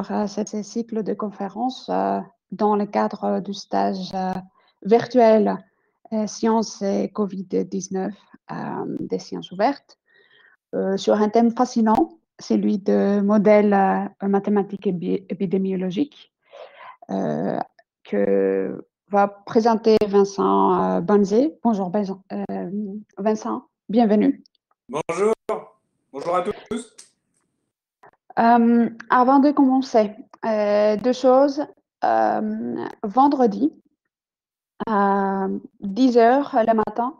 ce cycle de conférences dans le cadre du stage virtuel Sciences et Covid-19 des sciences ouvertes sur un thème fascinant, celui de modèles mathématiques épidémiologiques que va présenter Vincent Banzé. Bonjour Vincent, bienvenue. Bonjour, bonjour à tous. Avant de commencer, deux choses. Vendredi, à 10 heures le matin,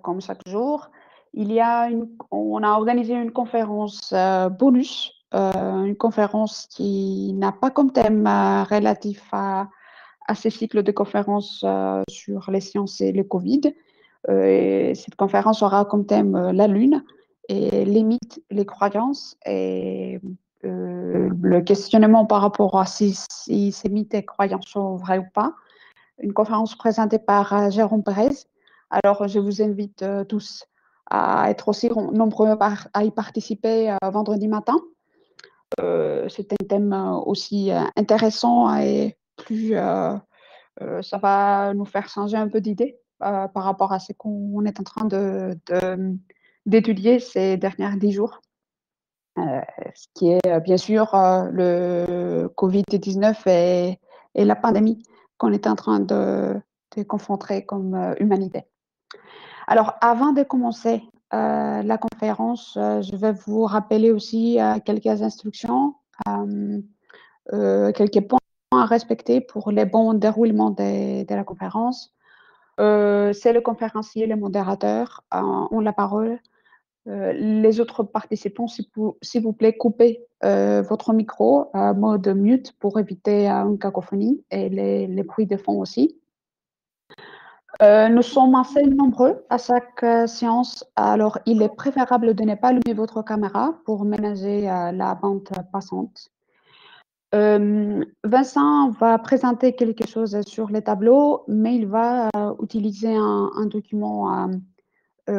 comme chaque jour, on a organisé une conférence bonus, une conférence qui n'a pas comme thème relatif à ces cycles de conférences sur les sciences et le Covid. Et cette conférence aura comme thème la Lune et les mythes, les croyances et le questionnement par rapport à si ces mythes et croyances sont vrais ou pas. Une conférence présentée par Jérôme Pérez. Alors, je vous invite tous à être aussi nombreux à y participer vendredi matin. C'est un thème aussi intéressant et plus ça va nous faire changer un peu d'idée par rapport à ce qu'on est en train d'étudier ces derniers 10 jours. Ce qui est bien sûr le Covid-19 et la pandémie qu'on est en train de confronter comme humanité. Alors, avant de commencer la conférence, je vais vous rappeler aussi quelques instructions, quelques points à respecter pour le bon déroulement de la conférence. C'est le conférencier, le modérateur ont la parole. Les autres participants, s'il vous plaît, coupez votre micro à mode mute pour éviter une cacophonie et les bruits de fond aussi. Nous sommes assez nombreux à chaque séance, alors il est préférable de ne pas allumer votre caméra pour ménager la bande passante. Vincent va présenter quelque chose sur les tableaux, mais il va utiliser un document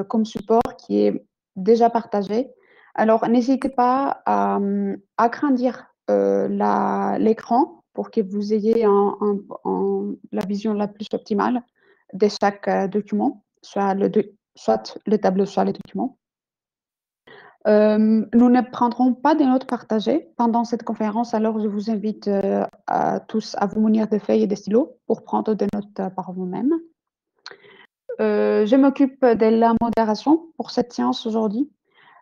comme support qui est déjà partagé. Alors, n'hésitez pas à agrandir l'écran pour que vous ayez la vision la plus optimale de chaque document, soit le tableau, soit le document. Nous ne prendrons pas de notes partagées pendant cette conférence, alors je vous invite à tous à vous munir de feuilles et de stylos pour prendre des notes par vous-même. Je m'occupe de la modération pour cette séance aujourd'hui.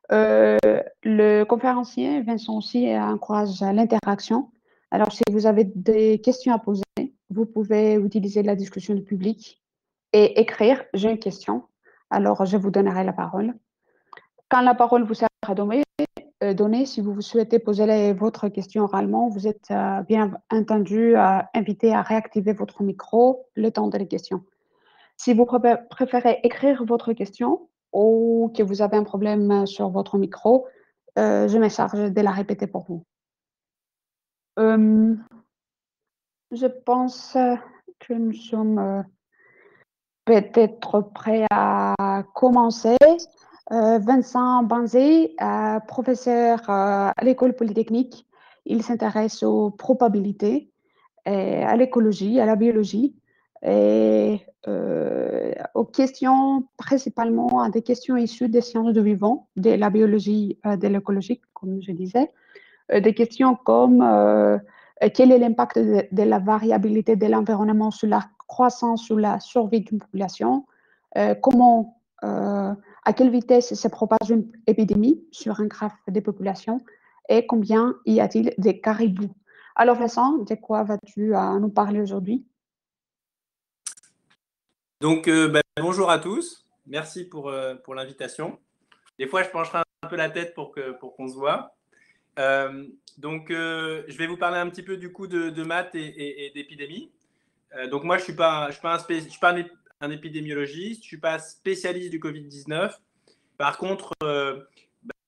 Le conférencier Vincent aussi encourage l'interaction. Alors, si vous avez des questions à poser, vous pouvez utiliser la discussion du public et écrire « J'ai une question ». Alors, je vous donnerai la parole. Quand la parole vous sera donnée, si vous souhaitez poser votre question oralement, vous êtes bien entendu invité à réactiver votre micro le temps de la question. Si vous préférez écrire votre question ou que vous avez un problème sur votre micro, je me charge de la répéter pour vous. Je pense que nous sommes peut-être prêts à commencer. Vincent Banzé, professeur à l'École polytechnique, il s'intéresse aux probabilités, et à l'écologie, à la biologie et aux questions, principalement à des questions issues des sciences du vivant, de la biologie, de l'écologie, comme je disais. Des questions comme quel est l'impact de la variabilité de l'environnement sur la croissance, sur la survie d'une population, à quelle vitesse se propage une épidémie sur un graphe des populations et combien y a-t-il de caribous. Alors Vincent, de quoi vas-tu nous parler aujourd'hui? Donc, bonjour à tous. Merci pour l'invitation. Des fois, je pencherai un peu la tête pour qu'on se voit. Je vais vous parler un petit peu du coup de maths et d'épidémie. Donc, moi, je suis pas un épidémiologiste, je ne suis pas spécialiste du Covid-19. Par contre,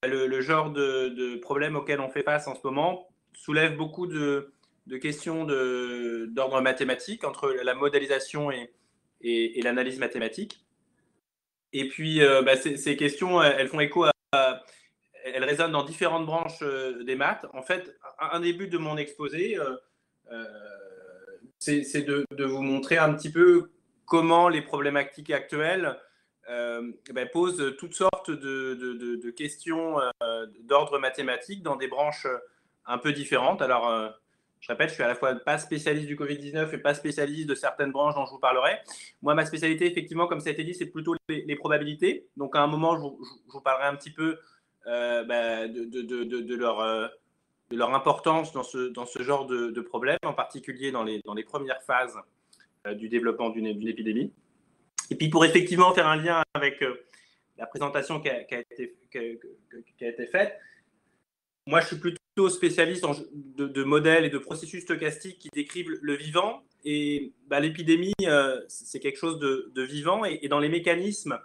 le genre de problème auquel on fait face en ce moment soulève beaucoup de questions d'ordre mathématique entre la modélisation et l'analyse mathématique. Et puis, ces questions, elles font écho elle résonne dans différentes branches des maths. En fait, un des buts de mon exposé, c'est de vous montrer un petit peu comment les problématiques actuelles posent toutes sortes de questions d'ordre mathématique dans des branches un peu différentes. Alors, je répète, je suis à la fois pas spécialiste du Covid-19 et pas spécialiste de certaines branches dont je vous parlerai. Moi, ma spécialité, effectivement, comme ça a été dit, c'est plutôt les probabilités. Donc, à un moment, je vous parlerai un petit peu de leur importance dans ce genre de problème, en particulier dans les premières phases du développement d'une épidémie. Et puis, pour effectivement faire un lien avec la présentation qui a été faite, moi, je suis plutôt spécialiste de modèles et de processus stochastiques qui décrivent le vivant. Et l'épidémie, c'est quelque chose de vivant. Et dans les mécanismes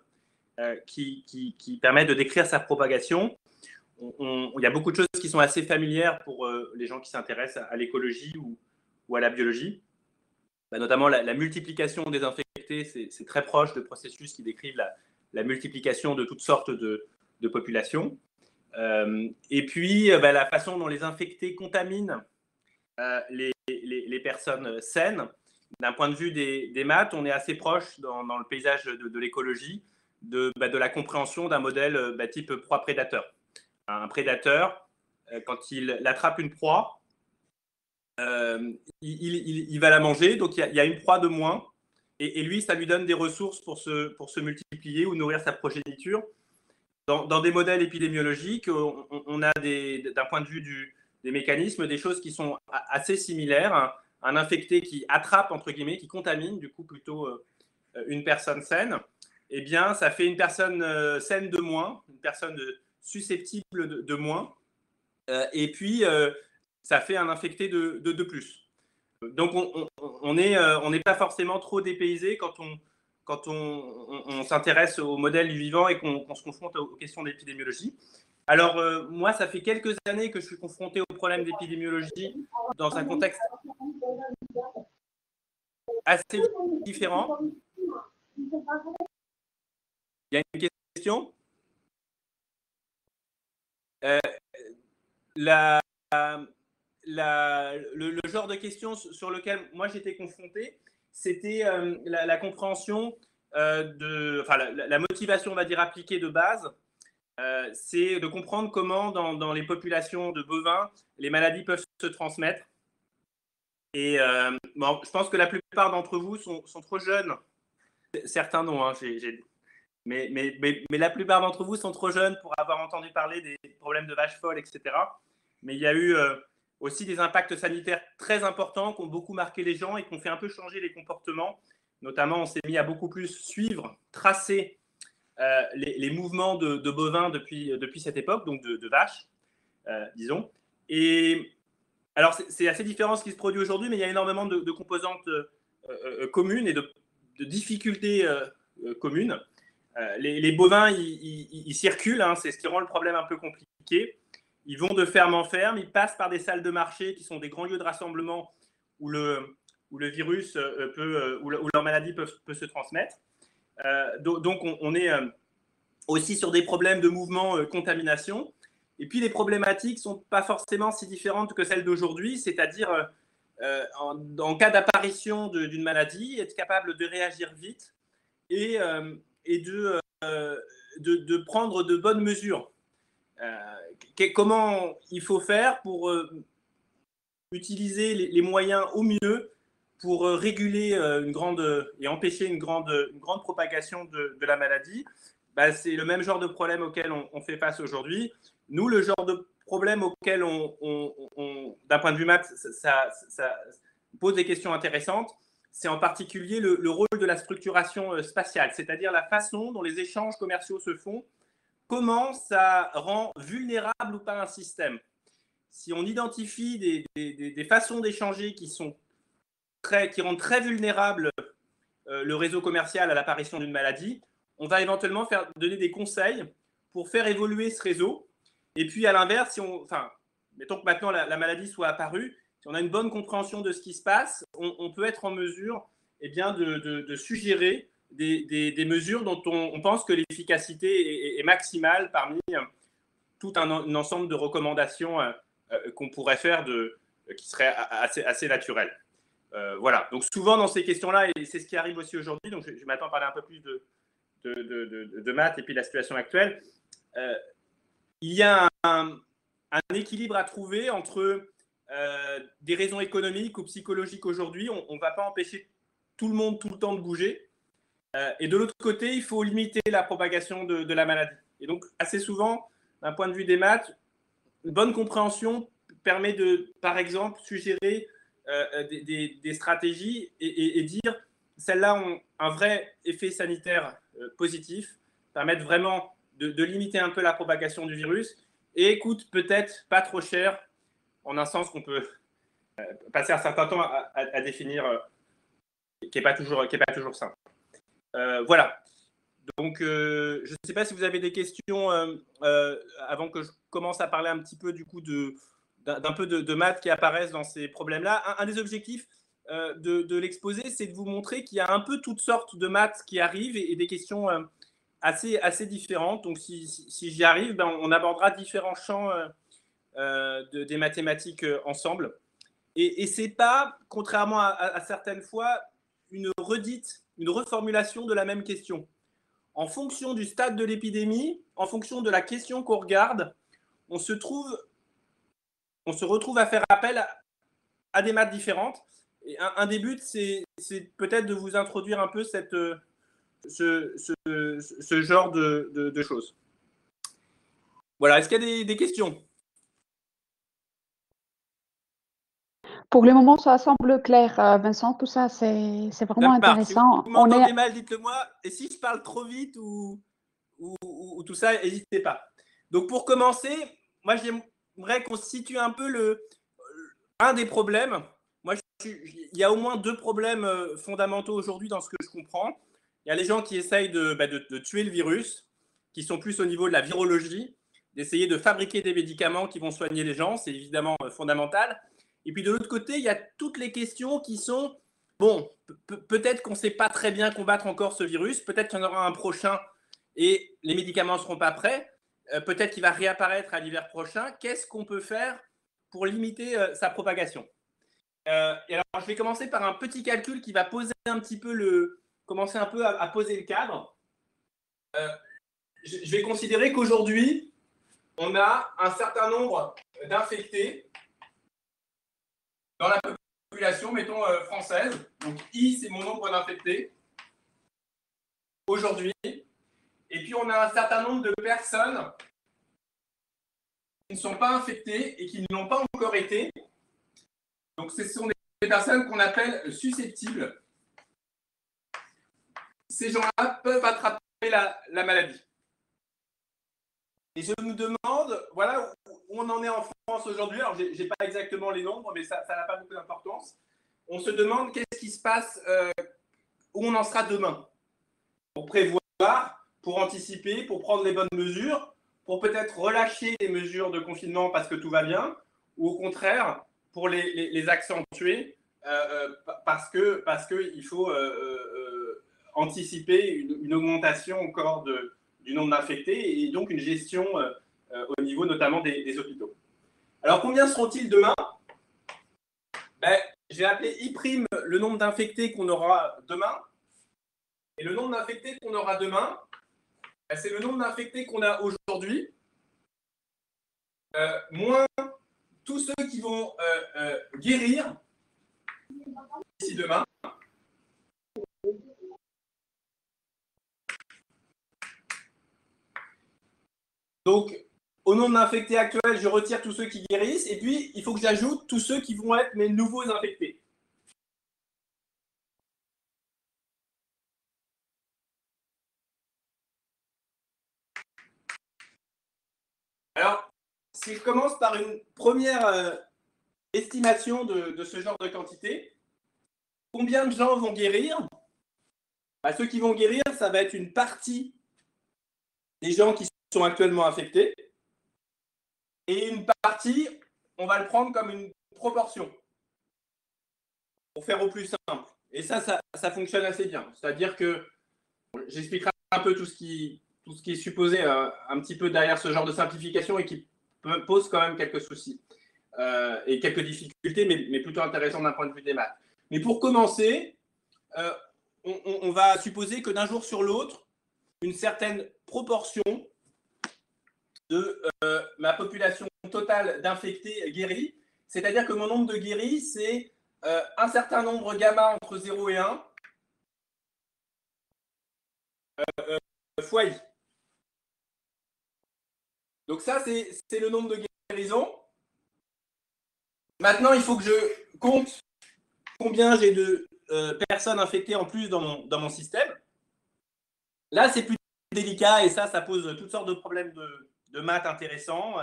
qui permettent de décrire sa propagation, il y a beaucoup de choses qui sont assez familières pour les gens qui s'intéressent à l'écologie ou à la biologie. Notamment la multiplication des infectés, c'est très proche de processus qui décrivent la multiplication de toutes sortes de populations. Et puis, la façon dont les infectés contaminent les personnes saines. D'un point de vue des maths, on est assez proche dans le paysage de l'écologie de la compréhension d'un modèle type proie-prédateur. Un prédateur, quand il attrape une proie, il va la manger, donc il y a une proie de moins, et lui, ça lui donne des ressources pour se multiplier ou nourrir sa progéniture. Dans des modèles épidémiologiques, on a d'un point de vue des mécanismes, des choses qui sont assez similaires. Un infecté qui attrape, entre guillemets, qui contamine, du coup, plutôt une personne saine, eh bien, ça fait une personne saine de moins, une personne susceptible de moins, et puis ça fait un infecté de plus. Donc, on n'est pas forcément trop dépaysé quand on s'intéresse au modèle du vivant et qu'on se confronte aux questions d'épidémiologie. Alors, moi, ça fait quelques années que je suis confronté au problème d'épidémiologie dans un contexte assez différent. Il y a une question ? Le genre de questions sur lequel moi j'étais confronté, c'était la compréhension la motivation, on va dire, appliquée de base. C'est de comprendre comment dans les populations de bovins, les maladies peuvent se transmettre. Et je pense que la plupart d'entre vous sont trop jeunes. Certains non, hein, mais la plupart d'entre vous sont trop jeunes pour avoir entendu parler des problèmes de vaches folles, etc. Mais il y a eu aussi des impacts sanitaires très importants qui ont beaucoup marqué les gens et qui ont fait un peu changer les comportements. Notamment, on s'est mis à beaucoup plus suivre, tracer les mouvements de bovins depuis cette époque, donc de vaches, disons. Et alors, c'est assez différent ce qui se produit aujourd'hui, mais il y a énormément de composantes communes et de difficultés communes. Les bovins, ils circulent, hein, c'est ce qui rend le problème un peu compliqué. Ils vont de ferme en ferme, ils passent par des salles de marché qui sont des grands lieux de rassemblement où le virus où leur maladie peut se transmettre. Donc, on est aussi sur des problèmes de mouvement, contamination. Et puis, les problématiques ne sont pas forcément si différentes que celles d'aujourd'hui, c'est-à-dire en cas d'apparition d'une maladie, être capable de réagir vite et de prendre de bonnes mesures. Comment il faut faire pour utiliser les moyens au mieux pour réguler et empêcher une grande propagation de la maladie. C'est le même genre de problème auquel on fait face aujourd'hui. Nous, le genre de problème auquel d'un point de vue maths, ça pose des questions intéressantes, c'est en particulier le rôle de la structuration spatiale, c'est-à-dire la façon dont les échanges commerciaux se font. Comment ça rend vulnérable ou pas un système? Si on identifie des façons d'échanger qui rendent très vulnérable le réseau commercial à l'apparition d'une maladie, on va éventuellement donner des conseils pour faire évoluer ce réseau. Et puis, à l'inverse, mettons que maintenant la maladie soit apparue, si on a une bonne compréhension de ce qui se passe, on peut être en mesure de suggérer des mesures dont on pense que l'efficacité est maximale parmi tout un ensemble de recommandations qu'on pourrait faire qui seraient assez naturelles. Voilà. Donc souvent dans ces questions-là, et c'est ce qui arrive aussi aujourd'hui, donc je m'attends à parler un peu plus de maths et puis de la situation actuelle, il y a un équilibre à trouver entre des raisons économiques ou psychologiques aujourd'hui. On ne va pas empêcher tout le monde tout le temps de bouger. Et de l'autre côté, il faut limiter la propagation de la maladie. Et donc, assez souvent, d'un point de vue des maths, une bonne compréhension permet de, par exemple, suggérer des stratégies et dire celles-là ont un vrai effet sanitaire positif, permettent vraiment de limiter un peu la propagation du virus et coûtent peut-être pas trop cher, en un sens qu'on peut passer un certain temps à définir, qui n'est pas toujours simple. Voilà. Donc, je ne sais pas si vous avez des questions avant que je commence à parler un petit peu du coup d'un peu de maths qui apparaissent dans ces problèmes-là. Un des objectifs de l'exposé, c'est de vous montrer qu'il y a un peu toutes sortes de maths qui arrivent et des questions assez différentes. Donc, si j'y arrive, ben, on abordera différents champs des mathématiques ensemble. Et ce n'est pas, contrairement à certaines fois, une reformulation de la même question. En fonction du stade de l'épidémie, en fonction de la question qu'on regarde, on se retrouve à faire appel à des maths différentes. Et un des buts, c'est peut-être de vous introduire un peu ce genre de choses. Voilà, est-ce qu'il y a des questions? Pour le moment, ça semble clair, Vincent. Tout ça, c'est vraiment intéressant. Si vous m'entendez mal, dites-le moi. Et si je parle trop vite ou tout ça, n'hésitez pas. Donc, pour commencer, moi, j'aimerais qu'on situe un peu un des problèmes. Moi, il y a au moins deux problèmes fondamentaux aujourd'hui dans ce que je comprends. Il y a les gens qui essayent de tuer le virus, qui sont plus au niveau de la virologie, d'essayer de fabriquer des médicaments qui vont soigner les gens. C'est évidemment fondamental. Et puis, de l'autre côté, il y a toutes les questions qui sont, bon, peut-être qu'on ne sait pas très bien combattre encore ce virus, peut-être qu'il y en aura un prochain et les médicaments ne seront pas prêts. Peut-être qu'il va réapparaître à l'hiver prochain. Qu'est-ce qu'on peut faire pour limiter sa propagation? Et alors, je vais commencer par un petit calcul qui va poser un petit peu commencer un peu à poser le cadre. Je vais considérer qu'aujourd'hui, on a un certain nombre d'infectés dans la population, mettons française. Donc, I, c'est mon nombre d'infectés aujourd'hui. Et puis, on a un certain nombre de personnes qui ne sont pas infectées et qui ne l'ont pas encore été. Donc, ce sont des personnes qu'on appelle susceptibles. Ces gens-là peuvent attraper la maladie. Et je me demande, voilà où on en est en France aujourd'hui. Alors, je n'ai pas exactement les nombres, mais ça n'a pas beaucoup d'importance. On se demande qu'est-ce qui se passe, où on en sera demain. Pour prévoir, pour anticiper, pour prendre les bonnes mesures, pour peut-être relâcher les mesures de confinement parce que tout va bien, ou au contraire, pour les accentuer parce qu'il faut anticiper une augmentation encore du nombre d'infectés et donc une gestion au niveau notamment des hôpitaux. Alors, combien seront-ils demain? Je vais appeler I' le nombre d'infectés qu'on aura demain. Et le nombre d'infectés qu'on aura demain, c'est le nombre d'infectés qu'on a aujourd'hui, moins tous ceux qui vont guérir d'ici demain. Donc, au nombre d'infectés actuels, je retire tous ceux qui guérissent. Et puis, il faut que j'ajoute tous ceux qui vont être mes nouveaux infectés. Alors, si je commence par une première estimation de ce genre de quantité, combien de gens vont guérir? Ceux qui vont guérir, ça va être une partie des gens qui sont actuellement infectés. Et une partie, on va le prendre comme une proportion. Pour faire au plus simple. Et ça fonctionne assez bien. C'est-à-dire que j'expliquerai un peu tout ce qui tout ce qui est supposé un petit peu derrière ce genre de simplification et qui pose quand même quelques soucis et quelques difficultés, mais plutôt intéressant d'un point de vue des maths. Mais pour commencer, on va supposer que d'un jour sur l'autre, une certaine proportion de ma population totale d'infectés guéris, c'est-à-dire que mon nombre de guéris, c'est un certain nombre gamma entre 0 et 1 fois i. Donc ça, c'est le nombre de guérisons. Maintenant, il faut que je compte combien j'ai de personnes infectées en plus dans mon système. Là, c'est plus délicat et ça pose toutes sortes de problèmes de maths intéressants,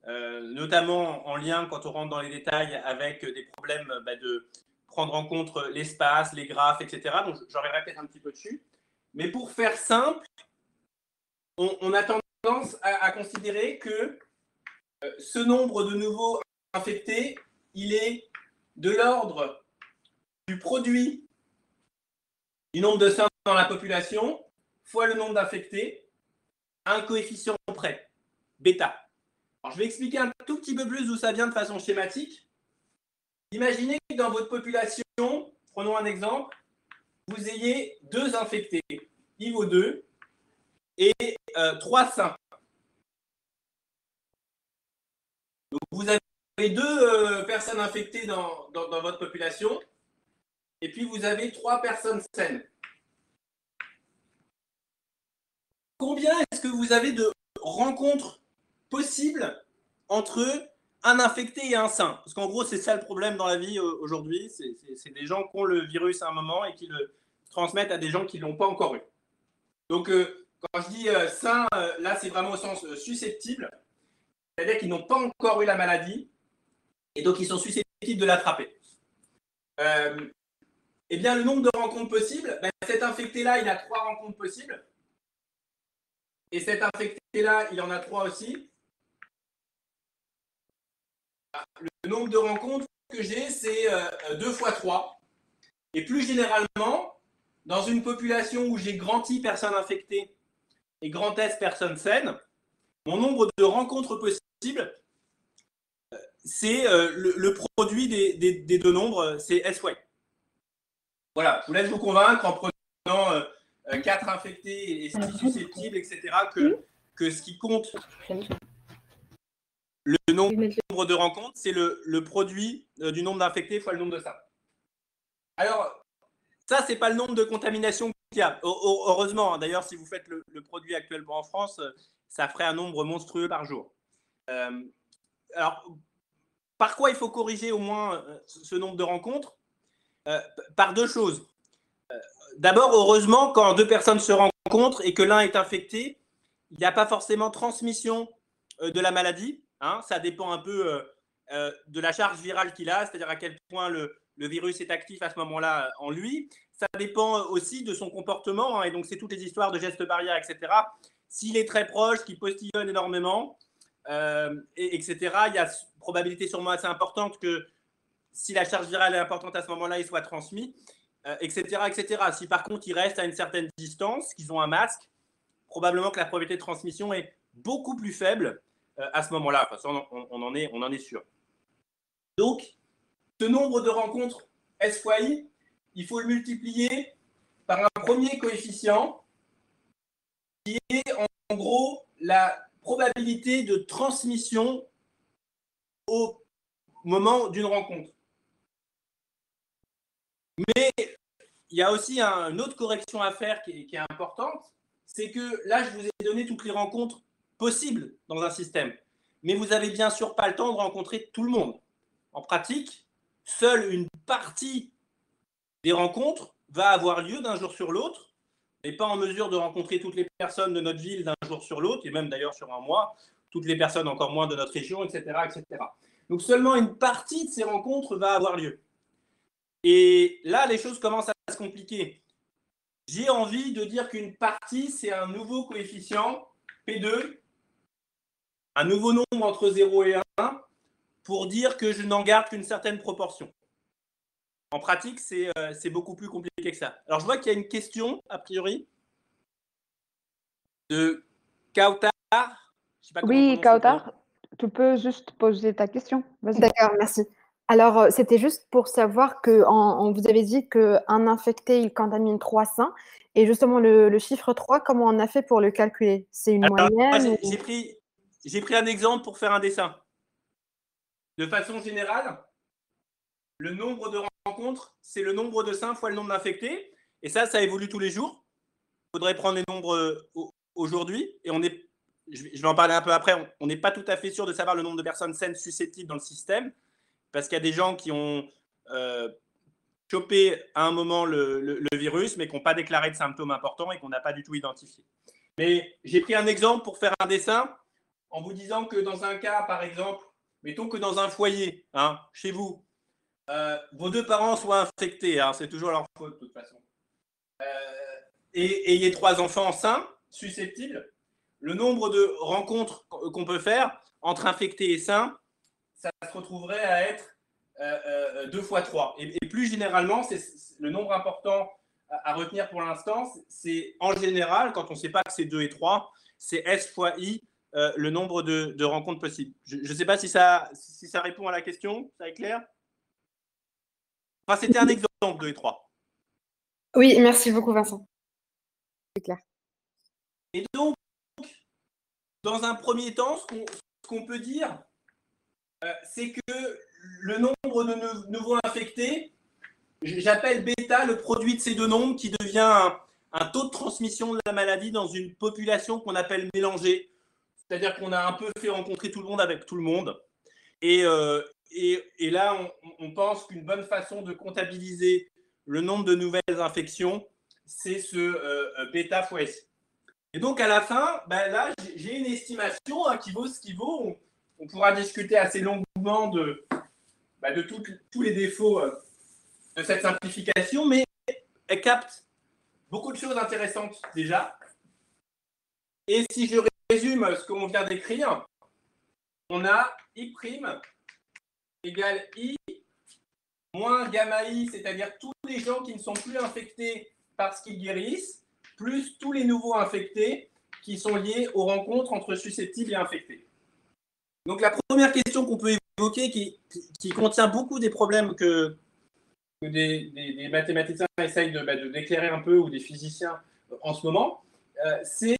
notamment en lien, quand on rentre dans les détails, avec des problèmes de prendre en compte l'espace, les graphes, etc. Donc, j'en reviendrai peut-être un petit peu dessus. Mais pour faire simple, on a tendance à considérer que ce nombre de nouveaux infectés, il est de l'ordre du produit du nombre de sains dans la population fois le nombre d'infectés à un coefficient près, bêta. Alors, je vais expliquer un tout petit peu plus d'où ça vient de façon schématique. Imaginez que dans votre population, prenons un exemple, vous ayez 2 infectés, I vaut 2, et 3 sains. Donc, vous avez 2 personnes infectées dans votre population, et puis vous avez 3 personnes saines. Combien est-ce que vous avez de rencontres possibles entre un infecté et un sain? Parce qu'en gros, c'est ça le problème dans la vie aujourd'hui. C'est des gens qui ont le virus à un moment et qui le transmettent à des gens qui ne l'ont pas encore eu. Donc, quand je dis sain, là, c'est vraiment au sens susceptible. C'est-à-dire qu'ils n'ont pas encore eu la maladie et donc ils sont susceptibles de l'attraper. Eh bien, le nombre de rencontres possibles, cet infecté-là, il a 3 rencontres possibles. Et cet infecté-là, il en a 3 aussi. Le nombre de rencontres que j'ai, c'est 2 fois 3. Et plus généralement, dans une population où j'ai grand I personnes infectées et grand S personnes saines, mon nombre de rencontres possibles, c'est le produit des 2 nombres, c'est SY. Voilà, je vous laisse vous convaincre en prenant 4 infectés et 6 susceptibles, etc., que ce qui compte, le nombre de rencontres, c'est le produit du nombre d'infectés fois le nombre de sains. Alors, ça, ce n'est pas le nombre de contaminations qu'il y a. Heureusement, d'ailleurs, si vous faites le produit actuellement en France, ça ferait un nombre monstrueux par jour. Alors, par quoi il faut corriger au moins ce nombre de rencontres? Par 2 choses. D'abord, heureusement, quand 2 personnes se rencontrent et que l'un est infecté, il n'y a pas forcément transmission de la maladie. Hein, ça dépend un peu de la charge virale qu'il a, c'est-à-dire à quel point le virus est actif à ce moment-là en lui. Ça dépend aussi de son comportement, hein, et donc c'est toutes les histoires de gestes barrières, etc. S'il est très proche, qu'il postillonne énormément, etc., il y a une probabilité sûrement assez importante que si la charge virale est importante à ce moment-là, il soit transmis, etc., etc. Si par contre il reste à une certaine distance, qu'ils ont un masque, probablement que la probabilité de transmission est beaucoup plus faible à ce moment-là. Enfin, ça, on en est sûr. Donc, ce nombre de rencontres S fois I, il faut le multiplier par un premier coefficient qui est en gros la probabilité de transmission au moment d'une rencontre. Mais il y a aussi une autre correction à faire qui est importante, c'est que là, je vous ai donné toutes les rencontres possibles dans un système. Mais vous n'avez bien sûr pas le temps de rencontrer tout le monde. En pratique, seule une partie des rencontres va avoir lieu d'un jour sur l'autre, n'est pas en mesure de rencontrer toutes les personnes de notre ville d'un jour sur l'autre, et même d'ailleurs sur un mois, toutes les personnes encore moins de notre région, etc., etc. Donc seulement une partie de ces rencontres va avoir lieu. Et là, les choses commencent à se compliquer. J'ai envie de dire qu'une partie, c'est un nouveau coefficient, P2, un nouveau nombre entre 0 et 1, pour dire que je n'en garde qu'une certaine proportion. En pratique, c'est beaucoup plus compliqué que ça. Alors, je vois qu'il y a une question, a priori. de Kautar. Je sais pas comment on Oui, prononce le prénom. Kautar, tu peux juste poser ta question. Vas-y. D'accord, merci. Alors, c'était juste pour savoir que vous avez dit qu'un infecté, il contamine 3 sains. Et justement, le chiffre 3, comment on a fait pour le calculer? C'est une Alors, moyenne j'ai pris un exemple pour faire un dessin. De façon générale, le nombre de rencontres, c'est le nombre de sains fois le nombre d'infectés. Et ça évolue tous les jours. Il faudrait prendre les nombres aujourd'hui. Et je vais en parler un peu après, on n'est pas tout à fait sûr de savoir le nombre de personnes saines susceptibles dans le système. Parce qu'il y a des gens qui ont chopé à un moment le virus, mais qui n'ont pas déclaré de symptômes importants et qu'on n'a pas du tout identifié. Mais j'ai pris un exemple pour faire un dessin en vous disant que dans un cas, par exemple, mettons que dans un foyer, chez vous, vos 2 parents soient infectés, c'est toujours leur faute de toute façon, et ayez 3 enfants sains, susceptibles, le nombre de rencontres qu'on peut faire entre infectés et sains, ça se retrouverait à être 2 fois 3. Et plus généralement, c'est le nombre important à retenir pour l'instant, c'est en général, quand on ne sait pas que c'est 2 et 3, c'est S fois I, le nombre de rencontres possibles. Je ne sais pas si ça répond à la question, ça est clair? Enfin, c'était un exemple, 2 et 3. Oui, merci beaucoup, Vincent. C'est clair. Et donc, dans un premier temps, ce qu'on peut dire, c'est que le nombre de nouveaux infectés, j'appelle bêta le produit de ces 2 nombres qui devient un taux de transmission de la maladie dans une population qu'on appelle mélangée. C'est-à-dire qu'on a un peu fait rencontrer tout le monde avec tout le monde. Et là, on pense qu'une bonne façon de comptabiliser le nombre de nouvelles infections, c'est ce bêta fois S. Et donc, à la fin, là, j'ai une estimation qui vaut ce qu'il vaut. On pourra discuter assez longuement de tous les défauts de cette simplification, mais elle capte beaucoup de choses intéressantes déjà. Et si je résume ce qu'on vient d'écrire, on a I' égale I moins gamma I, c'est-à-dire tous les gens qui ne sont plus infectés parce qu'ils guérissent, plus tous les nouveaux infectés qui sont liés aux rencontres entre susceptibles et infectés. Donc la première question qu'on peut évoquer, qui contient beaucoup des problèmes que des mathématiciens essayent de d'éclairer un peu, ou des physiciens en ce moment, c'est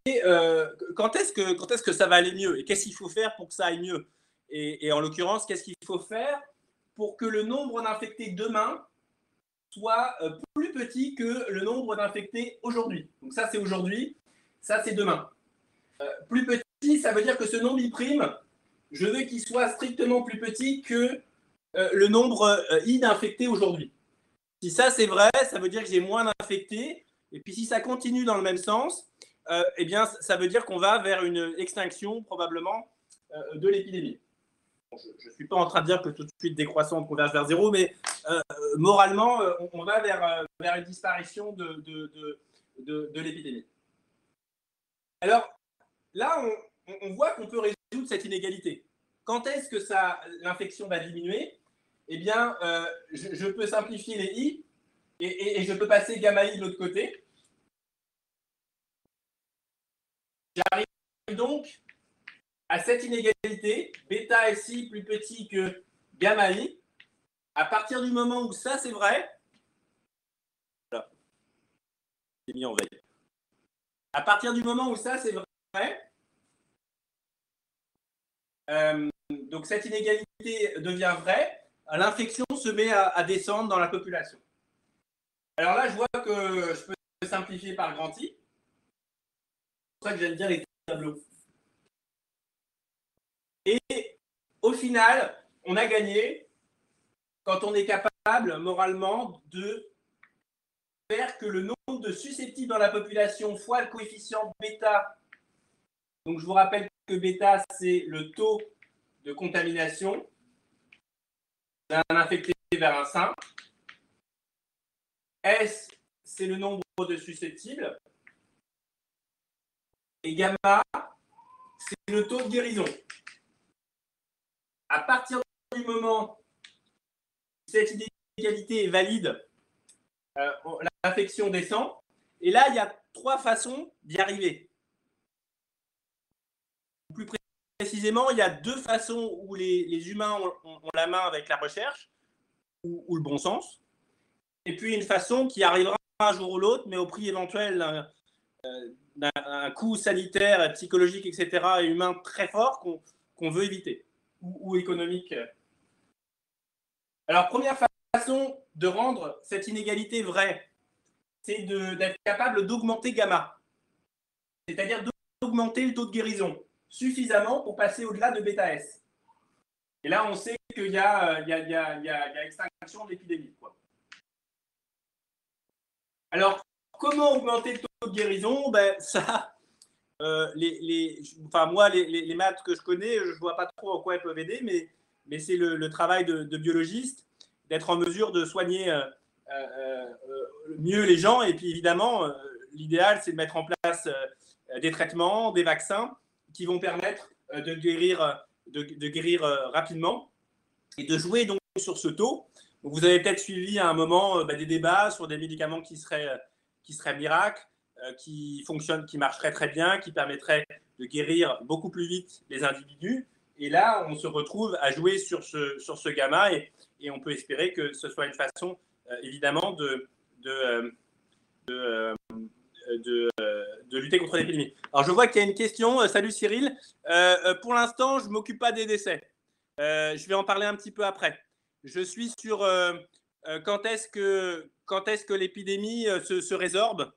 quand est-ce que ça va aller mieux et qu'est-ce qu'il faut faire pour que ça aille mieux, et en l'occurrence, qu'est-ce qu'il faut faire pour que le nombre d'infectés demain soit plus petit que le nombre d'infectés aujourd'hui. Donc ça, c'est aujourd'hui, ça, c'est demain. Plus petit, ça veut dire que ce nombre I', je veux qu'il soit strictement plus petit que le nombre I d'infectés aujourd'hui. Si ça, c'est vrai, ça veut dire que j'ai moins d'infectés. Et puis, si ça continue dans le même sens, eh bien, ça veut dire qu'on va vers une extinction, probablement, de l'épidémie. Bon, je ne suis pas en train de dire que tout de suite décroissante converge vers zéro, mais moralement, on va vers une disparition de l'épidémie. Alors, là, on voit qu'on peut résoudre cette inégalité. Quand est-ce que l'infection va diminuer? Eh bien, je peux simplifier les I et je peux passer gamma I de l'autre côté. J'arrive donc à cette inégalité, bêta SI plus petit que gamma I. À partir du moment où ça, c'est vrai, voilà, c'est mis en veille. À partir du moment où ça, c'est vrai, donc cette inégalité devient vraie, l'infection se met à descendre dans la population. Alors là, je vois que je peux simplifier par grand I. C'est pour ça que j'aime bien les tableaux. Et au final, on a gagné quand on est capable, moralement, de faire que le nombre de susceptibles dans la population fois le coefficient bêta. Donc, je vous rappelle que bêta, c'est le taux de contamination d'un infecté vers un sain. S, c'est le nombre de susceptibles. Et gamma, c'est le taux de guérison. À partir du moment où cette inégalité est valide, l'infection descend. Et là, il y a 3 façons d'y arriver. Plus précisément, il y a deux façons où les humains ont la main avec la recherche ou le bon sens, et puis une façon qui arrivera un jour ou l'autre, mais au prix éventuel d'un coût sanitaire, psychologique, etc., et humain très fort qu'on veut éviter, ou économique. Alors, première façon de rendre cette inégalité vraie, c'est d'être capable d'augmenter gamma, c'est-à-dire d'augmenter le taux de guérison suffisamment pour passer au-delà de bêta S. Et là, on sait qu'il y a extinction de l'épidémie. Alors, comment augmenter le taux de guérison? Ça, moi, les maths que je connais, je ne vois pas trop en quoi elles peuvent aider, mais c'est le travail de biologiste, d'être en mesure de soigner mieux les gens. Et puis, évidemment, l'idéal, c'est de mettre en place des traitements, des vaccins qui vont permettre de guérir rapidement et de jouer donc sur ce taux. Donc, vous avez peut-être suivi à un moment des débats sur des médicaments qui seraient miracles, qui fonctionnent, qui marcheraient très bien, qui permettraient de guérir beaucoup plus vite les individus. Et là, on se retrouve à jouer sur ce gamma et on peut espérer que ce soit une façon, évidemment, de lutter contre l'épidémie. Alors, je vois qu'il y a une question. Salut Cyril. Pour l'instant, je ne m'occupe pas des décès. Je vais en parler un petit peu après. Je suis sur quand est-ce que l'épidémie se résorbe,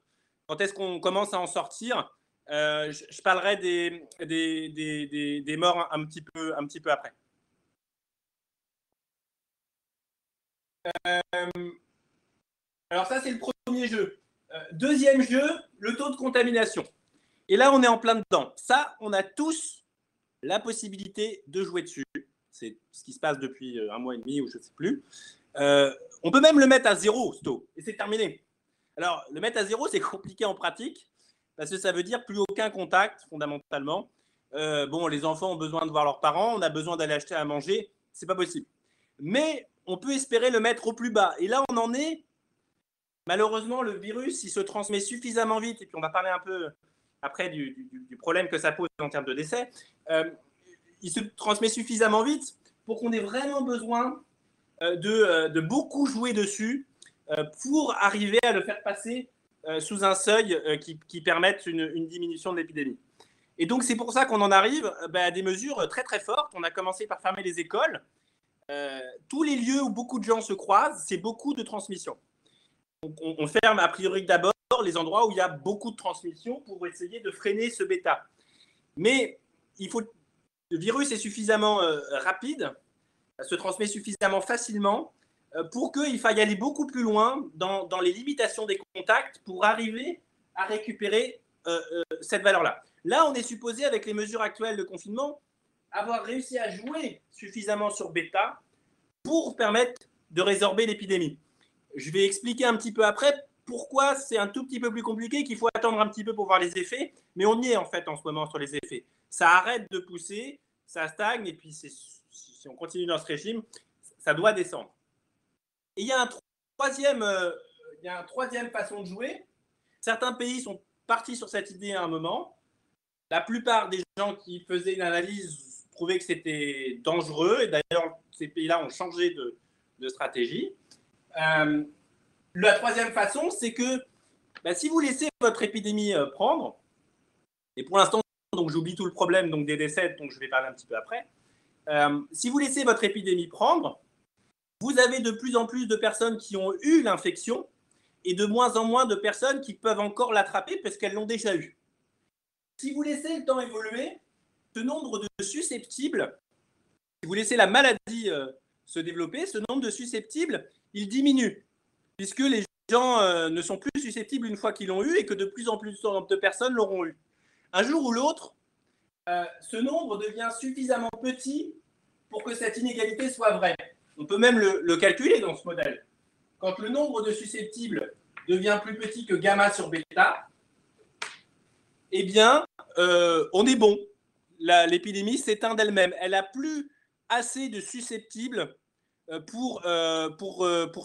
quand est-ce qu'on commence à en sortir. Je parlerai des morts un petit peu après. Alors ça, c'est le premier jeu. Deuxième jeu, le taux de contamination. Et là, on est en plein dedans. Ça, on a tous la possibilité de jouer dessus. C'est ce qui se passe depuis un mois et demi ou je ne sais plus. On peut même le mettre à 0, ce taux, et c'est terminé. Alors, le mettre à 0, c'est compliqué en pratique, parce que ça veut dire plus aucun contact, fondamentalement. Les enfants ont besoin de voir leurs parents, on a besoin d'aller acheter à manger, c'est pas possible. Mais on peut espérer le mettre au plus bas. Et là, on en est. Malheureusement, le virus, il se transmet suffisamment vite, et puis on va parler un peu après du problème que ça pose en termes de décès. Il se transmet suffisamment vite pour qu'on ait vraiment besoin de beaucoup jouer dessus pour arriver à le faire passer sous un seuil qui permette une diminution de l'épidémie. Et donc, c'est pour ça qu'on en arrive à des mesures très, très fortes. On a commencé par fermer les écoles. Tous les lieux où beaucoup de gens se croisent, c'est beaucoup de transmission. Donc, on ferme a priori d'abord les endroits où il y a beaucoup de transmission pour essayer de freiner ce bêta. Mais le virus est suffisamment rapide, se transmet suffisamment facilement pour qu'il faille aller beaucoup plus loin dans les limitations des contacts pour arriver à récupérer cette valeur-là. Là, on est supposé, avec les mesures actuelles de confinement, avoir réussi à jouer suffisamment sur bêta pour permettre de résorber l'épidémie. Je vais expliquer un petit peu après pourquoi c'est un tout petit peu plus compliqué, qu'il faut attendre un petit peu pour voir les effets, mais on y est en fait en ce moment sur les effets. Ça arrête de pousser, ça stagne, et puis si on continue dans ce régime, ça doit descendre. Et il y a une troisième façon de jouer. Certains pays sont partis sur cette idée à un moment. La plupart des gens qui faisaient une analyse trouvaient que c'était dangereux, et d'ailleurs, ces pays-là ont changé de stratégie. La troisième façon, c'est que si vous laissez votre épidémie prendre, et pour l'instant, donc j'oublie tout le problème donc des décès, donc je vais parler un petit peu après. Si vous laissez votre épidémie prendre, vous avez de plus en plus de personnes qui ont eu l'infection et de moins en moins de personnes qui peuvent encore l'attraper parce qu'elles l'ont déjà eu. Si vous laissez le temps évoluer, ce nombre de susceptibles, si vous laissez la maladie se développer, ce nombre de susceptibles, il diminue, puisque les gens ne sont plus susceptibles une fois qu'ils l'ont eu et que de plus en plus de personnes l'auront eu. Un jour ou l'autre, ce nombre devient suffisamment petit pour que cette inégalité soit vraie. On peut même le calculer dans ce modèle. Quand le nombre de susceptibles devient plus petit que gamma sur bêta, eh bien, on est bon. L'épidémie s'éteint d'elle-même. Elle n'a plus assez de susceptibles pour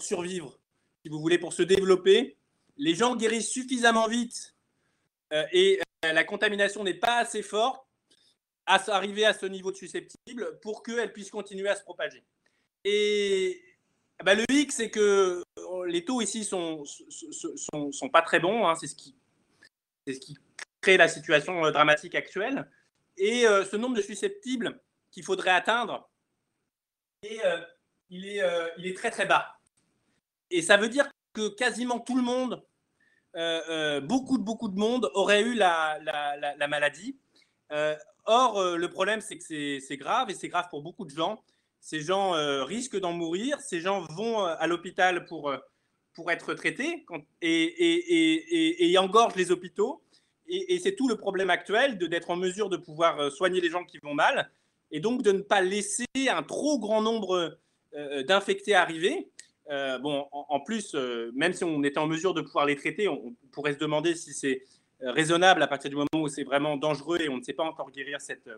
survivre, si vous voulez, pour se développer. Les gens guérissent suffisamment vite et la contamination n'est pas assez forte. arriver à ce niveau de susceptible pour qu'elle puisse continuer à se propager. Et le hic, c'est que les taux ici sont pas très bons. Hein, c'est ce qui crée la situation dramatique actuelle. Et ce nombre de susceptibles qu'il faudrait atteindre, il est très très bas. Et ça veut dire que quasiment tout le monde, beaucoup de monde aurait eu la maladie. Or, le problème, c'est que c'est grave, et c'est grave pour beaucoup de gens. Ces gens risquent d'en mourir. Ces gens vont à l'hôpital pour être traités et engorgent les hôpitaux. Et c'est tout le problème actuel d'être en mesure de pouvoir soigner les gens qui vont mal, et donc de ne pas laisser un trop grand nombre d'infectés arriver. En plus, même si on était en mesure de pouvoir les traiter, on pourrait se demander si c'est raisonnable à partir du moment où c'est vraiment dangereux et on ne sait pas encore guérir cette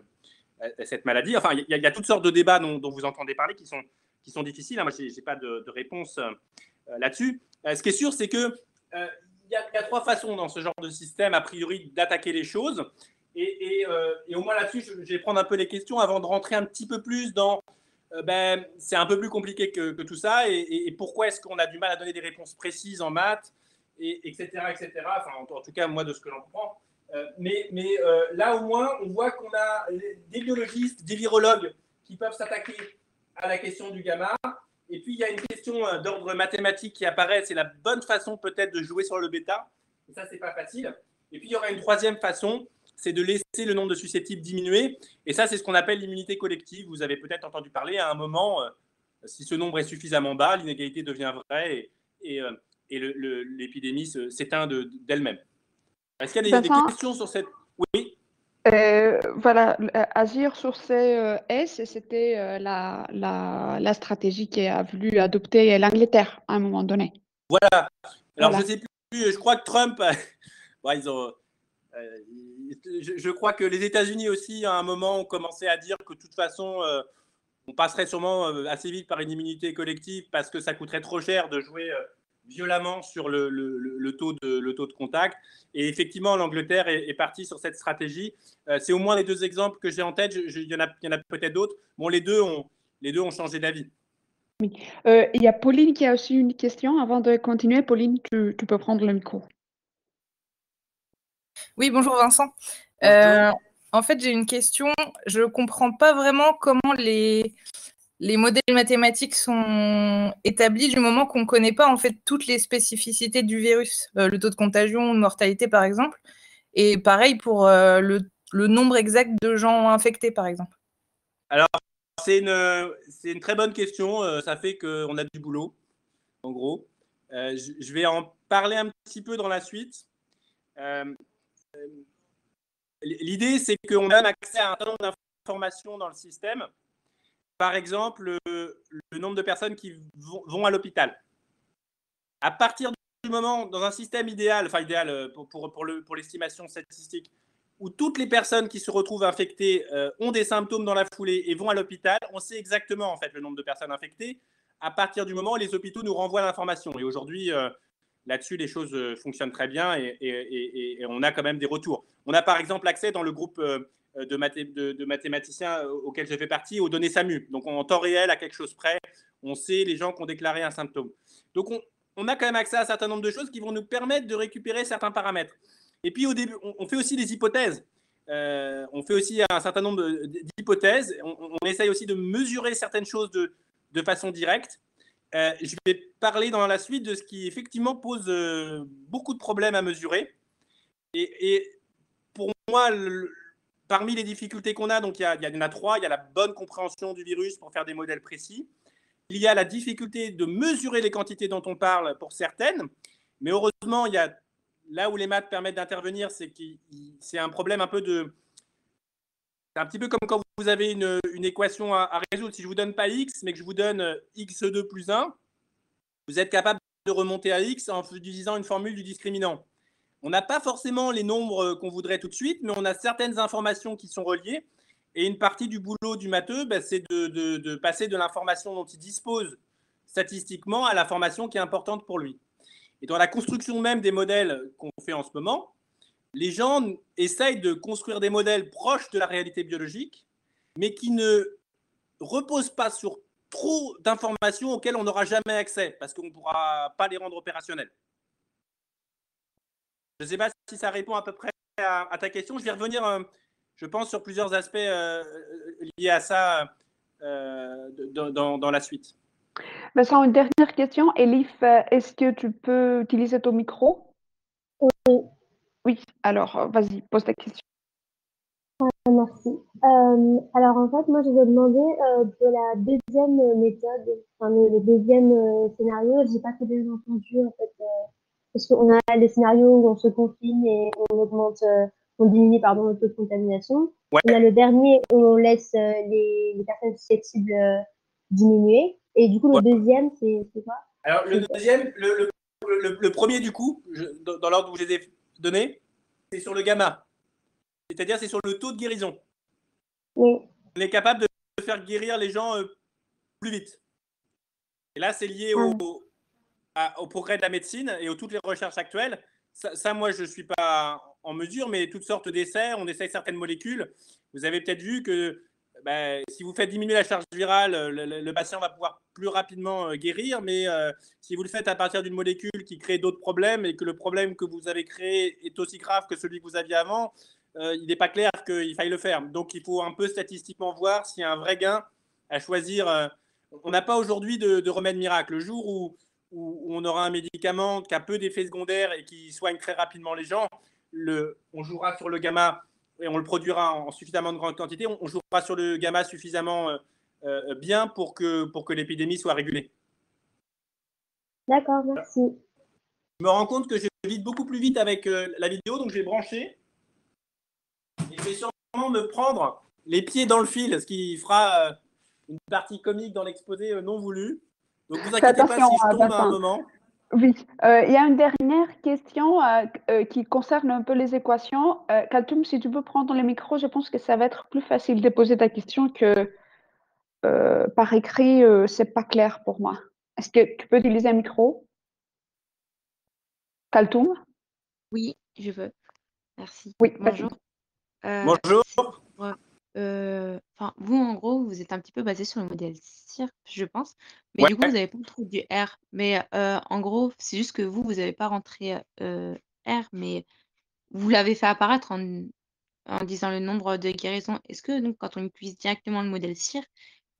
maladie. Enfin, il y a toutes sortes de débats dont vous entendez parler qui sont difficiles. Moi, je n'ai pas de réponse là-dessus. Ce qui est sûr, c'est que il y a 3 façons dans ce genre de système, a priori, d'attaquer les choses. Et au moins là-dessus, je vais prendre un peu les questions avant de rentrer un petit peu plus dans... c'est un peu plus compliqué que tout ça. Et pourquoi est-ce qu'on a du mal à donner des réponses précises en maths, etc. Enfin, en tout cas, moi, de ce que j'en comprends. Mais là, au moins, on voit qu'on a des biologistes, des virologues qui peuvent s'attaquer à la question du gamma. Et puis, il y a une question d'ordre mathématique qui apparaît. C'est la bonne façon peut-être de jouer sur le bêta. Et ça, c'est pas facile. Et puis, il y aura une troisième façon, c'est de laisser le nombre de susceptibles diminuer. Et ça, c'est ce qu'on appelle l'immunité collective. Vous avez peut-être entendu parler à un moment, si ce nombre est suffisamment bas, l'inégalité devient vraie et l'épidémie s'éteint d'elle-même. Est-ce qu'il y a des questions sur cette... Oui. Voilà, agir sur ces S, c'était la stratégie qu'a voulu adopter l'Angleterre à un moment donné. Voilà. Alors, je ne sais plus, je crois que Trump, ils ont, je crois que les États-Unis aussi, à un moment, ont commencé à dire que de toute façon, on passerait sûrement assez vite par une immunité collective parce que ça coûterait trop cher de jouer violemment sur le taux de contact. Et effectivement, l'Angleterre est partie sur cette stratégie. C'est au moins les 2 exemples que j'ai en tête. Il y en a peut-être d'autres. Bon, les deux ont changé d'avis. Oui. Il y a Pauline qui a aussi une question. Avant de continuer, Pauline, tu peux prendre le micro. Oui, bonjour Vincent. En fait, j'ai une question. Je ne comprends pas vraiment comment les modèles mathématiques sont établis du moment qu'on ne connaît pas en fait toutes les spécificités du virus, le taux de contagion, de mortalité par exemple, et pareil pour le nombre exact de gens infectés par exemple. Alors, c'est une très bonne question. Ça fait qu'on a du boulot, en gros. Je vais en parler un petit peu dans la suite. L'idée, c'est qu'on donne accès à un certain nombre d'informations dans le système. Par exemple, le nombre de personnes qui vont à l'hôpital. À partir du moment, dans un système idéal, enfin idéal pour l'estimation statistique, où toutes les personnes qui se retrouvent infectées ont des symptômes dans la foulée et vont à l'hôpital, on sait exactement en fait le nombre de personnes infectées à partir du moment où les hôpitaux nous renvoient l'information. Et aujourd'hui, là-dessus, les choses fonctionnent très bien et on a quand même des retours. On a par exemple accès dans le groupe de mathématiciens auquel je fais partie aux données SAMU. Donc en temps réel, à quelque chose près, on sait les gens qui ont déclaré un symptôme. Donc on a quand même accès à un certain nombre de choses qui vont nous permettre de récupérer certains paramètres. Et puis au début, on fait aussi des hypothèses. On fait aussi un certain nombre d'hypothèses. On essaye aussi de mesurer certaines choses de façon directe. Je vais parler dans la suite de ce qui effectivement pose beaucoup de problèmes à mesurer. Et pour moi, parmi les difficultés qu'on a, donc il y en a 3. Il y a la bonne compréhension du virus pour faire des modèles précis. Il y a la difficulté de mesurer les quantités dont on parle pour certaines. Mais heureusement, il y a là où les maths permettent d'intervenir, c'est un problème un peu de... C'est un petit peu comme quand vous avez une équation à résoudre. Si je ne vous donne pas x, mais que je vous donne x2 plus 1, vous êtes capable de remonter à x en utilisant une formule du discriminant. On n'a pas forcément les nombres qu'on voudrait tout de suite, mais on a certaines informations qui sont reliées. Et une partie du boulot du matheux, c'est de passer de l'information dont il dispose statistiquement à l'information qui est importante pour lui. Et dans la construction même des modèles qu'on fait en ce moment, les gens essayent de construire des modèles proches de la réalité biologique, mais qui ne reposent pas sur trop d'informations auxquelles on n'aura jamais accès, parce qu'on ne pourra pas les rendre opérationnels. Je ne sais pas si ça répond à peu près à ta question. Je vais revenir, je pense, sur plusieurs aspects liés à ça dans la suite. Vincent, une dernière question. Elif, est-ce que tu peux utiliser ton micro? Oui. Oui, alors vas-y, pose ta question. Merci. Alors en fait, moi je vais demander de la deuxième méthode, enfin le deuxième scénario. J'ai pas très bien entendu en fait, parce qu'on a les scénarios où on se confine et on augmente, on diminue pardon le taux de contamination. Ouais. On a le dernier où on laisse les personnes susceptibles diminuer. Et du coup le deuxième c'est quoi? Alors le deuxième, le premier du coup, dans l'ordre où je les ai donnés, c'est sur le gamma. C'est-à-dire c'est sur le taux de guérison. Oui. On est capable de faire guérir les gens plus vite. Et là, c'est lié au progrès de la médecine et aux toutes les recherches actuelles. Ça, moi, je ne suis pas en mesure, mais toutes sortes d'essais, on essaye certaines molécules. Vous avez peut-être vu que si vous faites diminuer la charge virale, le patient va pouvoir plus rapidement guérir, mais si vous le faites à partir d'une molécule qui crée d'autres problèmes et que le problème que vous avez créé est aussi grave que celui que vous aviez avant, il n'est pas clair qu'il faille le faire. Donc, il faut un peu statistiquement voir s'il y a un vrai gain à choisir. On n'a pas aujourd'hui de remède miracle. Le jour où on aura un médicament qui a peu d'effets secondaires et qui soigne très rapidement les gens, on jouera sur le gamma et on le produira en suffisamment de grande quantité. On jouera sur le gamma suffisamment bien pour que l'épidémie soit régulée. D'accord, merci. Je me rends compte que je lis beaucoup plus vite avec la vidéo, donc je vais brancher. Et je vais sûrement me prendre les pieds dans le fil, ce qui fera une partie comique dans l'exposé non voulu. Donc, vous inquiétez pas si je tombe à un moment. Oui, il y a une dernière question qui concerne un peu les équations. Kaltoum, si tu peux prendre le micro, je pense que ça va être plus facile de poser ta question que par écrit, c'est pas clair pour moi. Est-ce que tu peux utiliser un micro? Kaltoum? Oui, je veux. Merci. Oui, Bonjour. Bonjour. Vous, en gros, vous êtes un petit peu basé sur le modèle CIRP, je pense. Mais du coup, vous n'avez pas trop du R. Mais en gros, c'est juste que vous n'avez pas rentré R, mais vous l'avez fait apparaître en disant le nombre de guérisons. Est-ce que donc, quand on utilise directement le modèle CIRP,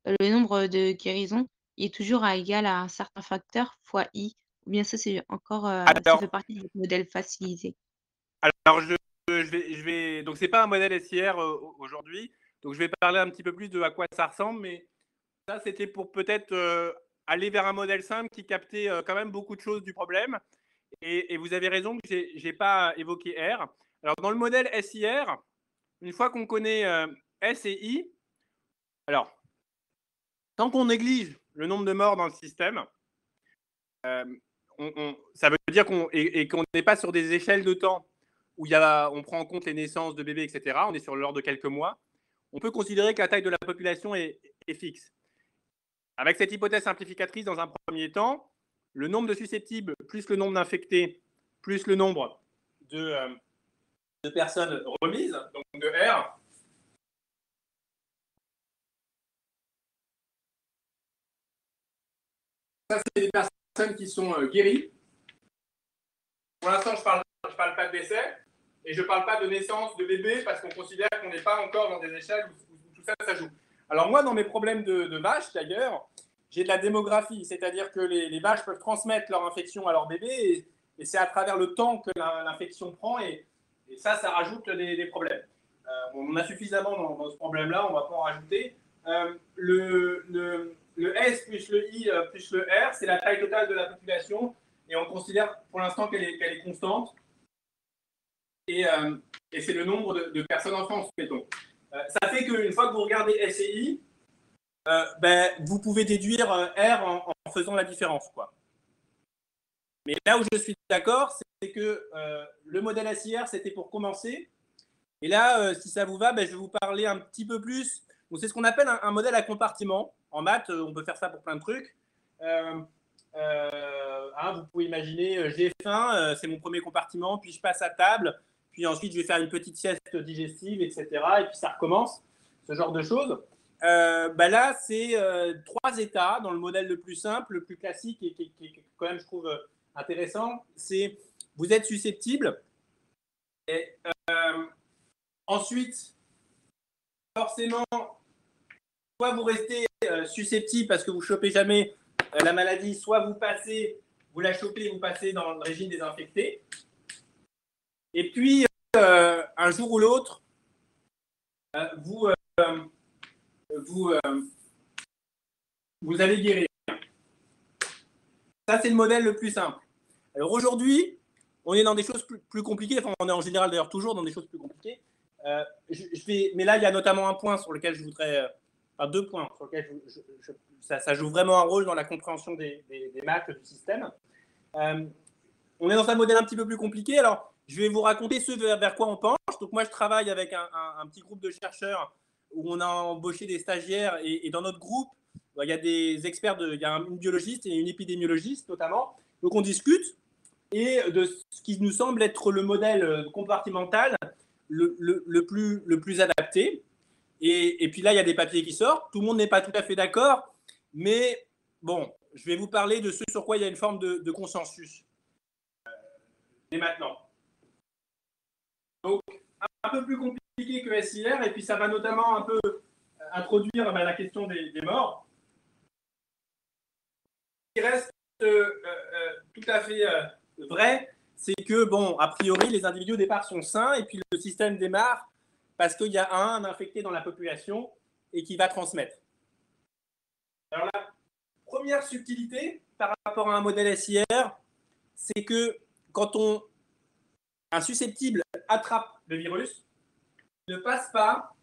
le nombre de guérisons est toujours égal à un certain facteur fois I? Ou bien ça, c'est encore, ça fait partie de votre modèle facilisé? Alors, je vais donc c'est pas un modèle SIR aujourd'hui, donc je vais parler un petit peu plus de à quoi ça ressemble, mais ça c'était pour peut-être aller vers un modèle simple qui captait quand même beaucoup de choses du problème. Et vous avez raison que j'ai pas évoqué R. Alors dans le modèle SIR, une fois qu'on connaît S et I, alors tant qu'on néglige le nombre de morts dans le système, ça veut dire qu'on n'est pas sur des échelles de temps où on prend en compte les naissances de bébés, etc. On est sur l'ordre de quelques mois. On peut considérer que la taille de la population est fixe. Avec cette hypothèse simplificatrice, dans un premier temps, le nombre de susceptibles plus le nombre d'infectés plus le nombre de personnes remises, donc de R, ça c'est des personnes qui sont guéries. Pour l'instant, je parle pas de décès et je ne parle pas de naissance de bébé parce qu'on considère qu'on n'est pas encore dans des échelles où tout ça, ça joue. Alors moi, dans mes problèmes de vaches, d'ailleurs, j'ai de la démographie, c'est-à-dire que les vaches peuvent transmettre leur infection à leur bébé et c'est à travers le temps que l'infection prend et ça rajoute des problèmes. On en a suffisamment dans ce problème-là, on ne va pas en rajouter. Le S plus le I plus le R, c'est la taille totale de la population. Et on considère pour l'instant qu'elle est constante. Et c'est le nombre de personnes en France, mettons. Ça fait qu'une fois que vous regardez S et I, vous pouvez déduire R en faisant la différence, quoi. Mais là où je suis d'accord, c'est que le modèle SIR, c'était pour commencer. Et là, si ça vous va, je vais vous parler un petit peu plus. C'est ce qu'on appelle un modèle à compartiment. En maths, on peut faire ça pour plein de trucs. Vous pouvez imaginer, j'ai faim, c'est mon premier compartiment, puis je passe à table, puis ensuite je vais faire une petite sieste digestive, etc. Et puis ça recommence, ce genre de choses. Là, c'est 3 états dans le modèle le plus simple, le plus classique et qui est quand même, je trouve, intéressant. C'est vous êtes susceptible. Et ensuite, forcément, soit vous restez susceptible parce que vous ne chopez jamais la maladie, soit vous la chopez et vous passez dans le régime désinfecté. Et puis, un jour ou l'autre, vous allez guérir. Ça, c'est le modèle le plus simple. Alors aujourd'hui, on est dans des choses plus compliquées. Enfin, on est en général d'ailleurs toujours dans des choses plus compliquées. Mais là, il y a notamment un point sur lequel je voudrais... Enfin, 2 points sur lesquels ça joue vraiment un rôle dans la compréhension des maths du système. On est dans un modèle un petit peu plus compliqué. Alors, je vais vous raconter ce vers quoi on penche. Donc, moi, je travaille avec un petit groupe de chercheurs où on a embauché des stagiaires. Et dans notre groupe, il y a des experts, il y a une biologiste et une épidémiologiste notamment. Donc, on discute et de ce qui nous semble être le modèle compartimental le plus adapté. Et puis là, il y a des papiers qui sortent. Tout le monde n'est pas tout à fait d'accord. Mais bon, je vais vous parler de ce sur quoi il y a une forme de consensus. Dès maintenant. Donc, un peu plus compliqué que SIR. Et puis, ça va notamment un peu introduire la question des morts. Ce qui reste tout à fait vrai, c'est que, bon, a priori, les individus au départ sont sains. Et puis, le système démarre parce qu'il y a un infecté dans la population et qui va transmettre. Alors la première subtilité par rapport à un modèle SIR, c'est que quand un susceptible attrape le virus, il ne passe pas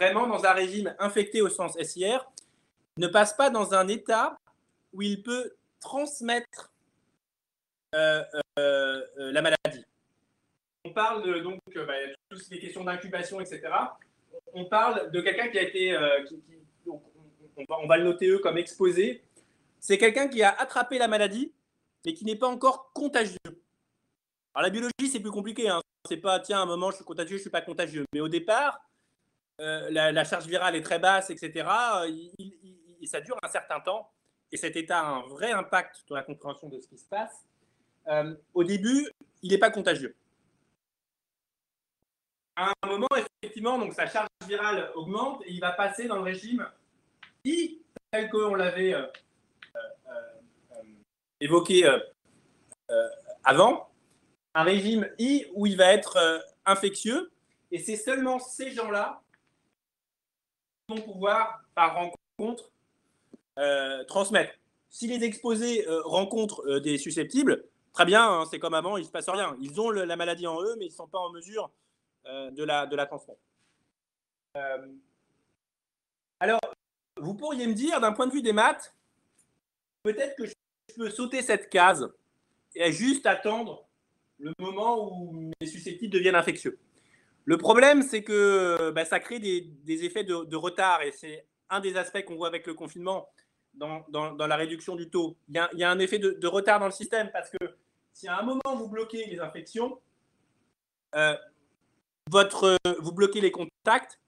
vraiment dans un régime infecté au sens SIR, il ne passe pas dans un état où il peut transmettre la maladie. On parle donc, toutes les questions d'incubation, etc. On parle de quelqu'un qui a été, on va le noter comme exposé. C'est quelqu'un qui a attrapé la maladie, mais qui n'est pas encore contagieux. Alors la biologie, c'est plus compliqué. Hein. C'est pas, tiens, à un moment, je suis contagieux, je ne suis pas contagieux. Mais au départ, la charge virale est très basse, etc. Ça dure un certain temps. Et cet état a un vrai impact sur la compréhension de ce qui se passe. Au début, il n'est pas contagieux. À un moment, effectivement, donc sa charge virale augmente et il va passer dans le régime I, tel qu'on l'avait évoqué avant, un régime I où il va être infectieux, et c'est seulement ces gens-là qui vont pouvoir, par rencontre, transmettre. Si les exposés rencontrent des susceptibles, très bien, hein, c'est comme avant, il ne se passe rien. Ils ont la maladie en eux, mais ils ne sont pas en mesure de la transmettre. Alors, vous pourriez me dire, d'un point de vue des maths, peut-être que je peux sauter cette case et juste attendre le moment où mes susceptibles deviennent infectieux. Le problème, c'est que ça crée des effets de retard, et c'est un des aspects qu'on voit avec le confinement dans la réduction du taux. Il y a un effet de retard dans le système, parce que si à un moment vous bloquez les infections, vous bloquez les contacts,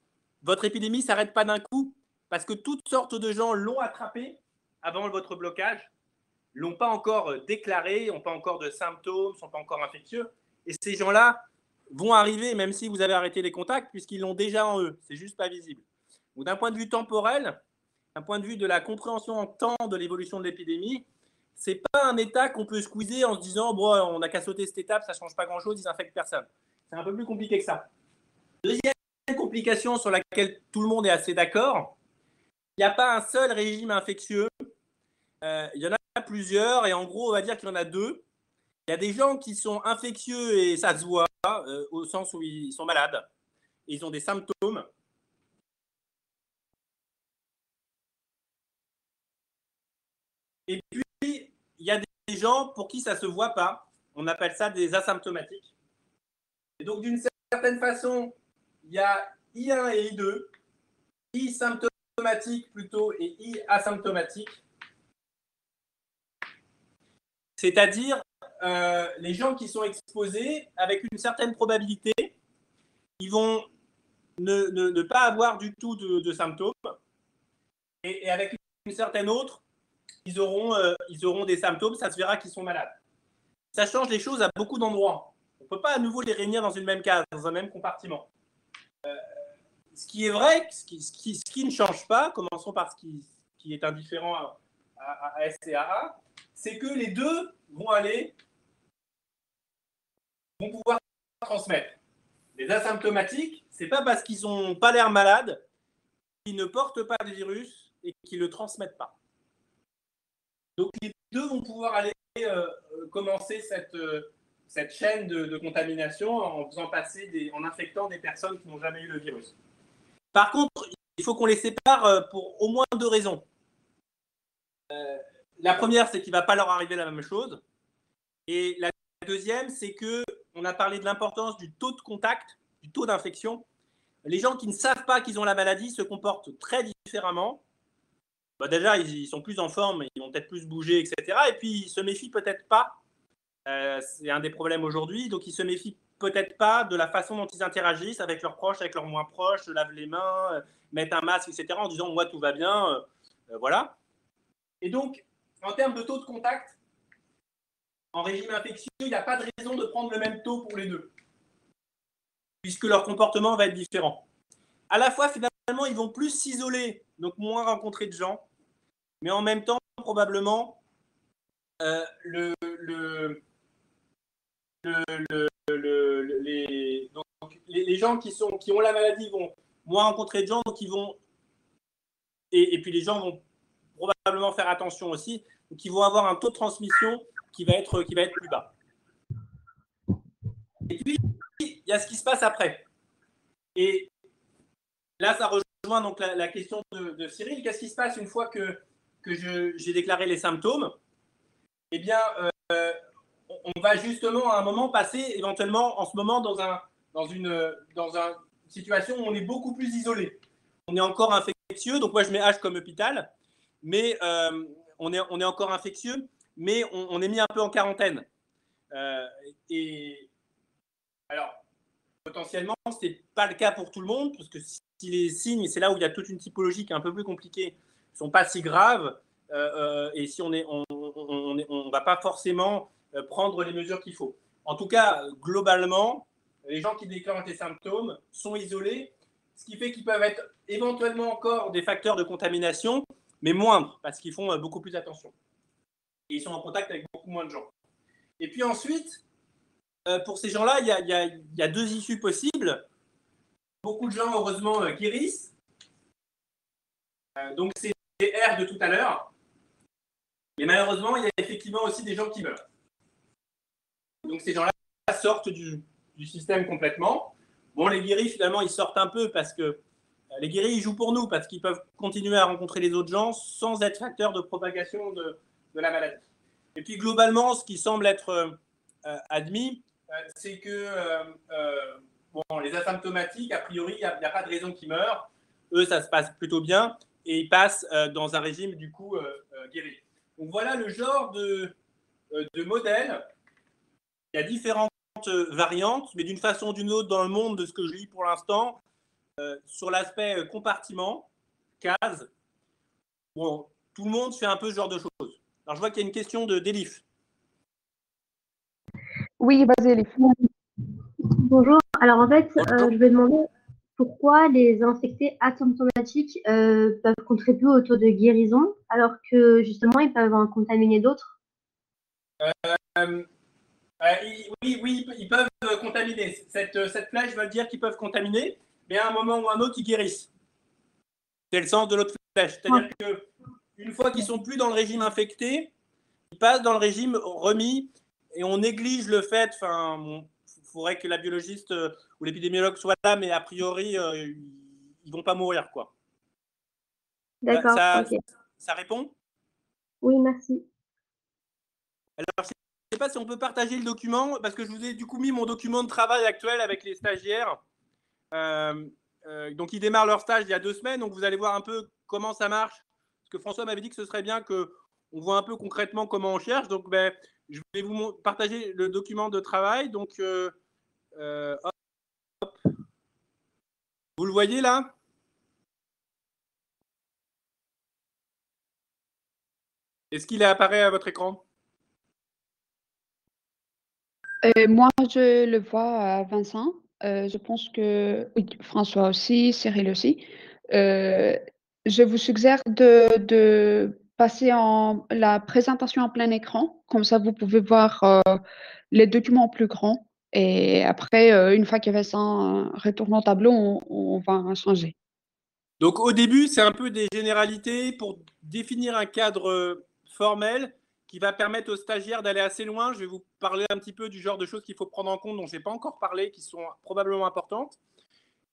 votre épidémie ne s'arrête pas d'un coup, parce que toutes sortes de gens l'ont attrapé avant votre blocage, ne l'ont pas encore déclaré, n'ont pas encore de symptômes, ne sont pas encore infectieux. Et ces gens-là vont arriver, même si vous avez arrêté les contacts, puisqu'ils l'ont déjà en eux. C'est juste pas visible. Donc, d'un point de vue temporel, d'un point de vue de la compréhension en temps de l'évolution de l'épidémie, ce n'est pas un état qu'on peut squeezer en se disant bon, on n'a qu'à sauter cette étape, ça ne change pas grand-chose, ils n'infectent personne. C'est un peu plus compliqué que ça. Deuxième complication sur laquelle tout le monde est assez d'accord, il n'y a pas un seul régime infectieux. Il y en a plusieurs, et en gros, on va dire qu'il y en a 2. Il y a des gens qui sont infectieux et ça se voit, au sens où ils sont malades, et ils ont des symptômes. Et puis, il y a des gens pour qui ça ne se voit pas. On appelle ça des asymptomatiques. Et donc, d'une certaine façon, il y a I1 et I2, I symptomatique plutôt et I asymptomatique. C'est-à-dire les gens qui sont exposés, avec une certaine probabilité, ils vont ne pas avoir du tout de symptômes. Et avec une certaine autre, ils auront des symptômes, ça se verra qu'ils sont malades. Ça change les choses à beaucoup d'endroits. On ne peut pas à nouveau les réunir dans une même case, dans un même compartiment. Ce qui est vrai, ce qui ne change pas, commençons par ce qui est indifférent à S et à A, c'est que les deux vont pouvoir transmettre. Les asymptomatiques, ce n'est pas parce qu'ils n'ont pas l'air malades qu'ils ne portent pas le virus et qu'ils ne le transmettent pas. Donc les deux vont pouvoir aller commencer cette chaîne de contamination en infectant des personnes qui n'ont jamais eu le virus. Par contre, il faut qu'on les sépare pour au moins 2 raisons. La première, c'est qu'il ne va pas leur arriver la même chose. Et la deuxième, c'est qu'on a parlé de l'importance du taux de contact, du taux d'infection. Les gens qui ne savent pas qu'ils ont la maladie se comportent très différemment. Déjà, ils sont plus en forme, ils vont peut-être plus bouger, etc. Et puis, ils ne se méfient peut-être pas. C'est un des problèmes aujourd'hui. Donc, ils ne se méfient peut-être pas de la façon dont ils interagissent avec leurs proches, avec leurs moins proches, se lavent les mains, mettent un masque, etc. en disant « moi, tout va bien ». Voilà. Et donc, en termes de taux de contact, en régime infectieux, il n'y a pas de raison de prendre le même taux pour les deux, puisque leur comportement va être différent. À la fois, finalement, ils vont plus s'isoler, donc moins rencontrer de gens, mais en même temps, probablement, les gens qui ont la maladie vont moins rencontrer de gens, donc ils vont, et puis les gens vont probablement faire attention aussi, donc ils vont avoir un taux de transmission qui va être plus bas. Et puis, il y a ce qui se passe après. Et là, ça rejoint donc la question de Cyril. Qu'est-ce qui se passe une fois que j'ai déclaré les symptômes? Eh bien, on va justement à un moment passer éventuellement en ce moment dans une situation où on est beaucoup plus isolé. On est encore infectieux, donc moi je mets H comme hôpital, mais on est encore infectieux, mais on est mis un peu en quarantaine. Et alors, potentiellement, ce n'est pas le cas pour tout le monde, parce que si les signes, c'est là où il y a toute une typologie qui est un peu plus compliquée, ne sont pas si graves, et si on ne va pas forcément prendre les mesures qu'il faut. En tout cas, globalement, les gens qui déclarent des symptômes sont isolés, ce qui fait qu'ils peuvent être éventuellement encore des facteurs de contamination, mais moindres, parce qu'ils font beaucoup plus attention. Et ils sont en contact avec beaucoup moins de gens. Et puis ensuite, pour ces gens-là, il y a 2 issues possibles. Beaucoup de gens, heureusement, guérissent. Donc, c'est les R de tout à l'heure. Mais malheureusement, il y a effectivement aussi des gens qui meurent. Donc, ces gens-là sortent du système complètement. Bon, les guéris, finalement, ils sortent un peu parce que les guéris, ils jouent pour nous parce qu'ils peuvent continuer à rencontrer les autres gens sans être facteurs de propagation de la maladie. Et puis, globalement, ce qui semble être admis, c'est que les asymptomatiques, a priori, il n'y a pas de raison qu'ils meurent. Eux, ça se passe plutôt bien et ils passent dans un régime, du coup, guéri. Donc, voilà le genre de modèle. Il y a différentes variantes, mais d'une façon ou d'une autre, dans le monde, de ce que je lis pour l'instant, sur l'aspect compartiment, case, bon, tout le monde fait un peu ce genre de choses. Alors, je vois qu'il y a une question d'Elif. Oui, vas-y, Elif. Bonjour. Alors en fait, je vais demander pourquoi les infectés asymptomatiques peuvent contribuer au taux de guérison alors que justement ils peuvent en contaminer d'autres. Oui, ils peuvent contaminer. Cette flèche veut dire qu'ils peuvent contaminer, mais à un moment ou à un autre, ils guérissent. C'est le sens de l'autre flèche. C'est-à-dire qu'une fois qu'ils ne sont plus dans le régime infecté, ils passent dans le régime remis et on néglige le fait, il faudrait que la biologiste ou l'épidémiologue soit là, mais a priori, ils ne vont pas mourir, quoi. D'accord, ok. Ça répond? Oui, merci. Alors, je ne sais pas si on peut partager le document, parce que je vous ai du coup mis mon document de travail actuel avec les stagiaires. Donc, ils démarrent leur stage il y a 2 semaines, donc vous allez voir un peu comment ça marche. Parce que François m'avait dit que ce serait bien qu'on voit un peu concrètement comment on cherche. Donc, je vais vous partager le document de travail. Donc, hop. Vous le voyez là? Est-ce qu'il apparaît à votre écran? Moi, je le vois, Vincent. Je pense que oui, François aussi, Cyril aussi. Je vous suggère de passer en la présentation en plein écran. Comme ça, vous pouvez voir les documents plus grands. Et après, une fois que Vincent retourne au tableau, on va changer. Donc, au début, c'est un peu des généralités pour définir un cadre formel qui va permettre aux stagiaires d'aller assez loin. Je vais vous parler un petit peu du genre de choses qu'il faut prendre en compte dont je n'ai pas encore parlé, qui sont probablement importantes.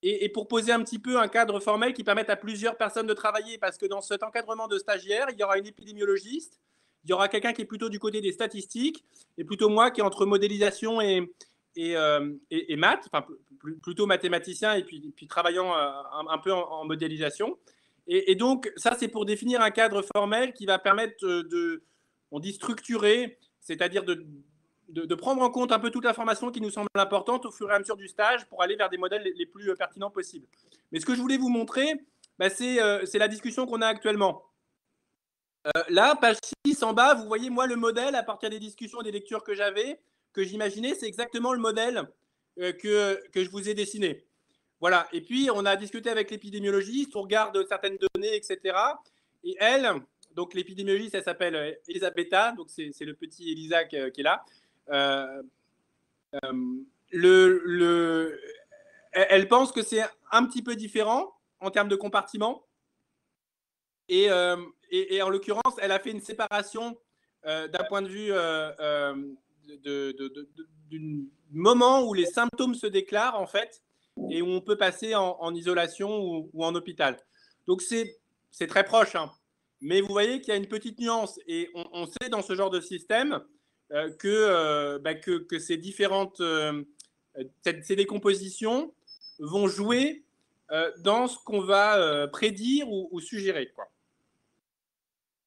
Et pour poser un petit peu un cadre formel qui permette à plusieurs personnes de travailler, parce que dans cet encadrement de stagiaires, il y aura une épidémiologiste, il y aura quelqu'un qui est plutôt du côté des statistiques, et plutôt moi qui est entre modélisation et maths, enfin plutôt mathématicien et puis travaillant un peu en modélisation. Et donc, ça, c'est pour définir un cadre formel qui va permettre on dit structurer, c'est-à-dire de prendre en compte un peu toute l'information qui nous semble importante au fur et à mesure du stage pour aller vers des modèles les plus pertinents possibles. Mais ce que je voulais vous montrer, c'est la discussion qu'on a actuellement. Là, page 6 en bas, vous voyez, moi, le modèle, à partir des discussions et des lectures que j'avais, que j'imaginais, c'est exactement le modèle que je vous ai dessiné. Voilà. Et puis, on a discuté avec l'épidémiologiste, on regarde certaines données, etc. Et elle, donc l'épidémiologiste, elle s'appelle Elisabetta, donc c'est le petit Elisa qui est là. Elle pense que c'est un petit peu différent en termes de compartiment. Et en l'occurrence, elle a fait une séparation d'un point de vue du moment où les symptômes se déclarent, en fait, et où on peut passer en isolation ou en hôpital. Donc, c'est très proche, hein. Mais vous voyez qu'il y a une petite nuance. Et on sait dans ce genre de système que ces différentes ces décompositions vont jouer dans ce qu'on va prédire ou suggérer, quoi.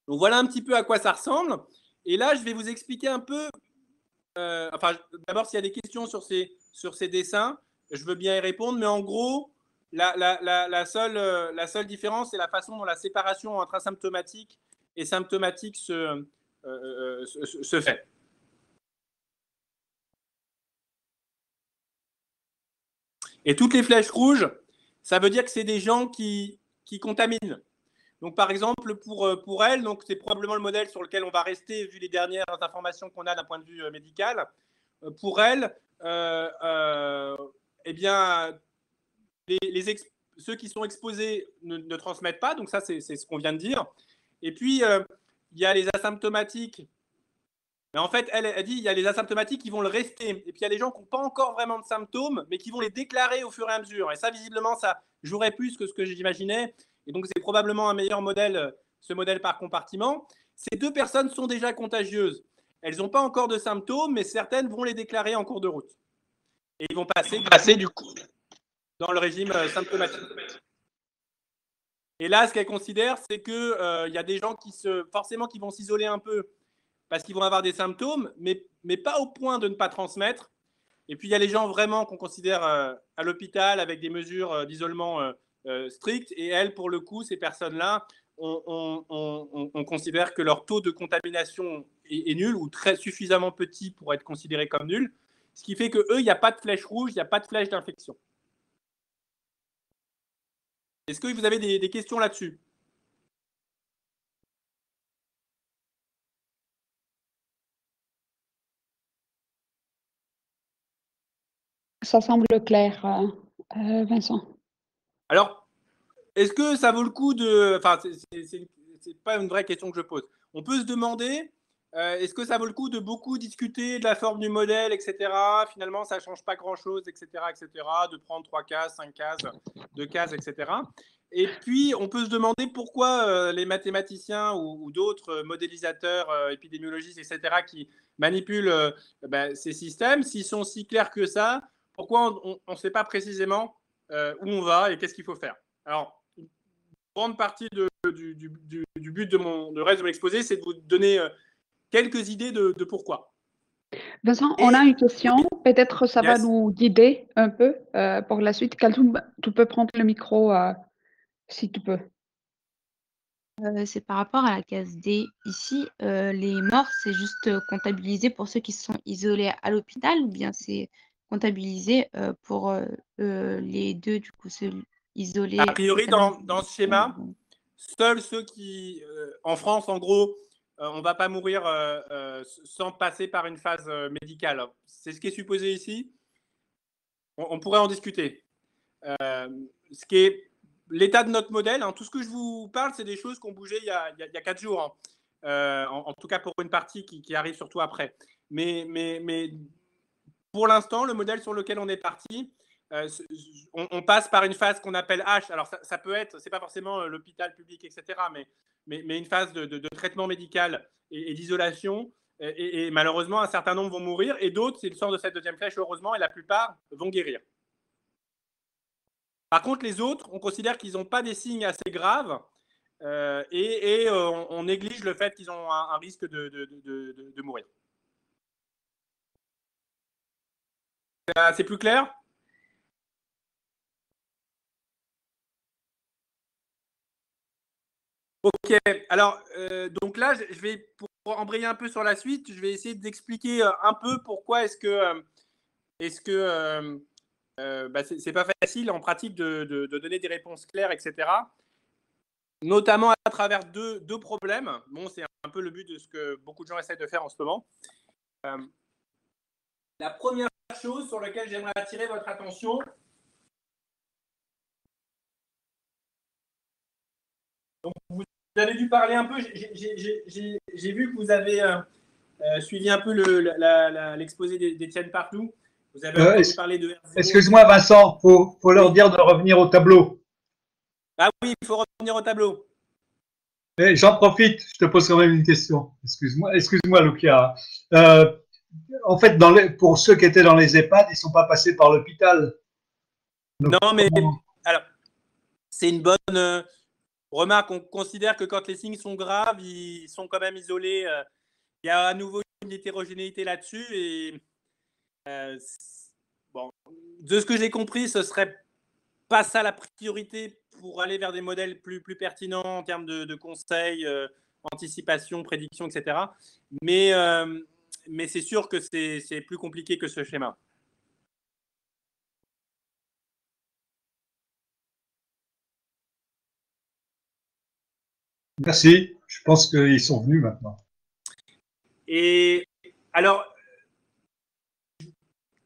Donc, voilà un petit peu à quoi ça ressemble. Et là, je vais vous expliquer un peu. D'abord, s'il y a des questions sur ces dessins, je veux bien y répondre. Mais en gros, la seule différence, c'est la façon dont la séparation entre asymptomatique et symptomatique se fait. Et toutes les flèches rouges, ça veut dire que c'est des gens qui contaminent. Donc, par exemple, pour elle, donc c'est probablement le modèle sur lequel on va rester vu les dernières informations qu'on a d'un point de vue médical. Pour elle, eh bien, ceux qui sont exposés ne transmettent pas. Donc, ça, c'est ce qu'on vient de dire. Et puis, il y a les asymptomatiques. Mais en fait, elle dit il y a les asymptomatiques qui vont le rester. Et puis, il y a les gens qui n'ont pas encore vraiment de symptômes, mais qui vont les déclarer au fur et à mesure. Et ça, visiblement, ça jouerait plus que ce que j'imaginais. Et donc, c'est probablement un meilleur modèle, ce modèle par compartiment. Ces deux personnes sont déjà contagieuses. Elles n'ont pas encore de symptômes, mais certaines vont les déclarer en cours de route. Et ils vont passer du coup dans le régime symptomatique. Et là, ce qu'elle considère, c'est qu'il y a des gens qui vont s'isoler un peu parce qu'ils vont avoir des symptômes, mais pas au point de ne pas transmettre. Et puis, il y a les gens vraiment qu'on considère à l'hôpital avec des mesures d'isolement strictes. Et elles, pour le coup, ces personnes-là, on considère que leur taux de contamination est nul ou très suffisamment petit pour être considéré comme nul. Ce qui fait qu'eux, il n'y a pas de flèche rouge, il n'y a pas de flèche d'infection. Est-ce que vous avez des questions là-dessus? Ça semble clair, Vincent. Alors, est-ce que ça vaut le coup de… Enfin, c'est pas une vraie question que je pose. On peut se demander, est-ce que ça vaut le coup de beaucoup discuter de la forme du modèle, etc. Finalement, ça ne change pas grand-chose, etc., de prendre 3 cases, 5 cases, 2 cases, etc. Et puis, on peut se demander pourquoi les mathématiciens ou d'autres modélisateurs, épidémiologistes, etc., qui manipulent ces systèmes, s'ils sont si clairs que ça, pourquoi on ne sait pas précisément où on va et qu'est-ce qu'il faut faire. Alors, une grande partie du but du reste de mon exposé, c'est de vous donner quelques idées de pourquoi. Vincent, on a une question. Peut-être ça va Yes. nous guider un peu pour la suite. Kaltoum, tu peux prendre le micro si tu peux. C'est par rapport à la case D. Ici, les morts, c'est juste comptabilisé pour ceux qui se sont isolés à l'hôpital ou bien c'est comptabilisé pour les deux, du coup, ceux isolés. A priori, dans ce schéma, seuls ceux qui, en France, en gros, on ne va pas mourir sans passer par une phase médicale. C'est ce qui est supposé ici. On pourrait en discuter. Ce qui est l'état de notre modèle, hein, tout ce que je vous parle, c'est des choses qui ont bougé il y a 4 jours. Hein. En tout cas, pour une partie qui arrive surtout après. Mais pour l'instant, le modèle sur lequel on est parti, on passe par une phase qu'on appelle H. Alors, ça peut être, c'est pas forcément l'hôpital public, etc., mais une phase de traitement médical et d'isolation. Et malheureusement, un certain nombre vont mourir et d'autres, c'est le sort de cette deuxième flèche, heureusement, et la plupart vont guérir. Par contre, les autres, on considère qu'ils n'ont pas des signes assez graves et on néglige le fait qu'ils ont un risque de mourir. C'est plus clair ? Ok, alors donc là, je vais, pour embrayer un peu sur la suite, je vais essayer d'expliquer un peu pourquoi est-ce que c'est pas facile en pratique de donner des réponses claires, etc. Notamment à travers deux problèmes. Bon, c'est un peu le but de ce que beaucoup de gens essaient de faire en ce moment. La première chose sur laquelle j'aimerais attirer votre attention, donc vous avez dû parler un peu, j'ai vu que vous avez suivi un peu l'exposé d'Étienne Pardoux. Vous avez entendu parler de R0. Excuse-moi Vincent, faut leur dire de revenir au tableau. Ah oui, il faut revenir au tableau. J'en profite, je te pose quand même une question. Excuse-moi Lucia. En fait, pour ceux qui étaient dans les EHPAD, ils ne sont pas passés par l'hôpital. Non, mais alors, c'est une bonne remarque. On considère que quand les signes sont graves, ils sont quand même isolés. Il y a à nouveau une hétérogénéité là-dessus. Et bon, de ce que j'ai compris, ce serait pas ça la priorité pour aller vers des modèles plus pertinents en termes de conseils, anticipation, prédiction, etc. Mais c'est sûr que c'est plus compliqué que ce schéma. Merci, je pense qu'ils sont venus maintenant. Et alors,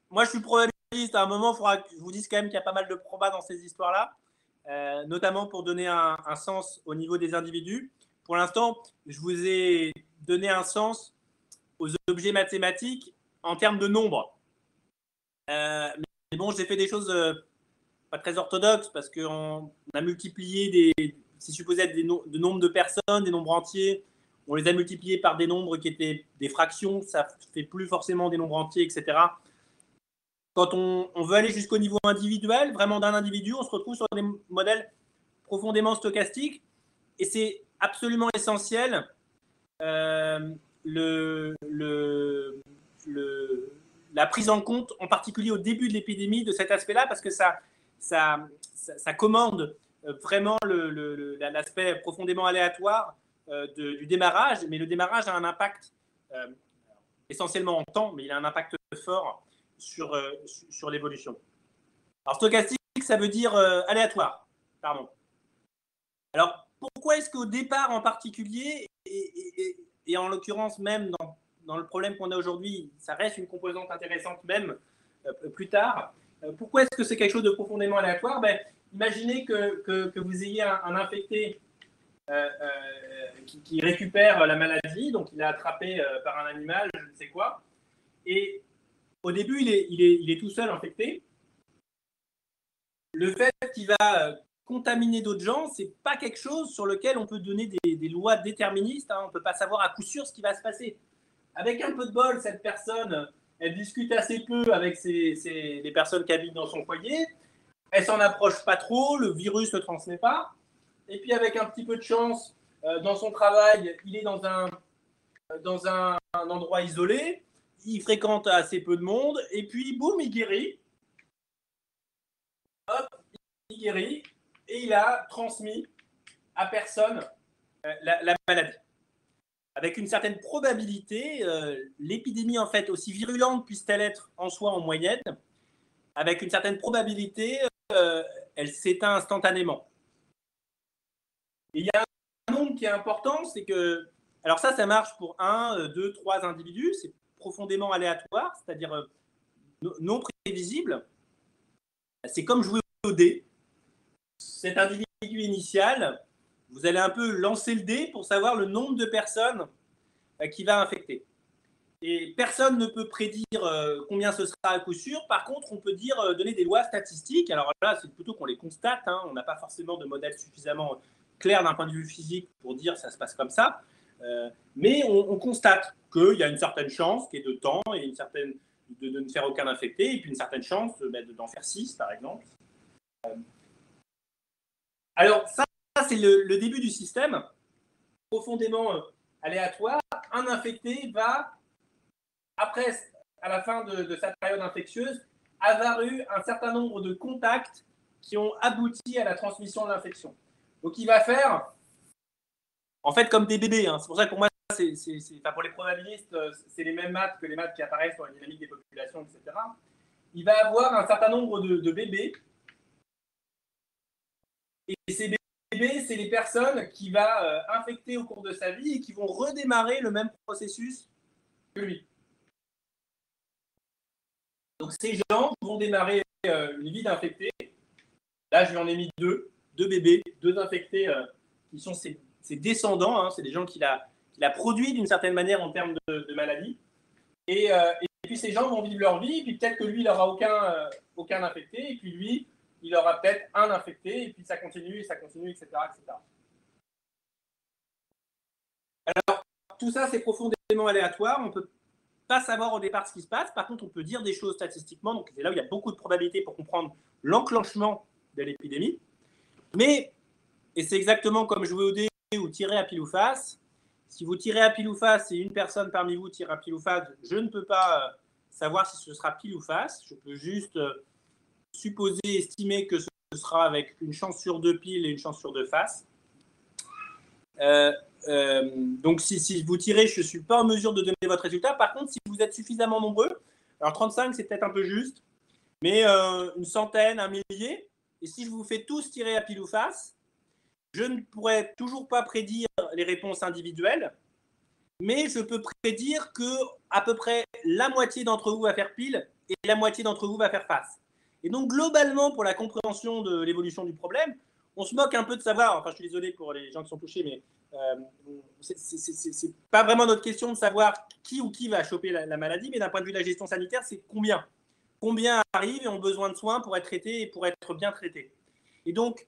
moi je suis probabiliste, à un moment, il faudra que je vous dise quand même qu'il y a pas mal de probas dans ces histoires-là, notamment pour donner un sens au niveau des individus. Pour l'instant, je vous ai donné un sens aux objets mathématiques en termes de nombre. Mais bon, j'ai fait des choses pas très orthodoxes parce qu'on a multiplié c'est supposé être de nombres de personnes, des nombres entiers. On les a multipliés par des nombres qui étaient des fractions, ça ne fait plus forcément des nombres entiers, etc. Quand on veut aller jusqu'au niveau individuel, vraiment d'un individu, on se retrouve sur des modèles profondément stochastiques. Et c'est absolument essentiel la prise en compte, en particulier au début de l'épidémie, de cet aspect-là, parce que ça commande vraiment l'aspect profondément aléatoire du démarrage, mais le démarrage a un impact essentiellement en temps, mais il a un impact fort sur l'évolution. Alors stochastique, ça veut dire aléatoire, pardon. Alors pourquoi est-ce qu'au départ en particulier, et en l'occurrence même dans le problème qu'on a aujourd'hui, ça reste une composante intéressante même plus tard. Pourquoi est-ce que c'est quelque chose de profondément aléatoire ? Imaginez que vous ayez un infecté qui récupère la maladie, donc il est attrapé par un animal, je ne sais quoi, et au début il est tout seul infecté. Le fait qu'il va contaminer d'autres gens, c'est pas quelque chose sur lequel on peut donner des lois déterministes. Hein. On ne peut pas savoir à coup sûr ce qui va se passer. Avec un peu de bol, cette personne, elle discute assez peu avec les personnes qui habitent dans son foyer. Elle s'en approche pas trop, le virus ne transmet pas. Et puis avec un petit peu de chance, dans son travail, il est dans un endroit isolé. il fréquente assez peu de monde, et puis boum, il guérit. Hop, il guérit, et il a transmis à personne la maladie. Avec une certaine probabilité, l'épidémie, en fait, aussi virulente puisse-t-elle être en soi en moyenne, avec une certaine probabilité, elle s'éteint instantanément. Et il y a un nombre qui est important, c'est que, alors ça marche pour 1, 2, 3 individus, c'est profondément aléatoire, c'est-à-dire non prévisible. C'est comme jouer au dé. Cet individu initial, vous allez un peu lancer le dé pour savoir le nombre de personnes qui va infecter. Et personne ne peut prédire combien ce sera à coup sûr. Par contre, on peut donner des lois statistiques. Alors là, c'est plutôt qu'on les constate. Hein. On n'a pas forcément de modèle suffisamment clair d'un point de vue physique pour dire ça se passe comme ça. Mais on constate qu'il y a une certaine chance qui est de temps et une certaine de ne faire aucun infecté, et puis une certaine chance d'en faire 6, par exemple. Alors ça c'est le début du système, profondément aléatoire. Un infecté va, après, à la fin de sa période infectieuse, avoir eu un certain nombre de contacts qui ont abouti à la transmission de l'infection. Donc il va faire, en fait, comme des bébés. Hein. C'est pour ça que pour moi, pour les probabilistes, c'est les mêmes maths que les maths qui apparaissent dans la dynamique des populations, etc. Il va avoir un certain nombre de bébés. Et ces bébés, c'est les personnes qui va infecter au cours de sa vie et qui vont redémarrer le même processus que lui. Donc ces gens vont démarrer une vie d'infectés. Là, je lui en ai mis deux bébés, 2 infectés qui sont ses descendants. Hein, c'est des gens qu'il a produits d'une certaine manière en termes de maladie. Et puis ces gens vont vivre leur vie, et puis peut-être que lui, il n'aura aucun infecté, et puis lui, il aura peut-être un infecté, et puis ça continue, etc., etc. Alors, tout ça, c'est profondément aléatoire. On ne peut pas savoir au départ ce qui se passe. Par contre, on peut dire des choses statistiquement. Donc, c'est là où il y a beaucoup de probabilités pour comprendre l'enclenchement de l'épidémie. Mais, et c'est exactement comme jouer au dé ou tirer à pile ou face, si vous tirez à pile ou face et une personne parmi vous tire à pile ou face, je ne peux pas savoir si ce sera pile ou face. Je peux juste supposer, estimer que ce sera avec une chance sur 2 piles et une chance sur 2 faces. Donc, si vous tirez, je ne suis pas en mesure de donner votre résultat. Par contre, si vous êtes suffisamment nombreux, alors 35, c'est peut-être un peu juste, mais une centaine, un millier, et si je vous fais tous tirer à pile ou face, je ne pourrais toujours pas prédire les réponses individuelles, mais je peux prédire que à peu près la moitié d'entre vous va faire pile et la moitié d'entre vous va faire face. Et donc, globalement, pour la compréhension de l'évolution du problème, on se moque un peu de savoir, enfin, je suis désolé pour les gens qui sont touchés, mais c'est pas vraiment notre question de savoir qui ou qui va choper la maladie, mais d'un point de vue de la gestion sanitaire, c'est combien. Combien arrivent et ont besoin de soins pour être traités et pour être bien traités. Et donc,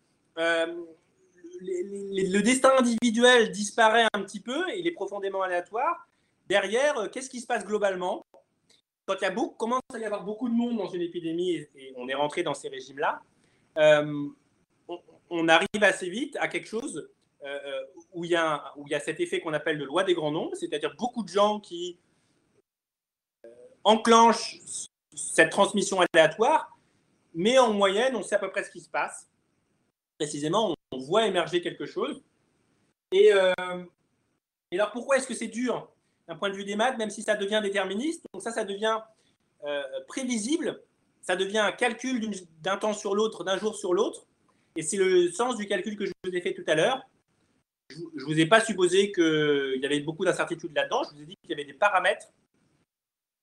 le destin individuel disparaît un petit peu, il est profondément aléatoire. Derrière, qu'est-ce qui se passe globalement? Quand il commence à y avoir beaucoup de monde dans une épidémie, et on est rentré dans ces régimes-là, on arrive assez vite à quelque chose où il y a cet effet qu'on appelle de loi des grands nombres, c'est-à-dire beaucoup de gens qui enclenchent cette transmission aléatoire, mais en moyenne, on sait à peu près ce qui se passe. Précisément, on voit émerger quelque chose. Et alors, pourquoi est-ce que c'est dur d'un point de vue des maths, même si ça devient déterministe? Donc ça devient prévisible, ça devient un calcul d'un temps sur l'autre, d'un jour sur l'autre. Et c'est le sens du calcul que je vous ai fait tout à l'heure. Je ne vous ai pas supposé qu'il y avait beaucoup d'incertitudes là-dedans. Je vous ai dit qu'il y avait des paramètres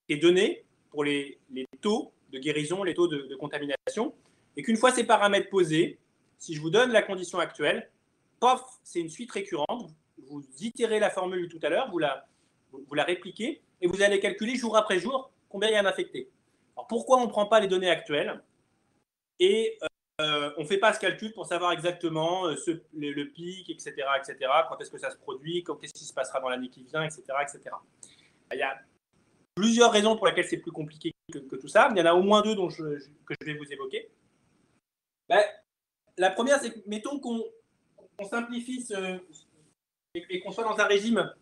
qui étaient donnés pour les taux de guérison, les taux de contamination. Et qu'une fois ces paramètres posés, si je vous donne la condition actuelle, pof, c'est une suite récurrente. Vous itérez la formule tout à l'heure, vous la répliquez et vous allez calculer jour après jour combien il y a d'infectés. Alors pourquoi on ne prend pas les données actuelles et on ne fait pas ce calcul pour savoir exactement le pic, etc., quand est-ce que ça se produit, qu'est-ce qui se passera dans l'année qui vient, etc., etc. Il y a plusieurs raisons pour lesquelles c'est plus compliqué que tout ça. Il y en a au moins 2 que je vais vous évoquer. La première, c'est que mettons qu'on simplifie et qu'on soit dans un régime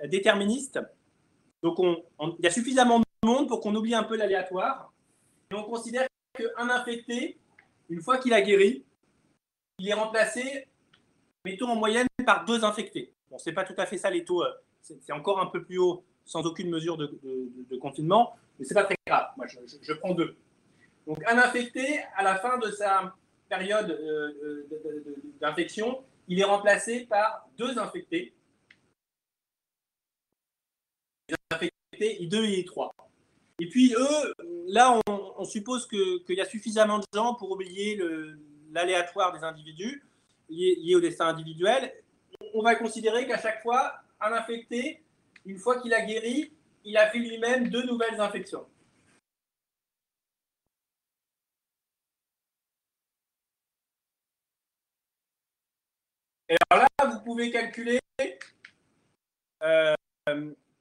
déterministe. Donc, il y a suffisamment de le monde pour qu'on oublie un peu l'aléatoire. Et on considère qu'un infecté, une fois qu'il a guéri, il est remplacé, mettons en moyenne, par 2 infectés. Bon, ce n'est pas tout à fait ça les taux, c'est encore un peu plus haut, sans aucune mesure de confinement, mais ce n'est pas très grave. Moi, je prends 2. Donc, un infecté, à la fin de sa période d'infection, il est remplacé par 2 infectés. Les infectés I2 et I3. Et puis, eux, là, on suppose qu'il y a suffisamment de gens pour oublier l'aléatoire des individus lié au destin individuel. On va considérer qu'à chaque fois, un infecté, une fois qu'il a guéri, il a fait lui-même 2 nouvelles infections. Et alors là, vous pouvez calculer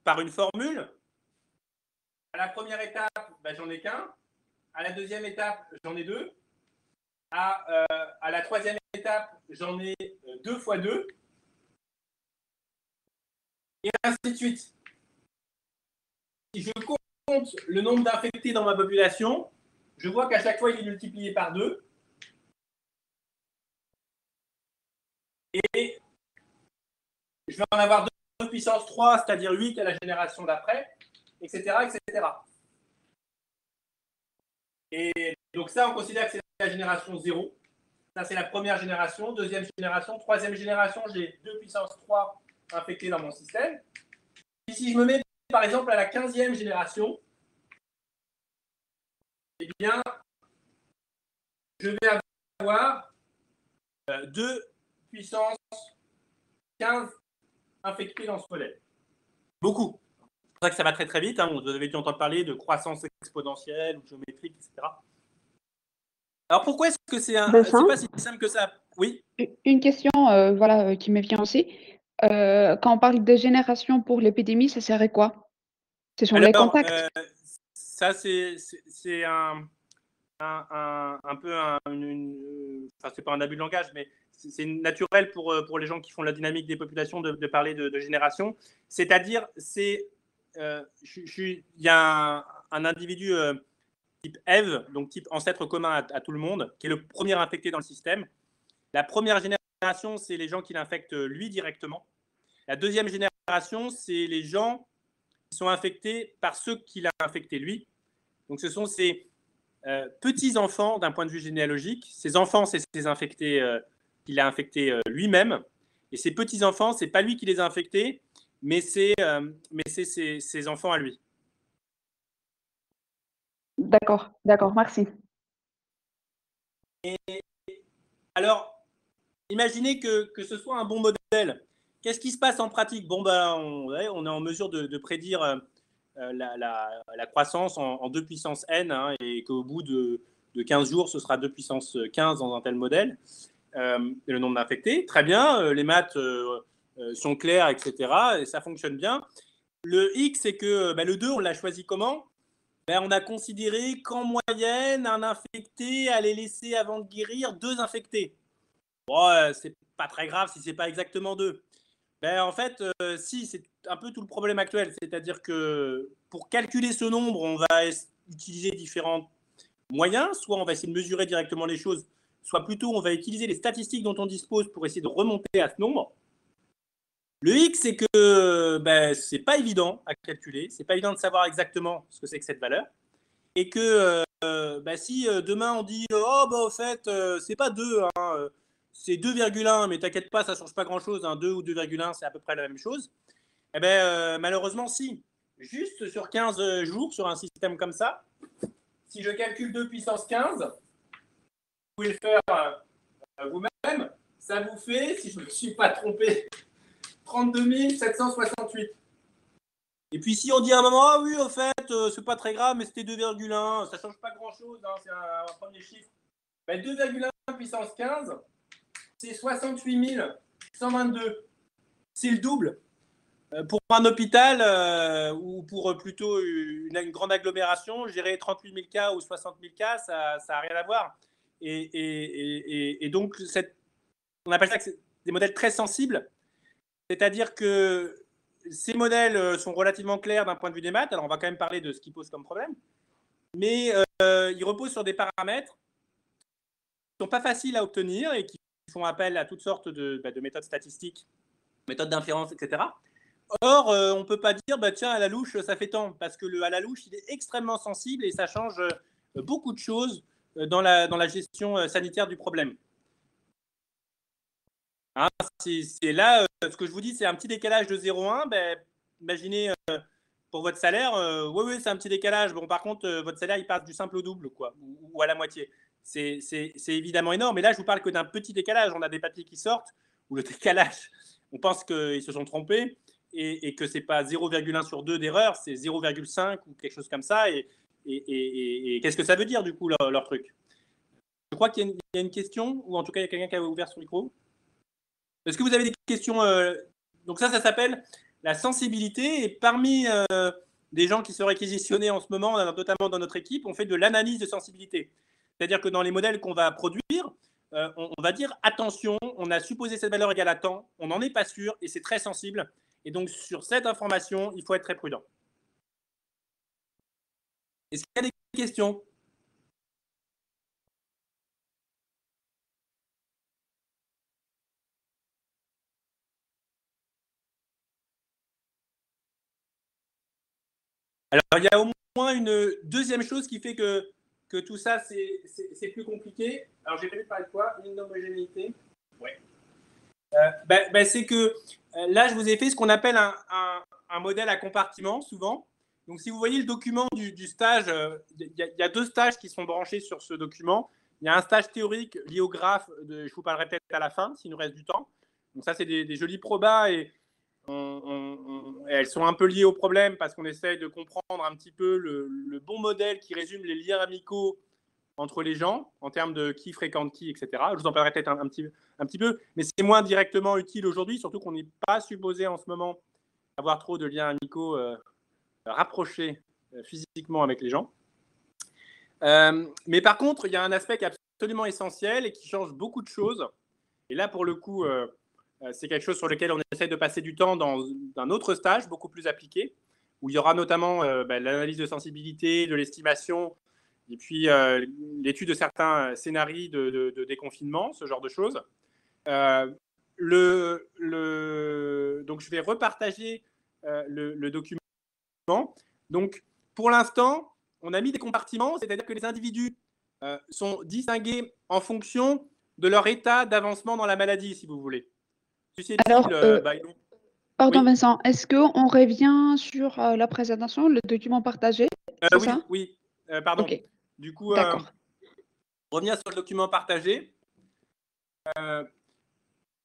par une formule. À la première étape, j'en ai qu'un. À la deuxième étape, j'en ai 2. À la troisième étape, j'en ai 2 fois 2. Et ainsi de suite. Si je compte le nombre d'infectés dans ma population, je vois qu'à chaque fois, il est multiplié par 2. Et je vais en avoir 2 puissance 3, c'est-à-dire 8 à la génération d'après, etc., etc. Et donc ça, on considère que c'est la génération 0. Ça, c'est la première génération. Deuxième génération. Troisième génération, j'ai 2 puissance 3 infectés dans mon système. Et si je me mets, par exemple, à la 15e génération, eh bien, je vais avoir 2 puissance 15 infectés dans ce modèle. Beaucoup. C'est pour ça que ça va très très vite. Hein. Vous avez dû entendre parler de croissance exponentielle ou géométrique, etc. Alors pourquoi est-ce que c'est pas si simple que ça? Oui. Une question qui me vient aussi. Quand on parle de génération pour l'épidémie, ça serait quoi? Ce sont les contacts? Ça, c'est un peu enfin, c'est pas un abus de langage, mais c'est naturel pour les gens qui font la dynamique des populations de parler de génération. C'est-à-dire, il y a un individu type Ève, donc type ancêtre commun à tout le monde, qui est le premier infecté dans le système. La première génération, c'est les gens qui l'infectent lui directement. La deuxième génération, c'est les gens qui sont infectés par ceux qui l'ont infecté lui. Donc, ce sont ces petits-enfants d'un point de vue généalogique. Ces enfants, c'est ces infectés qu'il a infectés lui-même. Et ces petits-enfants, ce n'est pas lui qui les a infectés, mais c'est ses enfants à lui. D'accord, merci. Et alors, imaginez que ce soit un bon modèle. Qu'est-ce qui se passe en pratique? Bon, on est en mesure de prédire la croissance en 2 puissance n, hein, et qu'au bout de 15 jours, ce sera 2 puissance 15 dans un tel modèle. Le nombre d'infectés, très bien, les maths sont claires, etc. Et ça fonctionne bien. Le X, c'est que le 2, on l'a choisi comment? On a considéré qu'en moyenne, un infecté allait laisser avant de guérir 2 infectés. Bon, c'est pas très grave si c'est pas exactement 2. En fait, si, c'est un peu tout le problème actuel. C'est-à-dire que pour calculer ce nombre, on va utiliser différents moyens. Soit on va essayer de mesurer directement les choses, soit plutôt on va utiliser les statistiques dont on dispose pour essayer de remonter à ce nombre. Le X, c'est que c'est pas évident à calculer. C'est pas évident de savoir exactement ce que c'est que cette valeur. Et que si demain on dit au fait, c'est pas 2, hein, c'est 2,1, mais t'inquiète pas, ça change pas grand-chose. Hein, 2 ou 2,1, c'est à peu près la même chose. Malheureusement, si. Juste sur 15 jours, sur un système comme ça, si je calcule 2 puissance 15, vous pouvez le faire vous-même, ça vous fait, si je ne me suis pas trompé, 32 768. Et puis si on dit à un moment, oui, au fait, c'est pas très grave, mais c'était 2,1, ça change pas grand-chose, hein, c'est un premier chiffre. 2,1 puissance 15, c'est 68 122. C'est le double. Pour un hôpital ou pour plutôt une grande agglomération, gérer 38 000 cas ou 60 000 cas, ça n'a rien à voir. Et donc, on appelle ça que c'est des modèles très sensibles. C'est-à-dire que ces modèles sont relativement clairs d'un point de vue des maths. Alors, on va quand même parler de ce qui pose comme problème. Mais ils reposent sur des paramètres qui ne sont pas faciles à obtenir et qui font appel à toutes sortes de méthodes statistiques, méthodes d'inférence, etc. Or, on ne peut pas dire, tiens, à la louche, ça fait tant, parce que le à la louche, il est extrêmement sensible et ça change beaucoup de choses dans la gestion sanitaire du problème. Hein, c'est là, ce que je vous dis, c'est un petit décalage de 0,1. Imaginez pour votre salaire, oui, c'est un petit décalage. Bon, par contre, votre salaire, il passe du simple au double, quoi, ou à la moitié. C'est évidemment énorme. Mais là, je vous parle que d'un petit décalage. On a des papiers qui sortent où le décalage, on pense qu'ils se sont trompés et que ce n'est pas 0,1 sur 2 d'erreur, c'est 0,5 ou quelque chose comme ça. Et qu'est-ce que ça veut dire, du coup, leur truc? Je crois qu'il y a une question, ou en tout cas, il y a quelqu'un qui a ouvert son micro. Est-ce que vous avez des questions? Donc ça s'appelle la sensibilité. Et parmi des gens qui sont réquisitionnés en ce moment, notamment dans notre équipe, on fait de l'analyse de sensibilité. C'est-à-dire que dans les modèles qu'on va produire, on va dire attention, on a supposé cette valeur égale à temps, on n'en est pas sûr et c'est très sensible. Et donc sur cette information, il faut être très prudent. Est-ce qu'il y a des questions? Alors, il y a au moins une deuxième chose qui fait que tout ça, c'est plus compliqué. Alors, j'ai prévu de parler de quoi? Une homogénéité. Ouais. C'est que là, je vous ai fait ce qu'on appelle un modèle à compartiment, souvent. Donc, si vous voyez le document du stage, il y a 2 stages qui sont branchés sur ce document. Il y a un stage théorique lié au graphe, je vous parlerai peut-être à la fin, s'il nous reste du temps. Donc, ça, c'est des jolis probas et elles sont un peu liées au problème parce qu'on essaye de comprendre un petit peu le bon modèle qui résume les liens amicaux entre les gens en termes de qui fréquente qui, etc. Je vous en parlerai peut-être un petit peu, mais c'est moins directement utile aujourd'hui, surtout qu'on n'est pas supposé en ce moment avoir trop de liens amicaux rapprochés physiquement avec les gens. Mais par contre, il y a un aspect qui est absolument essentiel et qui change beaucoup de choses. Et là, pour le coup, c'est quelque chose sur lequel on essaie de passer du temps dans un autre stage beaucoup plus appliqué, où il y aura notamment l'analyse de sensibilité, de l'estimation, et puis l'étude de certains scénarios de déconfinement, ce genre de choses. Donc, je vais repartager le document. Donc, pour l'instant, on a mis des compartiments, c'est-à-dire que les individus sont distingués en fonction de leur état d'avancement dans la maladie, si vous voulez. Alors, pardon oui. Vincent, est-ce qu'on revient sur la présentation, le document partagé? C'est oui, ça? oui. Pardon. Ok. Du coup, D'accord. revenir sur le document partagé.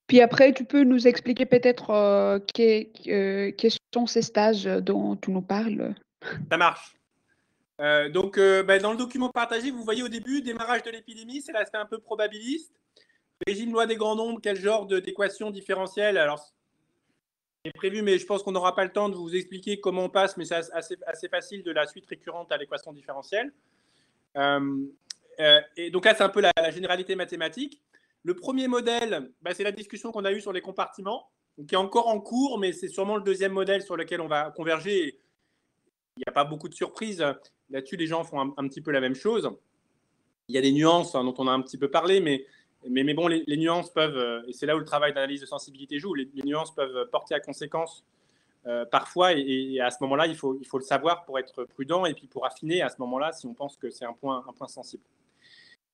Puis après, tu peux nous expliquer peut-être quels sont ces stages dont tu nous parles? Ça marche. Donc, dans le document partagé, vous voyez au début, démarrage de l'épidémie, c'est l'aspect un peu probabiliste. Régime loi des grands nombres, quel genre d'équation différentielle? Alors, c'est prévu, mais je pense qu'on n'aura pas le temps de vous expliquer comment on passe, mais c'est assez facile de la suite récurrente à l'équation différentielle. Et donc là, c'est un peu la généralité mathématique. Le premier modèle, c'est la discussion qu'on a eue sur les compartiments, qui est encore en cours, mais c'est sûrement le deuxième modèle sur lequel on va converger. Il n'y a pas beaucoup de surprises. Là-dessus, les gens font un petit peu la même chose. Il y a des nuances dont on a un petit peu parlé, mais bon, les nuances peuvent, et c'est là où le travail d'analyse de sensibilité joue, les nuances peuvent porter à conséquence parfois, et à ce moment-là, il faut le savoir pour être prudent et puis pour affiner à ce moment-là si on pense que c'est un point sensible.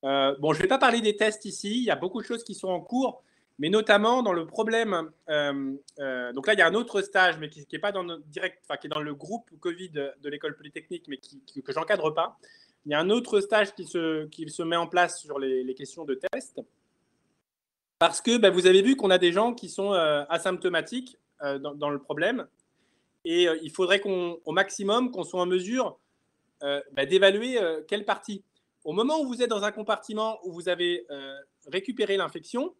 Je ne vais pas parler des tests ici, il y a beaucoup de choses qui sont en cours, mais notamment dans le problème. Donc là, il y a un autre stage, mais qui n'est pas dans notre direct, enfin qui est dans le groupe Covid de l'école polytechnique, mais que j'encadre pas. Il y a un autre stage qui se met en place sur les questions de tests, parce que vous avez vu qu'on a des gens qui sont asymptomatiques dans le problème, et il faudrait au maximum qu'on soit en mesure d'évaluer quelle partie. Au moment où vous êtes dans un compartiment où vous avez récupéré l'infection,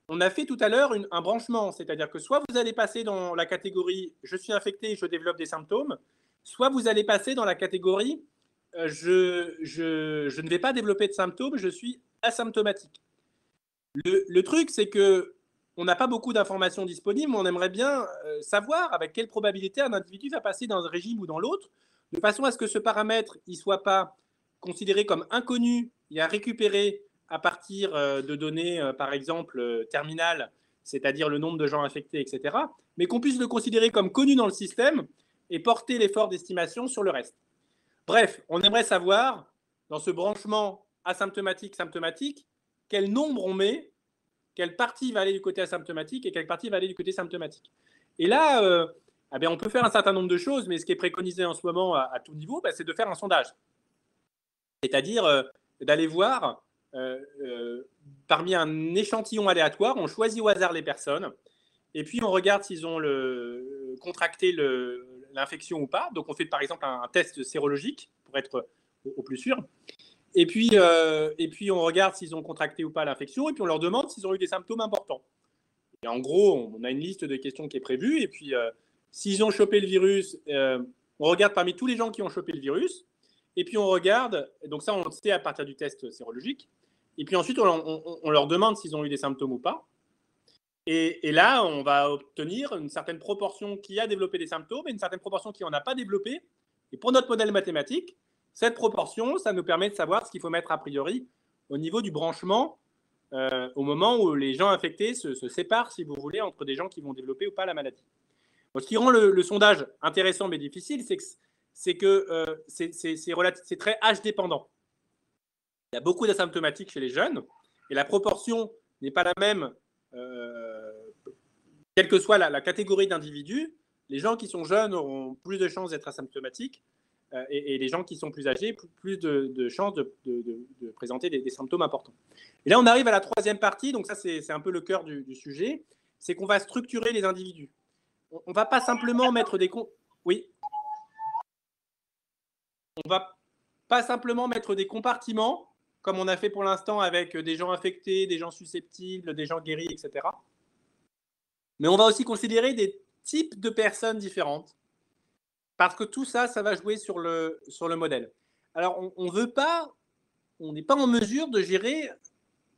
on a fait tout à l'heure un branchement, c'est-à-dire que soit vous allez passer dans la catégorie « je suis infecté et je développe des symptômes », soit vous allez passer dans la catégorie « je ne vais pas développer de symptômes, je suis asymptomatique ». Le truc, c'est que on n'a pas beaucoup d'informations disponibles, mais on aimerait bien savoir avec quelle probabilité un individu va passer dans un régime ou dans l'autre, de façon à ce que ce paramètre ne soit pas considéré comme inconnu et à récupérer à partir de données, par exemple, terminales, c'est-à-dire le nombre de gens infectés, etc., mais qu'on puisse le considérer comme connu dans le système et porter l'effort d'estimation sur le reste. Bref, on aimerait savoir, dans ce branchement asymptomatique-symptomatique, quel nombre on met, quelle partie va aller du côté asymptomatique et quelle partie va aller du côté symptomatique. Et là, on peut faire un certain nombre de choses, mais ce qui est préconisé en ce moment à tout niveau, c'est de faire un sondage. C'est-à-dire d'aller voir, parmi un échantillon aléatoire, on choisit au hasard les personnes, et puis on regarde s'ils ont contracté l'infection ou pas. Donc on fait par exemple un test sérologique pour être au plus sûr. Et puis on regarde s'ils ont contracté ou pas l'infection, et puis on leur demande s'ils ont eu des symptômes importants. Et en gros, on a une liste de questions qui est prévue, et puis s'ils ont chopé le virus, on regarde parmi tous les gens qui ont chopé le virus, et puis on regarde, donc ça on le sait à partir du test sérologique, et puis ensuite on leur demande s'ils ont eu des symptômes ou pas. Et là, on va obtenir une certaine proportion qui a développé des symptômes et une certaine proportion qui n'en a pas développé. Et pour notre modèle mathématique, cette proportion, ça nous permet de savoir ce qu'il faut mettre a priori au niveau du branchement au moment où les gens infectés se séparent, si vous voulez, entre des gens qui vont développer ou pas la maladie. Bon, ce qui rend le sondage intéressant mais difficile, c'est que c'est très âge-dépendant. Il y a beaucoup d'asymptomatiques chez les jeunes et la proportion n'est pas la même quelle que soit la catégorie d'individus. Les gens qui sont jeunes auront plus de chances d'être asymptomatiques et les gens qui sont plus âgés, plus de chances de présenter des symptômes importants. Et là, on arrive à la troisième partie, donc ça, c'est un peu le cœur du sujet, c'est qu'on va structurer les individus. On ne va pas simplement mettre des... Oui. On ne va pas simplement mettre des compartiments, comme on a fait pour l'instant avec des gens infectés, des gens susceptibles, des gens guéris, etc. Mais on va aussi considérer des types de personnes différentes, parce que tout ça, ça va jouer sur le modèle. Alors, on n'est pas en mesure de gérer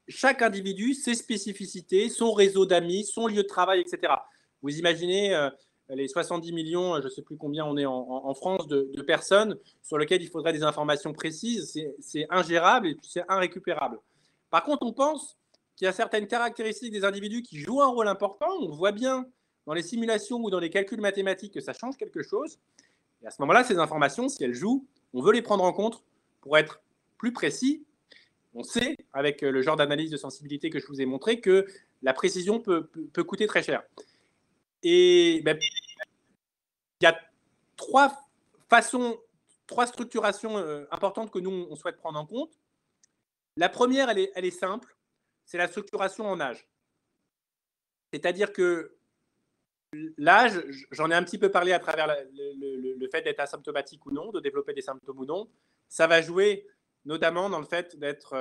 chaque individu, ses spécificités, son réseau d'amis, son lieu de travail, etc. Vous imaginez les 70 millions, je ne sais plus combien on est en France, de personnes sur lesquelles il faudrait des informations précises. C'est ingérable et puis c'est irrécupérable. Par contre, on pense qu'il y a certaines caractéristiques des individus qui jouent un rôle important. On voit bien dans les simulations ou dans les calculs mathématiques que ça change quelque chose. Et à ce moment-là, ces informations, si elles jouent, on veut les prendre en compte pour être plus précis. On sait, avec le genre d'analyse de sensibilité que je vous ai montré, que la précision peut coûter très cher. Et il y a trois structurations importantes que nous, on souhaite prendre en compte. La première, elle est simple, c'est la structuration en âge. C'est-à-dire que l'âge, j'en ai un petit peu parlé à travers le fait d'être asymptomatique ou non, de développer des symptômes ou non, ça va jouer notamment dans le fait d'être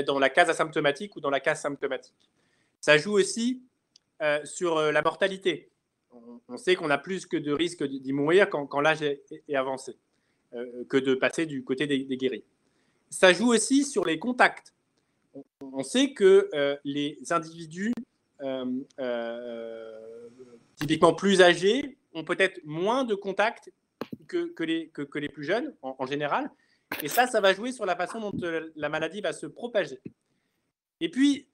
dans la case asymptomatique ou dans la case symptomatique. Ça joue aussi sur la mortalité. On sait qu'on a plus que de risques d'y mourir quand l'âge est avancé, que de passer du côté des guéris. Ça joue aussi sur les contacts. On sait que les individus typiquement plus âgés ont peut-être moins de contacts que les plus jeunes en général. Et ça va jouer sur la façon dont la maladie va se propager. Et puis,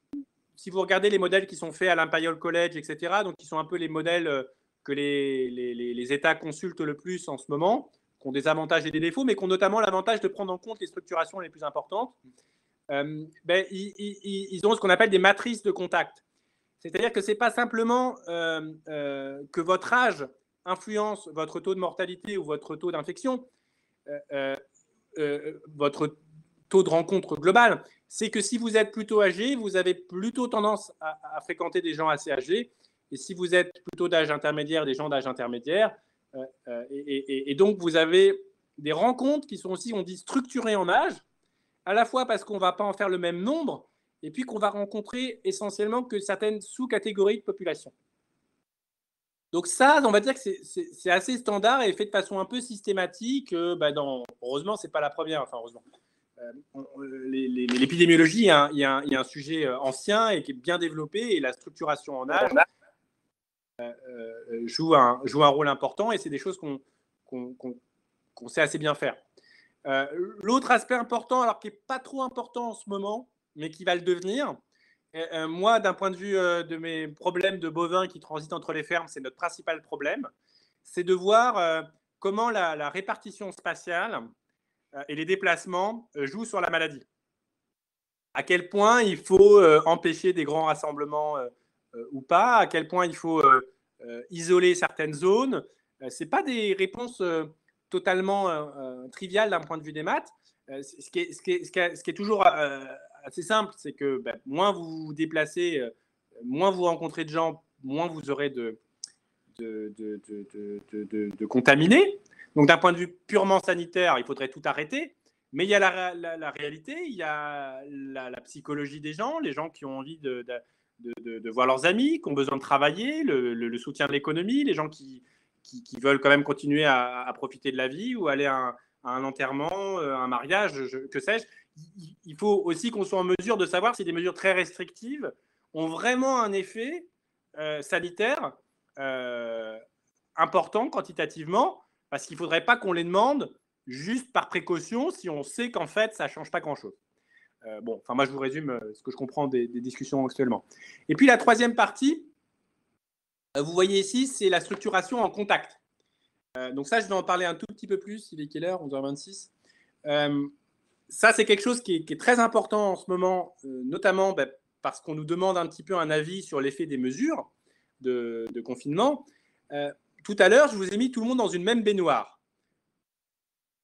si vous regardez les modèles qui sont faits à l'Imperial College, etc., donc qui sont un peu les modèles que les États consultent le plus en ce moment, qui ont des avantages et des défauts, mais qui ont notamment l'avantage de prendre en compte les structurations les plus importantes, ils ont ce qu'on appelle des matrices de contact. C'est-à-dire que ce n'est pas simplement que votre âge influence votre taux de mortalité ou votre taux d'infection, votre taux de rencontre global, c'est que si vous êtes plutôt âgé, vous avez plutôt tendance à fréquenter des gens assez âgés, et si vous êtes plutôt d'âge intermédiaire, des gens d'âge intermédiaire, et donc vous avez des rencontres qui sont aussi, on dit, structurées en âge, à la fois parce qu'on ne va pas en faire le même nombre, et puis qu'on va rencontrer essentiellement que certaines sous-catégories de population. Donc ça, on va dire que c'est assez standard et fait de façon un peu systématique. Heureusement, ce n'est pas la première, enfin heureusement. l'épidémiologie, il y a un sujet ancien et qui est bien développé, et la structuration en âge joue un rôle important, et c'est des choses qu'on sait assez bien faire. L'autre aspect important, alors qui n'est pas trop important en ce moment, mais qui va le devenir, moi, d'un point de vue de mes problèmes de bovins qui transitent entre les fermes, c'est notre principal problème, c'est de voir comment la répartition spatiale et les déplacements jouent sur la maladie. À quel point il faut empêcher des grands rassemblements ou pas, à quel point il faut isoler certaines zones. Ce n'est pas des réponses totalement triviales d'un point de vue des maths. Ce qui est toujours assez simple, c'est que moins vous vous déplacez, moins vous rencontrez de gens, moins vous aurez de contaminés. Donc, d'un point de vue purement sanitaire, il faudrait tout arrêter. Mais il y a la réalité, il y a la psychologie des gens, les gens qui ont envie de voir leurs amis, qui ont besoin de travailler, le soutien de l'économie, les gens qui veulent quand même continuer à profiter de la vie ou aller à un enterrement, un mariage, que sais-je. Il faut aussi qu'on soit en mesure de savoir si des mesures très restrictives ont vraiment un effet sanitaire important quantitativement, parce qu'il ne faudrait pas qu'on les demande juste par précaution si on sait qu'en fait, ça ne change pas grand-chose. Moi, je vous résume ce que je comprends des discussions actuellement. Et puis, la troisième partie, vous voyez ici, c'est la structuration en contact. Donc ça, je vais en parler un tout petit peu plus. Il est quelle heure? 11h26. Ça, c'est quelque chose qui est très important en ce moment, notamment parce qu'on nous demande un petit peu un avis sur l'effet des mesures de confinement. Tout à l'heure, je vous ai mis tout le monde dans une même baignoire.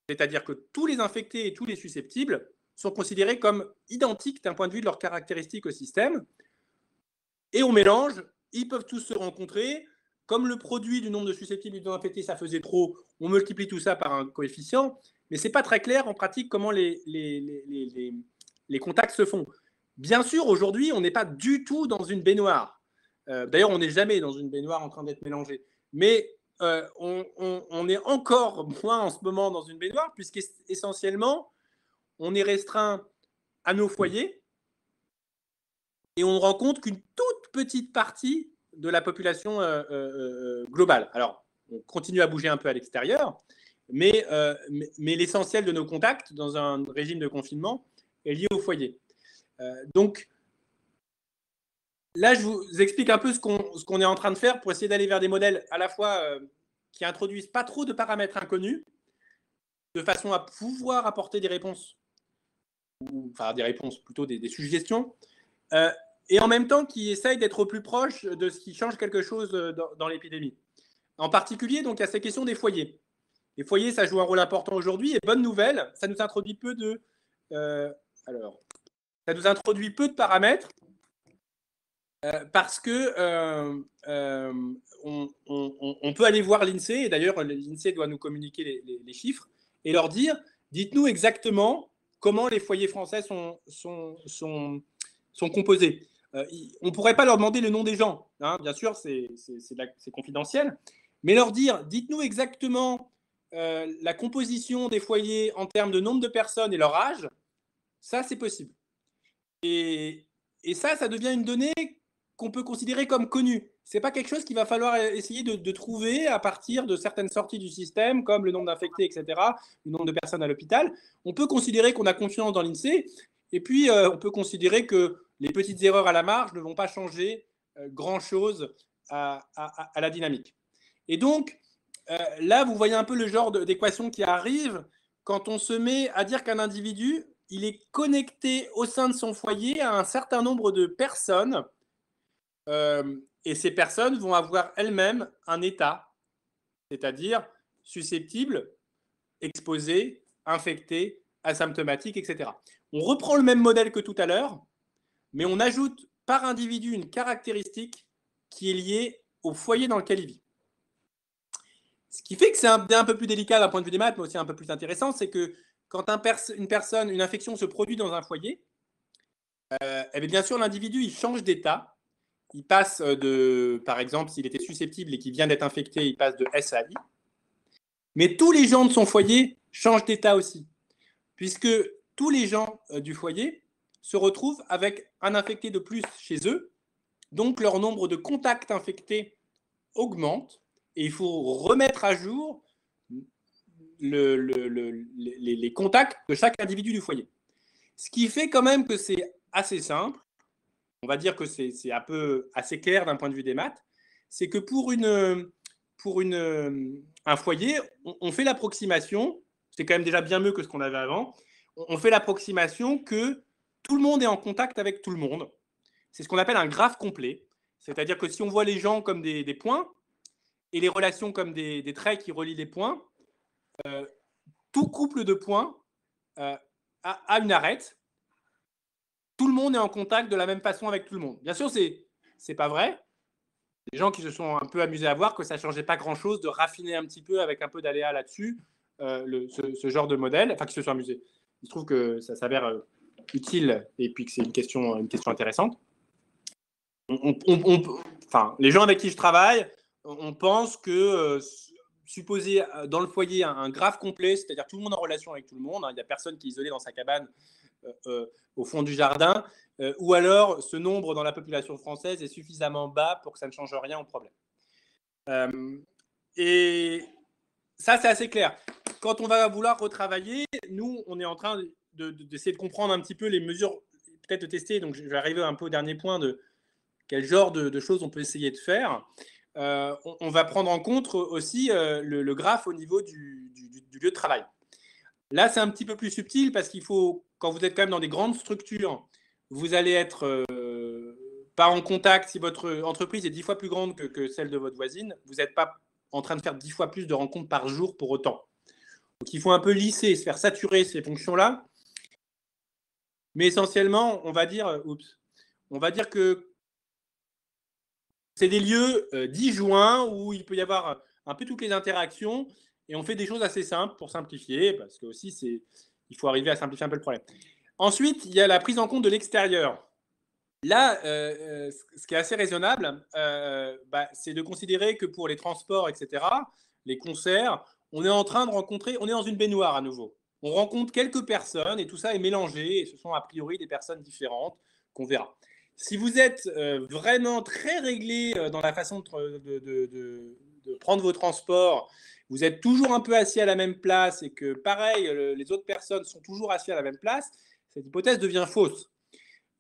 C'est-à-dire que tous les infectés et tous les susceptibles sont considérés comme identiques d'un point de vue de leurs caractéristiques au système. Et on mélange, ils peuvent tous se rencontrer. Comme le produit du nombre de susceptibles et d'infectés, ça faisait trop, on multiplie tout ça par un coefficient. Mais ce n'est pas très clair en pratique comment les contacts se font. Bien sûr, aujourd'hui, on n'est pas du tout dans une baignoire. D'ailleurs, on n'est jamais dans une baignoire en train d'être mélangé. Mais on est encore moins en ce moment dans une baignoire, puisqu'essentiellement, on est restreint à nos foyers et on ne rencontre qu'une toute petite partie de la population globale. Alors, on continue à bouger un peu à l'extérieur, mais l'essentiel de nos contacts dans un régime de confinement est lié au foyer. Donc, là, je vous explique un peu ce qu'on est en train de faire pour essayer d'aller vers des modèles à la fois qui introduisent pas trop de paramètres inconnus, de façon à pouvoir apporter des réponses, plutôt des suggestions, et en même temps qui essayent d'être au plus proche de ce qui change quelque chose dans l'épidémie. En particulier, donc, il y a cette question des foyers. Les foyers, ça joue un rôle important aujourd'hui, et bonne nouvelle, ça nous introduit peu de paramètres, parce que on peut aller voir l'INSEE, et d'ailleurs l'INSEE doit nous communiquer les chiffres, et leur dire, dites-nous exactement comment les foyers français sont composés. On ne pourrait pas leur demander le nom des gens, hein, bien sûr, c'est confidentiel, mais leur dire, dites-nous exactement la composition des foyers en termes de nombre de personnes et leur âge, ça c'est possible. Et ça devient une donnée qu'on peut considérer comme connue. Ce n'est pas quelque chose qu'il va falloir essayer de trouver à partir de certaines sorties du système, comme le nombre d'infectés, etc., le nombre de personnes à l'hôpital. On peut considérer qu'on a confiance dans l'INSEE, et puis on peut considérer que les petites erreurs à la marge ne vont pas changer grand-chose à la dynamique. Et donc, là, vous voyez un peu le genre d'équation qui arrive quand on se met à dire qu'un individu, il est connecté au sein de son foyer à un certain nombre de personnes, et ces personnes vont avoir elles-mêmes un état, c'est-à-dire susceptibles, exposés, infectés, asymptomatiques, etc. On reprend le même modèle que tout à l'heure, mais on ajoute par individu une caractéristique qui est liée au foyer dans lequel il vit. Ce qui fait que c'est un peu plus délicat d'un point de vue des maths, mais aussi un peu plus intéressant, c'est que quand une infection se produit dans un foyer, bien sûr, l'individu, il change d'état. Il passe par exemple, s'il était susceptible et qu'il vient d'être infecté, il passe de S à I. Mais tous les gens de son foyer changent d'état aussi, puisque tous les gens du foyer se retrouvent avec un infecté de plus chez eux, donc leur nombre de contacts infectés augmente, et il faut remettre à jour les contacts de chaque individu du foyer. Ce qui fait quand même que c'est assez simple, on va dire que c'est un peu assez clair d'un point de vue des maths, c'est que pour un foyer, on fait l'approximation, c'est quand même déjà bien mieux que ce qu'on avait avant, on fait l'approximation que tout le monde est en contact avec tout le monde. C'est ce qu'on appelle un graphe complet, c'est-à-dire que si on voit les gens comme des points et les relations comme des traits qui relient les points, tout couple de points a une arête. Tout le monde est en contact de la même façon avec tout le monde. Bien sûr, c'est pas vrai. Les gens qui se sont un peu amusés à voir que ça ne changeait pas grand-chose de raffiner un petit peu avec un peu d'aléa là-dessus ce genre de modèle, enfin qui se sont amusés. Il se trouve que ça s'avère utile et puis que c'est une question intéressante. Enfin, les gens avec qui je travaille, on pense que supposer dans le foyer un graphe complet, c'est-à-dire tout le monde en relation avec tout le monde, il n'y a personne qui est isolé dans sa cabane au fond du jardin, ou alors ce nombre dans la population française est suffisamment bas pour que ça ne change rien au problème. Et ça, c'est assez clair. Quand on va vouloir retravailler, nous, on est en train d'essayer de comprendre un petit peu les mesures, peut-être de tester, donc je vais arriver un peu au dernier point de quel genre de choses on peut essayer de faire. On va prendre en compte aussi le graphe au niveau du lieu de travail. Là, c'est un petit peu plus subtil parce qu'il faut, quand vous êtes quand même dans des grandes structures, vous allez être pas en contact. Si votre entreprise est 10 fois plus grande que celle de votre voisine, vous n'êtes pas en train de faire 10 fois plus de rencontres par jour pour autant. Donc, il faut un peu lisser, se faire saturer ces fonctions-là. Mais essentiellement, on va dire que c'est des lieux disjoints où il peut y avoir un peu toutes les interactions et on fait des choses assez simples pour simplifier parce que aussi il faut arriver à simplifier un peu le problème. Ensuite, il y a la prise en compte de l'extérieur. Là, ce qui est assez raisonnable, c'est de considérer que pour les transports, etc., les concerts, on est en train de rencontrer, on est dans une baignoire à nouveau. On rencontre quelques personnes et tout ça est mélangé et ce sont a priori des personnes différentes qu'on verra. Si vous êtes vraiment très réglé dans la façon de prendre vos transports, vous êtes toujours un peu assis à la même place et que, pareil, les autres personnes sont toujours assis à la même place, cette hypothèse devient fausse.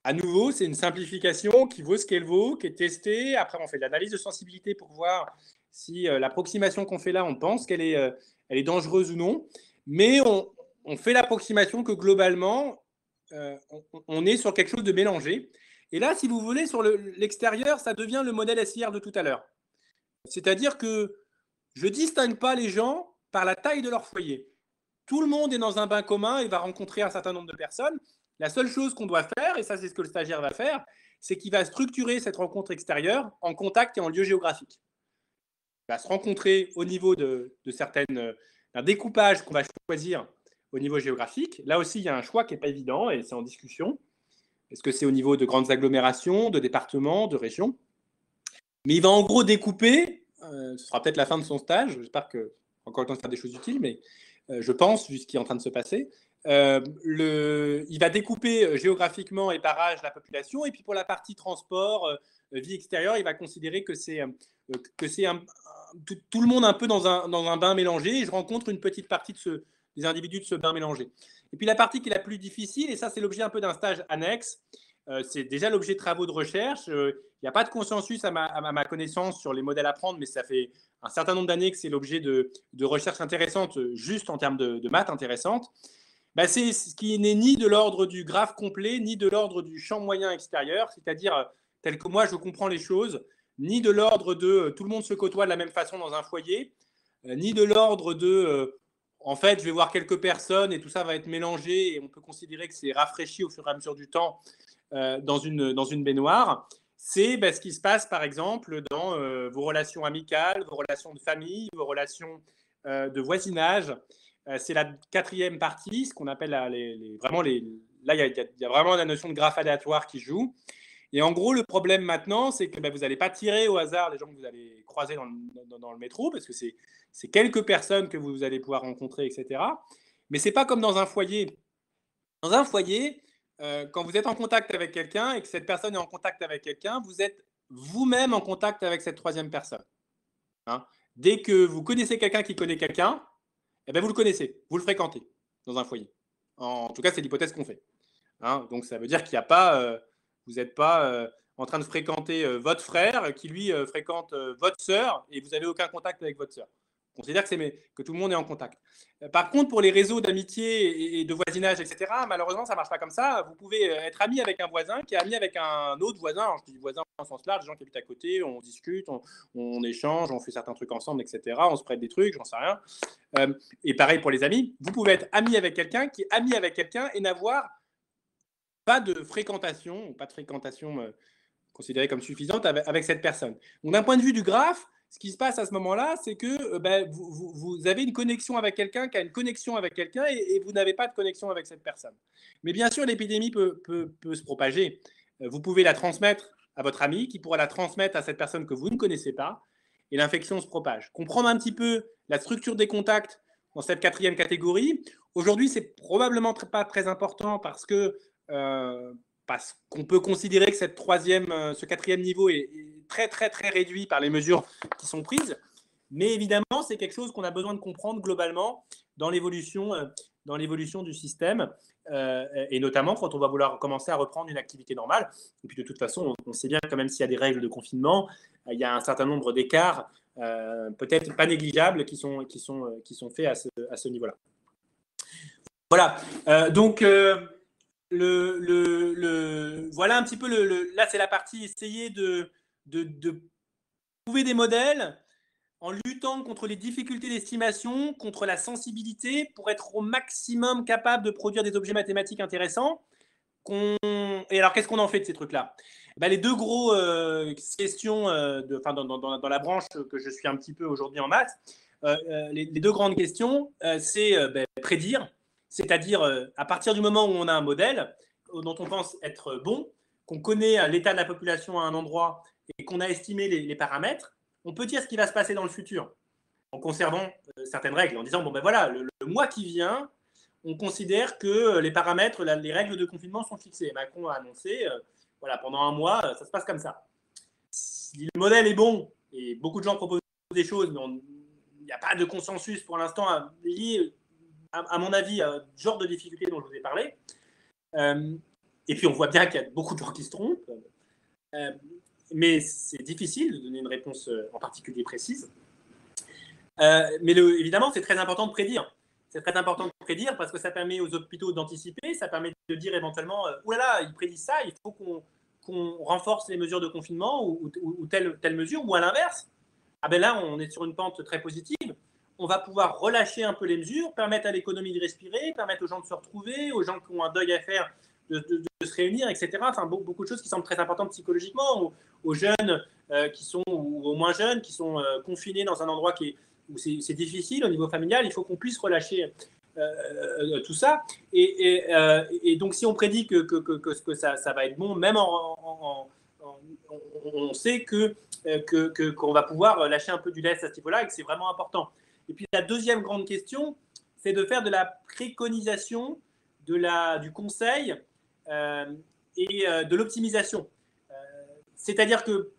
À nouveau, c'est une simplification qui vaut ce qu'elle vaut, qui est testée. Après, on fait de l'analyse de sensibilité pour voir si l'approximation qu'on fait là, on pense qu'elle est dangereuse ou non. Mais on fait l'approximation que globalement, on est sur quelque chose de mélangé. Et là, si vous voulez, sur l'extérieur, ça devient le modèle SIR de tout à l'heure. C'est-à-dire que je ne distingue pas les gens par la taille de leur foyer. Tout le monde est dans un bain commun et va rencontrer un certain nombre de personnes. La seule chose qu'on doit faire, et ça c'est ce que le stagiaire va faire, c'est qu'il va structurer cette rencontre extérieure en contact et en lieu géographique. Il va se rencontrer au niveau d'un découpage qu'on va choisir au niveau géographique. Là aussi, il y a un choix qui n'est pas évident et c'est en discussion. Est-ce que c'est au niveau de grandes agglomérations, de départements, de régions? Mais il va en gros découper, ce sera peut-être la fin de son stage, j'espère qu'il va encore le temps de faire des choses utiles, mais je pense, vu ce qui est en train de se passer, il va découper géographiquement et par âge la population, et puis pour la partie transport, vie extérieure, il va considérer que c'est tout le monde un peu dans un bain mélangé, et je rencontre une petite partie des individus de ce bain mélangé. Et puis la partie qui est la plus difficile, et ça c'est l'objet un peu d'un stage annexe, c'est déjà l'objet de travaux de recherche. Il n'y a pas de consensus à ma connaissance sur les modèles à prendre, mais ça fait un certain nombre d'années que c'est l'objet de recherches intéressantes, juste en termes de maths intéressantes. C'est ce qui n'est ni de l'ordre du graphe complet, ni de l'ordre du champ moyen extérieur, c'est-à-dire tel que moi je comprends les choses, ni de l'ordre de tout le monde se côtoie de la même façon dans un foyer, ni de l'ordre de en fait je vais voir quelques personnes et tout ça va être mélangé et on peut considérer que c'est rafraîchi au fur et à mesure du temps dans une baignoire. C'est ce qui se passe par exemple dans vos relations amicales, vos relations de famille, vos relations de voisinage. C'est la quatrième partie, ce qu'on appelle là, il y a vraiment la notion de graphe aléatoire qui joue. Et en gros, le problème maintenant, c'est que vous n'allez pas tirer au hasard les gens que vous allez croiser dans le métro, parce que c'est quelques personnes que vous allez pouvoir rencontrer, etc. Mais ce n'est pas comme dans un foyer Dans un foyer, quand vous êtes en contact avec quelqu'un et que cette personne est en contact avec quelqu'un, vous êtes vous-même en contact avec cette troisième personne. Hein. Dès que vous connaissez quelqu'un qui connaît quelqu'un, eh ben vous le connaissez, vous le fréquentez dans un foyer. En tout cas, c'est l'hypothèse qu'on fait. Hein. Donc, ça veut dire qu'il n'y a pas, vous n'êtes pas en train de fréquenter votre frère qui, lui, fréquente votre sœur et vous n'avez aucun contact avec votre sœur. On considère que tout le monde est en contact. Par contre, pour les réseaux d'amitié et de voisinage, etc., malheureusement, ça ne marche pas comme ça. Vous pouvez être ami avec un voisin qui est ami avec un autre voisin. Alors, je dis voisin en sens large, des gens qui habitent à côté, on discute, on échange, on fait certains trucs ensemble, etc. On se prête des trucs, j'en sais rien. Et pareil pour les amis. Vous pouvez être ami avec quelqu'un qui est ami avec quelqu'un et n'avoir pas de fréquentation considérée comme suffisante avec cette personne. Donc, d'un point de vue du graphe, ce qui se passe à ce moment-là, c'est que vous avez une connexion avec quelqu'un qui a une connexion avec quelqu'un et vous n'avez pas de connexion avec cette personne. Mais bien sûr, l'épidémie peut se propager. Vous pouvez la transmettre à votre ami qui pourra la transmettre à cette personne que vous ne connaissez pas et l'infection se propage. Comprendre un petit peu la structure des contacts dans cette quatrième catégorie. Aujourd'hui, c'est probablement pas très important parce qu'on peut considérer que ce quatrième niveau est très, très, très réduit par les mesures qui sont prises. Mais évidemment, c'est quelque chose qu'on a besoin de comprendre globalement dans l'évolution du système, et notamment quand on va vouloir commencer à reprendre une activité normale. Et puis de toute façon, on sait bien quand même s'il y a des règles de confinement, il y a un certain nombre d'écarts, peut-être pas négligeables, qui sont faits à ce niveau-là. Voilà. Donc, voilà un petit peu là, c'est la partie essayer de trouver des modèles en luttant contre les difficultés d'estimation, contre la sensibilité, pour être au maximum capable de produire des objets mathématiques intéressants. Et alors, qu'est-ce qu'on en fait de ces trucs-là? Les deux gros questions dans la branche que je suis un petit peu aujourd'hui en maths, les deux grandes questions, c'est prédire, c'est-à-dire à partir du moment où on a un modèle dont on pense être bon, qu'on connaît l'état de la population à un endroit et qu'on a estimé les paramètres, on peut dire ce qui va se passer dans le futur en conservant certaines règles, en disant bon ben voilà, le mois qui vient, on considère que les paramètres, les règles de confinement sont fixées. Macron a annoncé, voilà, pendant un mois, ça se passe comme ça. Si le modèle est bon, et beaucoup de gens proposent des choses, mais il n'y a pas de consensus pour l'instant lié, à mon avis, à ce genre de difficultés dont je vous ai parlé. Et puis on voit bien qu'il y a beaucoup de gens qui se trompent. Mais c'est difficile de donner une réponse en particulier précise. Mais évidemment, c'est très important de prédire. C'est très important de prédire parce que ça permet aux hôpitaux d'anticiper, ça permet de dire éventuellement « Ouh là là, ils prédisent ça, il faut qu'on renforce les mesures de confinement ou telle mesure », ou à l'inverse. Ah ben là, on est sur une pente très positive. On va pouvoir relâcher un peu les mesures, permettre à l'économie de respirer, permettre aux gens de se retrouver, aux gens qui ont un deuil à faire de se réunir, etc. Enfin, beaucoup de choses qui semblent très importantes psychologiquement, aux jeunes ou aux moins jeunes qui sont confinés dans un endroit où c'est difficile au niveau familial. Il faut qu'on puisse relâcher tout ça. Et donc, si on prédit que ça va être bon, même on sait qu'on va pouvoir lâcher un peu du lest à ce niveau-là et que c'est vraiment important. Et puis, la deuxième grande question, c'est de faire de la préconisation, du conseil et de l'optimisation. C'est-à-dire que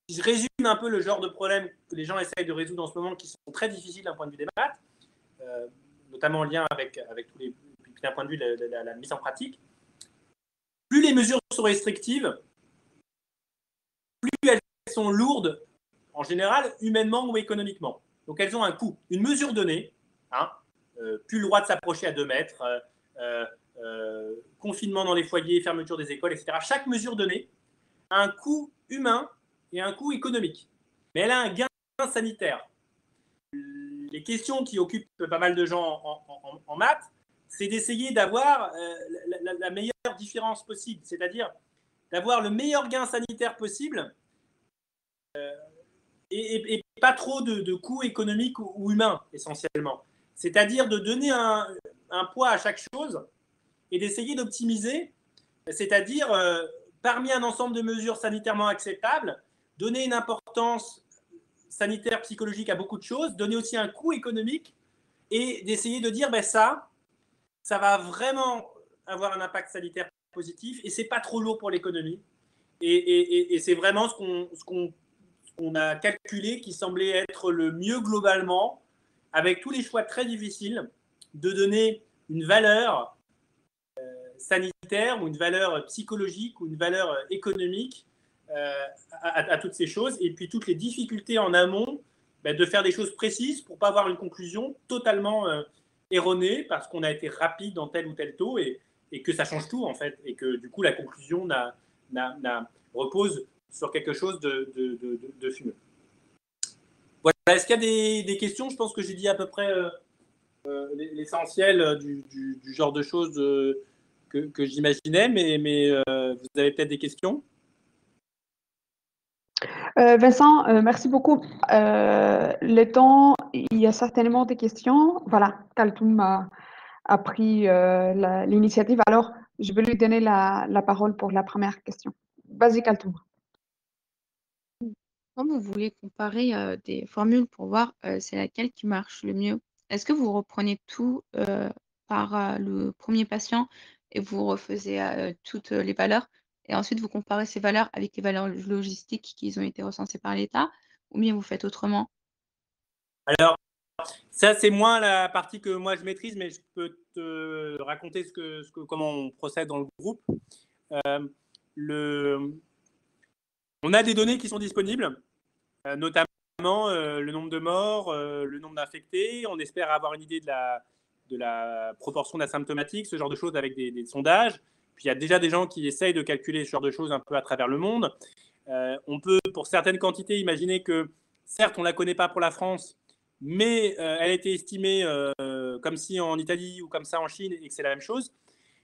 je résume un peu le genre de problème que les gens essayent de résoudre en ce moment qui sont très difficiles d'un point de vue des maths, notamment en lien avec d'un point de vue de la mise en pratique. Plus les mesures sont restrictives, plus elles sont lourdes, en général, humainement ou économiquement. Donc, elles ont un coût. Une mesure donnée, plus le droit de s'approcher à 2 mètres, confinement dans les foyers, fermeture des écoles, etc. Chaque mesure donnée a un coût humain et un coût économique. Mais elle a un gain sanitaire. Les questions qui occupent pas mal de gens en maths, c'est d'essayer d'avoir la meilleure différence possible, c'est-à-dire d'avoir le meilleur gain sanitaire possible et pas trop de coûts économiques ou humains, essentiellement. C'est-à-dire de donner un poids à chaque chose et d'essayer d'optimiser, c'est-à-dire parmi un ensemble de mesures sanitairement acceptables, donner une importance sanitaire, psychologique à beaucoup de choses, donner aussi un coût économique et d'essayer de dire ça va vraiment avoir un impact sanitaire positif et c'est pas trop lourd pour l'économie. Et c'est vraiment ce qu'on a calculé qui semblait être le mieux globalement, avec tous les choix très difficiles, de donner une valeur sanitaire ou une valeur psychologique ou une valeur économique à toutes ces choses. Et puis toutes les difficultés en amont, de faire des choses précises pour ne pas avoir une conclusion totalement erronée parce qu'on a été rapide dans tel ou tel taux et que ça change tout en fait. Et que du coup la conclusion repose sur quelque chose de fumeux. Voilà. Est-ce qu'il y a des questions? Je pense que j'ai dit à peu près l'essentiel du genre de choses que j'imaginais, mais vous avez peut-être des questions? Vincent, merci beaucoup. Le temps, il y a certainement des questions. Voilà, Kaltoum a pris l'initiative. Alors, je vais lui donner la parole pour la première question. Vas-y, Kaltoum. Quand vous voulez comparer des formules pour voir c'est laquelle qui marche le mieux, est-ce que vous reprenez tout par le premier patient et vous refaisez toutes les valeurs et ensuite vous comparez ces valeurs avec les valeurs logistiques qui ont été recensées par l'État ou bien vous faites autrement? Alors, ça, c'est moins la partie que moi je maîtrise, mais je peux te raconter comment on procède dans le groupe. On a des données qui sont disponibles, notamment le nombre de morts, le nombre d'infectés. On espère avoir une idée de la proportion d'asymptomatiques, ce genre de choses avec des sondages. Puis il y a déjà des gens qui essayent de calculer ce genre de choses un peu à travers le monde. On peut, pour certaines quantités, imaginer que, certes, on ne la connaît pas pour la France, mais elle a été estimée comme si en Italie ou comme ça en Chine et que c'est la même chose.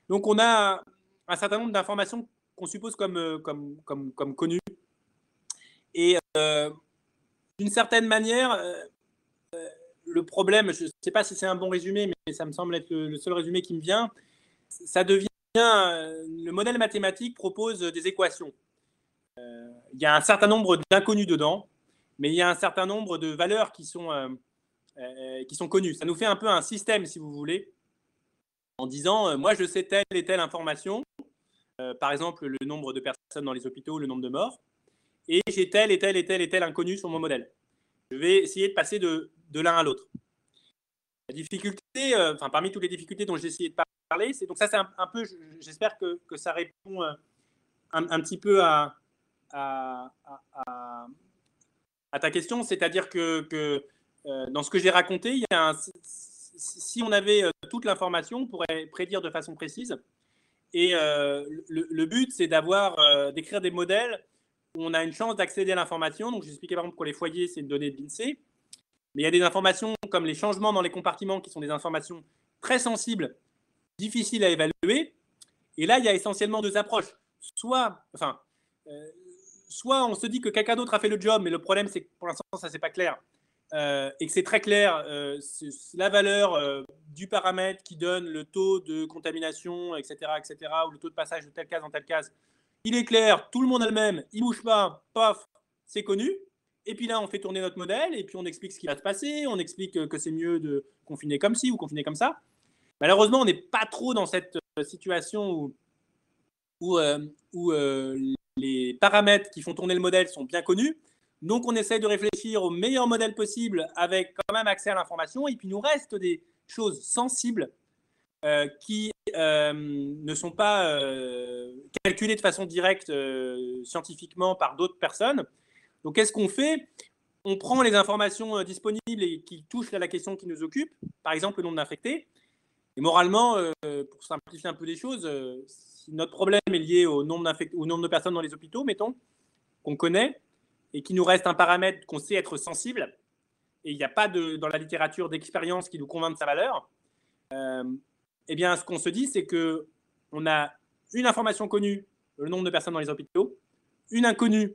Donc on a un certain nombre d'informations qu'on suppose comme connues. Et d'une certaine manière, le problème, je ne sais pas si c'est un bon résumé, mais ça me semble être le seul résumé qui me vient, ça devient, le modèle mathématique propose des équations. Il y a un certain nombre d'inconnus dedans, mais il y a un certain nombre de valeurs qui sont connues. Ça nous fait un peu un système, si vous voulez, en disant, moi je sais telle et telle information, par exemple le nombre de personnes dans les hôpitaux, le nombre de morts, et j'ai tel et tel et tel et tel inconnu sur mon modèle. Je vais essayer de passer de l'un à l'autre. La difficulté, parmi toutes les difficultés dont j'ai essayé de parler, donc ça c'est un peu, j'espère que ça répond un petit peu à ta question, c'est-à-dire que dans ce que j'ai raconté, si on avait toute l'information, on pourrait prédire de façon précise. Et le but, c'est d'écrire des modèles où on a une chance d'accéder à l'information. Donc, j'expliquais par exemple pour les foyers, c'est une donnée de l'INSEE. Mais il y a des informations comme les changements dans les compartiments qui sont des informations très sensibles, difficiles à évaluer. Et là, il y a essentiellement deux approches. Soit on se dit que quelqu'un d'autre a fait le job, mais le problème, c'est que pour l'instant, ça, c'est pas clair. Et que c'est très clair, c'est la valeur du paramètre qui donne le taux de contamination, etc., ou le taux de passage de telle case en telle case. Il est clair, tout le monde a le même, il ne bouge pas, paf, c'est connu. Et puis là, on fait tourner notre modèle et puis on explique ce qui va se passer, on explique que c'est mieux de confiner comme ci ou confiner comme ça. Malheureusement, on n'est pas trop dans cette situation où les paramètres qui font tourner le modèle sont bien connus. Donc, on essaye de réfléchir au meilleur modèle possible avec quand même accès à l'information. Et puis, il nous reste des choses sensibles qui ne sont pas calculées de façon directe scientifiquement par d'autres personnes. Donc, qu'est-ce qu'on fait? On prend les informations disponibles et qui touchent à la question qui nous occupe, par exemple le nombre d'infectés. Et moralement, pour simplifier un peu les choses, si notre problème est lié au nombre de personnes dans les hôpitaux, mettons, qu'on connaît, et qu'il nous reste un paramètre qu'on sait être sensible, et il n'y a pas dans la littérature d'expérience qui nous convainc de sa valeur, eh bien, ce qu'on se dit, c'est qu'on a une information connue, le nombre de personnes dans les hôpitaux, une inconnue,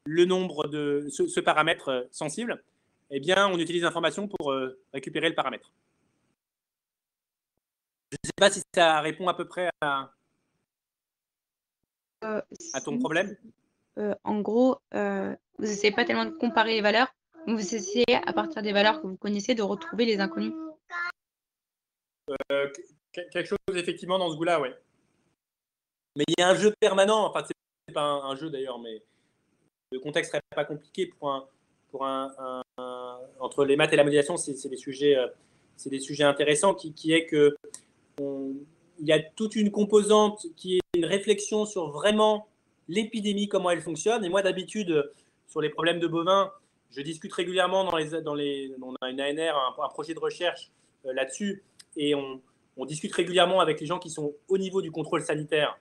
le nombre de ce paramètre sensible, eh bien, on utilise l'information pour récupérer le paramètre. Je ne sais pas si ça répond à peu près à ton problème. En gros, vous n'essayez pas tellement de comparer les valeurs, mais vous essayez, à partir des valeurs que vous connaissez, de retrouver les inconnus. Quelque chose effectivement dans ce goût-là, ouais. Mais il y a un jeu permanent, enfin c'est pas un jeu d'ailleurs, mais le contexte serait pas compliqué entre les maths et la modélisation, c'est des sujets intéressants qui est que il y a toute une composante qui est une réflexion sur vraiment l'épidémie, comment elle fonctionne. Et moi d'habitude sur les problèmes de bovins, je discute régulièrement on a une ANR, un projet de recherche là-dessus, et on discute régulièrement avec les gens qui sont au niveau du contrôle sanitaire,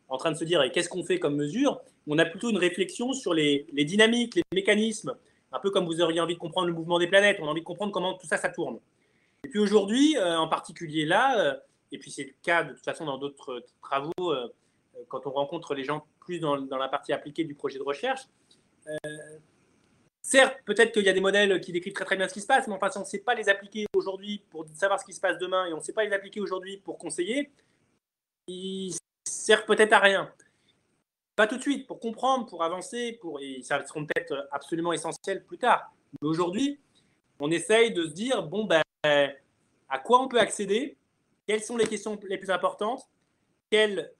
en train de se dire qu'est-ce qu'on fait comme mesure. On a plutôt une réflexion sur les dynamiques, les mécanismes, un peu comme vous auriez envie de comprendre le mouvement des planètes, on a envie de comprendre comment tout ça, ça tourne. Et puis aujourd'hui, en particulier là, et puis c'est le cas de toute façon dans d'autres travaux, quand on rencontre les gens plus dans la partie appliquée du projet de recherche, certes, peut-être qu'il y a des modèles qui décrivent très très bien ce qui se passe, mais enfin, si on ne sait pas les appliquer aujourd'hui pour savoir ce qui se passe demain et on ne sait pas les appliquer aujourd'hui pour conseiller, ils servent peut-être à rien. Pas tout de suite, pour comprendre, pour avancer, et ça seront peut-être absolument essentiels plus tard. Mais aujourd'hui, on essaye de se dire, bon, ben, à quoi on peut accéder, quelles sont les questions les plus importantes, quelle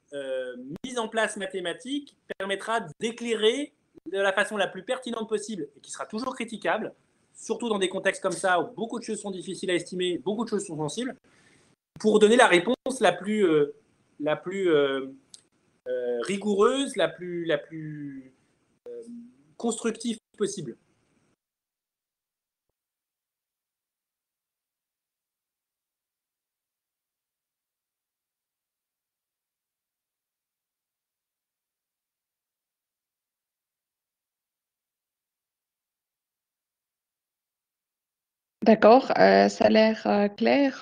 mise en place mathématique permettra d'éclairer de la façon la plus pertinente possible et qui sera toujours critiquable, surtout dans des contextes comme ça où beaucoup de choses sont difficiles à estimer, beaucoup de choses sont sensibles, pour donner la réponse la plus rigoureuse, la plus constructive possible. D'accord, ça a l'air clair.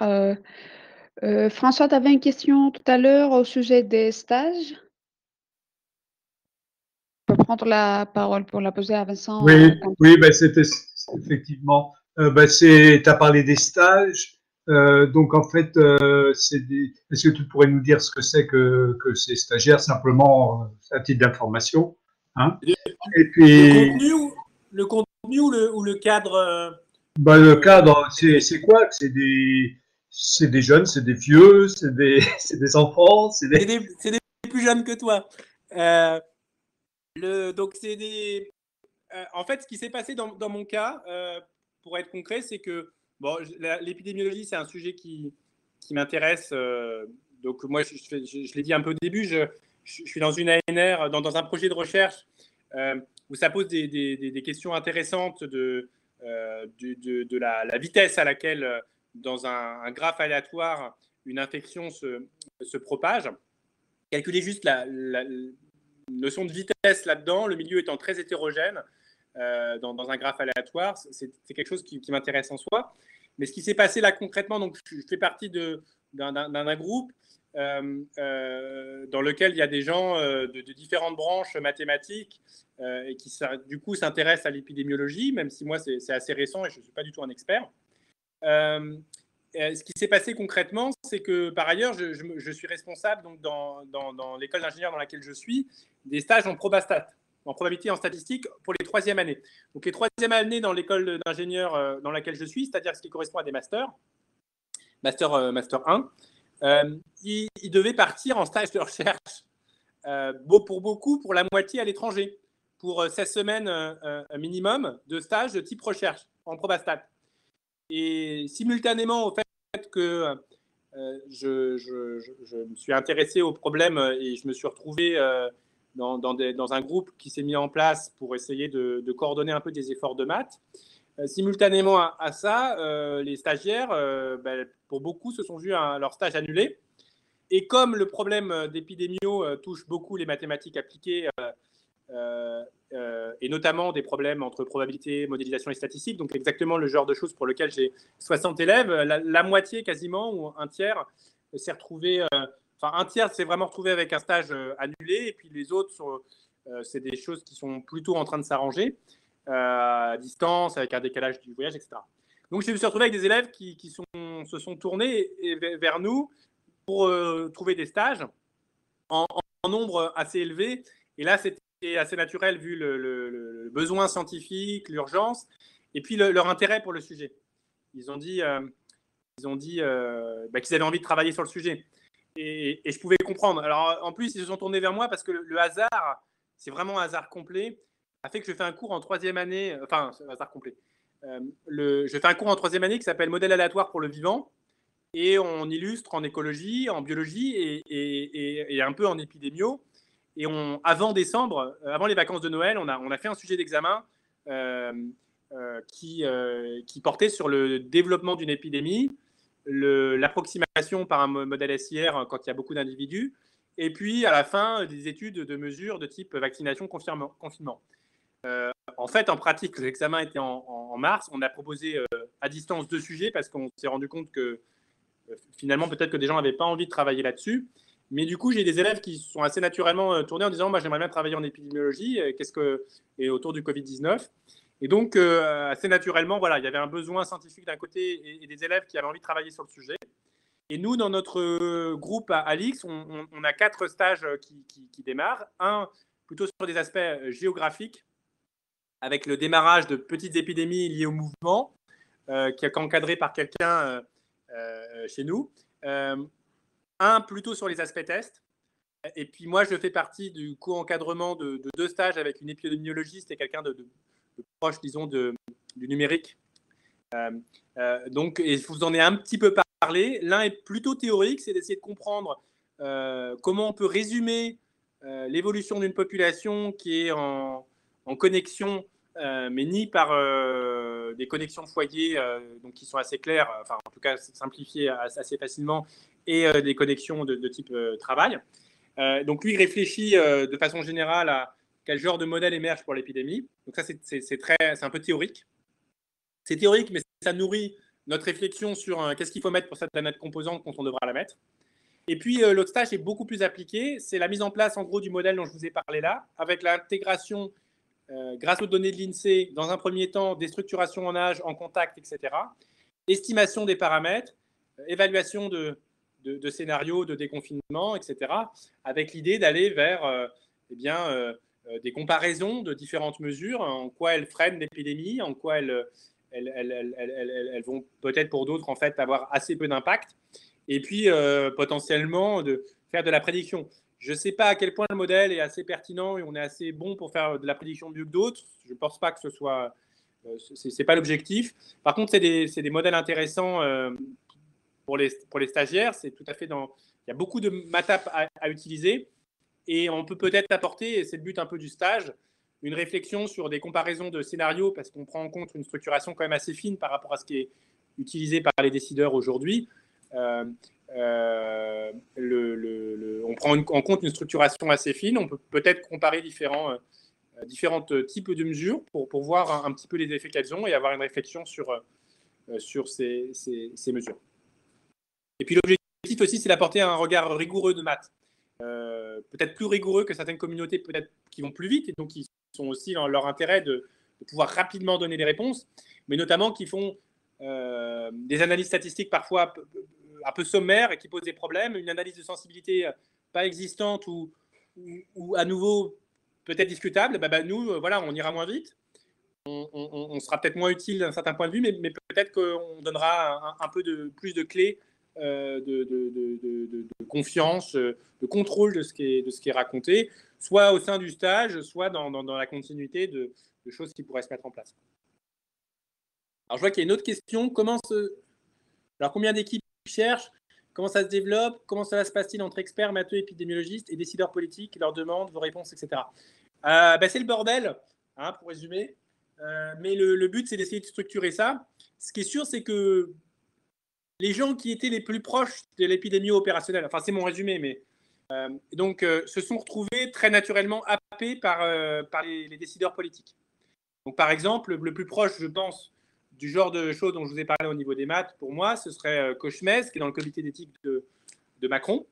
François, tu avais une question tout à l'heure au sujet des stages. Je peux prendre la parole pour la poser à Vincent. Oui, ben c'était effectivement. Tu as parlé des stages. Donc en fait, est-ce que tu pourrais nous dire ce que c'est que ces stagiaires, simplement à titre d'information, hein? Et puis le contenu ou le cadre? Le cadre, c'est quoi? C'est des jeunes, c'est des vieux, c'est des enfants, c'est des plus jeunes que toi. Donc c'est des. En fait, ce qui s'est passé dans mon cas, pour être concret, c'est que bon, l'épidémiologie, c'est un sujet qui m'intéresse. Donc moi, je l'ai dit un peu au début, je suis dans une ANR, dans un projet de recherche où ça pose des questions intéressantes de la vitesse à laquelle, dans un graphe aléatoire, une infection se propage. Calculer juste la notion de vitesse là-dedans, le milieu étant très hétérogène, dans un graphe aléatoire, c'est quelque chose qui m'intéresse en soi. Mais ce qui s'est passé là concrètement, donc je fais partie d'un groupe dans lequel il y a des gens de différentes branches mathématiques et qui du coup s'intéressent à l'épidémiologie, même si moi c'est assez récent et je ne suis pas du tout un expert. Ce qui s'est passé concrètement, c'est que par ailleurs, je suis responsable donc, dans l'école d'ingénieur dans laquelle je suis, des stages en probastat, en probabilité en statistique pour les troisième années. Donc les troisième années dans l'école d'ingénieur dans laquelle je suis, c'est-à-dire ce qui correspond à des masters, master 1, ils devaient partir en stage de recherche, pour beaucoup, pour la moitié à l'étranger, pour 16 semaines minimum de stage de type recherche en probastat. Et simultanément au fait que je me suis intéressé au problème et je me suis retrouvé dans un groupe qui s'est mis en place pour essayer de coordonner un peu des efforts de maths. Simultanément à ça, les stagiaires, pour beaucoup, se sont vus leur stage annulé. Et comme le problème d'épidémio touche beaucoup les mathématiques appliquées, et notamment des problèmes entre probabilité, modélisation et statistique, donc exactement le genre de choses pour lequel j'ai 60 élèves, la moitié quasiment, ou un tiers, s'est retrouvé, un tiers s'est vraiment retrouvé avec un stage annulé, et puis les autres, c'est des choses qui sont plutôt en train de s'arranger, à distance, avec un décalage du voyage, etc. Donc je me suis retrouvé avec des élèves qui se sont tournés vers nous pour trouver des stages en nombre assez élevé, et là c'était assez naturel vu le besoin scientifique, l'urgence, et puis leur intérêt pour le sujet. Ils ont dit, ont dit qu'ils avaient envie de travailler sur le sujet. Et je pouvais comprendre. Alors, en plus, ils se sont tournés vers moi parce que le hasard, c'est vraiment un hasard complet, a fait que je fais un cours en 3e année, enfin, c'est un hasard complet. Je fais un cours en 3e année qui s'appelle Modèle aléatoire pour le vivant, et on illustre en écologie, en biologie et un peu en épidémio. Et avant décembre, avant les vacances de Noël, on a fait un sujet d'examen qui portait sur le développement d'une épidémie, l'approximation par un modèle SIR quand il y a beaucoup d'individus, et puis à la fin, des études de mesures de type vaccination, confinement. En fait, en pratique, l'examen était en mars. On a proposé à distance 2 sujets parce qu'on s'est rendu compte que finalement, peut-être que des gens n'avaient pas envie de travailler là-dessus. Mais du coup, j'ai des élèves qui sont assez naturellement tournés en disant moi, j'aimerais bien travailler en épidémiologie et autour du Covid-19. Et donc, assez naturellement, voilà, il y avait un besoin scientifique d'un côté et des élèves qui avaient envie de travailler sur le sujet. Et nous, dans notre groupe à Alix, on a 4 stages qui démarrent. Un, plutôt sur des aspects géographiques, avec le démarrage de petites épidémies liées au mouvement, qui est encadré par quelqu'un chez nous. Un, plutôt sur les aspects tests. Et puis moi, je fais partie du co-encadrement de 2 stages avec une épidémiologiste et quelqu'un de proche, disons, du numérique. Donc, et je vous en ai un petit peu parlé. L'un est plutôt théorique, c'est d'essayer de comprendre comment on peut résumer l'évolution d'une population qui est en connexion, mais ni par des connexions de foyer donc qui sont assez claires, enfin en tout cas simplifiées assez facilement, et des connexions de type travail. Donc lui, il réfléchit de façon générale à quel genre de modèle émerge pour l'épidémie. Donc ça, c'est un peu théorique. C'est théorique, mais ça nourrit notre réflexion sur qu'est-ce qu'il faut mettre pour cette planète composante quand on devra la mettre. Et puis, l'autre stage est beaucoup plus appliqué. C'est la mise en place, en gros, du modèle dont je vous ai parlé là, avec l'intégration, grâce aux données de l'INSEE, dans un premier temps, des structurations en âge, en contact, etc. Estimation des paramètres, évaluation de scénarios de déconfinement, etc. Avec l'idée d'aller vers des comparaisons de différentes mesures, en quoi elles freinent l'épidémie, en quoi elles vont peut-être pour d'autres en fait avoir assez peu d'impact, et puis potentiellement de faire de la prédiction. Je ne sais pas à quel point le modèle est assez pertinent et on est assez bon pour faire de la prédiction mieux que d'autres. Je ne pense pas que ce soit, c'est pas l'objectif. Par contre, c'est des modèles intéressants pour les stagiaires. C'est tout à fait il y a beaucoup de MATAP à utiliser, et on peut peut-être apporter, et c'est le but un peu du stage, une réflexion sur des comparaisons de scénarios, parce qu'on prend en compte une structuration quand même assez fine par rapport à ce qui est utilisé par les décideurs aujourd'hui. On prend en compte une structuration assez fine. On peut peut-être comparer différents types de mesures pour voir un petit peu les effets qu'elles ont et avoir une réflexion sur ces mesures. Et puis l'objectif aussi, c'est d'apporter un regard rigoureux de maths. Peut-être plus rigoureux que certaines communautés peut-être qui vont plus vite et donc qui sont aussi dans leur intérêt de pouvoir rapidement donner des réponses, mais notamment qui font des analyses statistiques parfois un peu sommaires et qui posent des problèmes, une analyse de sensibilité pas existante ou à nouveau peut-être discutable. Nous, voilà, on ira moins vite, on sera peut-être moins utile d'un certain point de vue, mais peut-être qu'on donnera un peu plus de clés de confiance, de contrôle de ce qui est raconté, soit au sein du stage, soit dans la continuité de choses qui pourraient se mettre en place. Alors, je vois qu'il y a une autre question. Alors, combien d'équipes cherchent? Comment ça se développe? Comment cela se passe-t-il entre experts, matheux, épidémiologistes et décideurs politiques? Leurs demandes, vos réponses, etc. C'est le bordel, hein, pour résumer. Mais le but, c'est d'essayer de structurer ça. Ce qui est sûr, c'est que les gens qui étaient les plus proches de l'épidémie opérationnelle, enfin c'est mon résumé, mais se sont retrouvés très naturellement happés par les décideurs politiques. Donc par exemple, le plus proche, je pense, du genre de choses dont je vous ai parlé au niveau des maths, pour moi, ce serait Kochmes, qui est dans le comité d'éthique de Macron.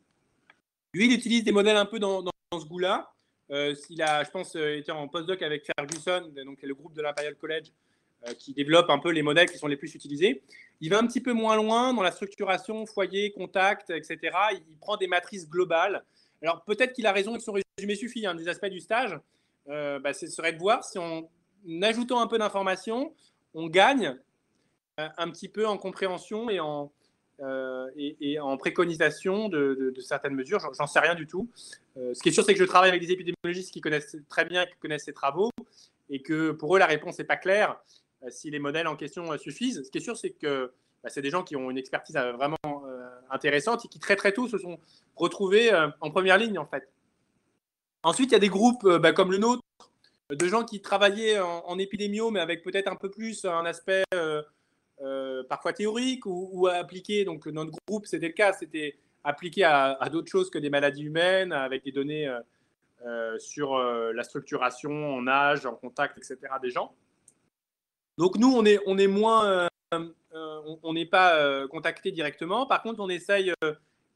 Lui, il utilise des modèles un peu dans ce goût-là. Il a, je pense, été en postdoc avec Ferguson, donc le groupe de l'Imperial College, qui développe un peu les modèles qui sont les plus utilisés. Il va un petit peu moins loin dans la structuration, foyer, contact, etc. Il prend des matrices globales. Alors peut-être qu'il a raison et que son résumé suffit. Un des aspects du stage, ce serait de voir si en ajoutant un peu d'informations, on gagne un petit peu en compréhension et en et en préconisation de certaines mesures. J'en sais rien du tout. Ce qui est sûr, c'est que je travaille avec des épidémiologistes qui connaissent très bien, qui connaissent ces travaux, et que pour eux, la réponse n'est pas claire si les modèles en question suffisent. Ce qui est sûr, c'est que c'est des gens qui ont une expertise vraiment intéressante et qui très très tôt se sont retrouvés en première ligne, en fait. Ensuite, il y a des groupes comme le nôtre, de gens qui travaillaient en épidémio, mais avec peut-être un peu plus un aspect parfois théorique ou appliqué. Donc notre groupe, c'était le cas, c'était appliqué à d'autres choses que des maladies humaines, avec des données sur la structuration en âge, en contact, etc. des gens. Donc nous, on est moins, on n'est pas contacté directement. Par contre, on essaye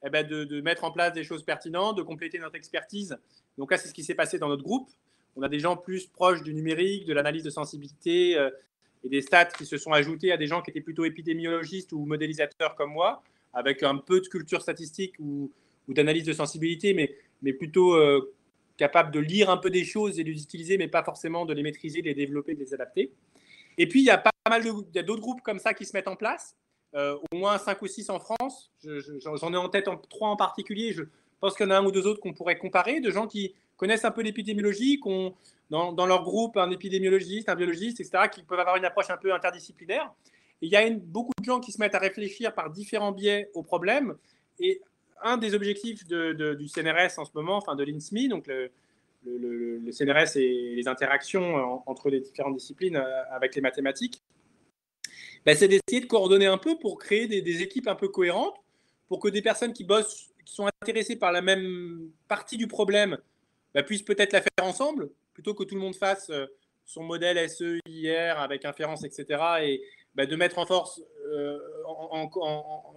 de mettre en place des choses pertinentes, de compléter notre expertise. Donc là, c'est ce qui s'est passé dans notre groupe. On a des gens plus proches du numérique, de l'analyse de sensibilité et des stats qui se sont ajoutés à des gens qui étaient plutôt épidémiologistes ou modélisateurs comme moi, avec un peu de culture statistique ou d'analyse de sensibilité, mais plutôt capable de lire un peu des choses et de les utiliser, mais pas forcément de les maîtriser, de les développer, de les adapter. Et puis, il y a il y a d'autres groupes comme ça qui se mettent en place, au moins 5 ou 6 en France. J'en ai en tête 3 en particulier. Je pense qu'il y en a un ou 2 autres qu'on pourrait comparer, de gens qui connaissent un peu l'épidémiologie, qui ont dans leur groupe un épidémiologiste, un biologiste, etc., qui peuvent avoir une approche un peu interdisciplinaire. Et il y a beaucoup de gens qui se mettent à réfléchir par différents biais au problème. Et un des objectifs du CNRS en ce moment, enfin de l'INSMI, donc le CNRS et les interactions entre les différentes disciplines avec les mathématiques, c'est d'essayer de coordonner un peu pour créer des équipes un peu cohérentes, pour que des personnes qui bossent, qui sont intéressées par la même partie du problème, puissent peut-être la faire ensemble, plutôt que tout le monde fasse son modèle SE, IR, avec inférence, etc., et de mettre en force,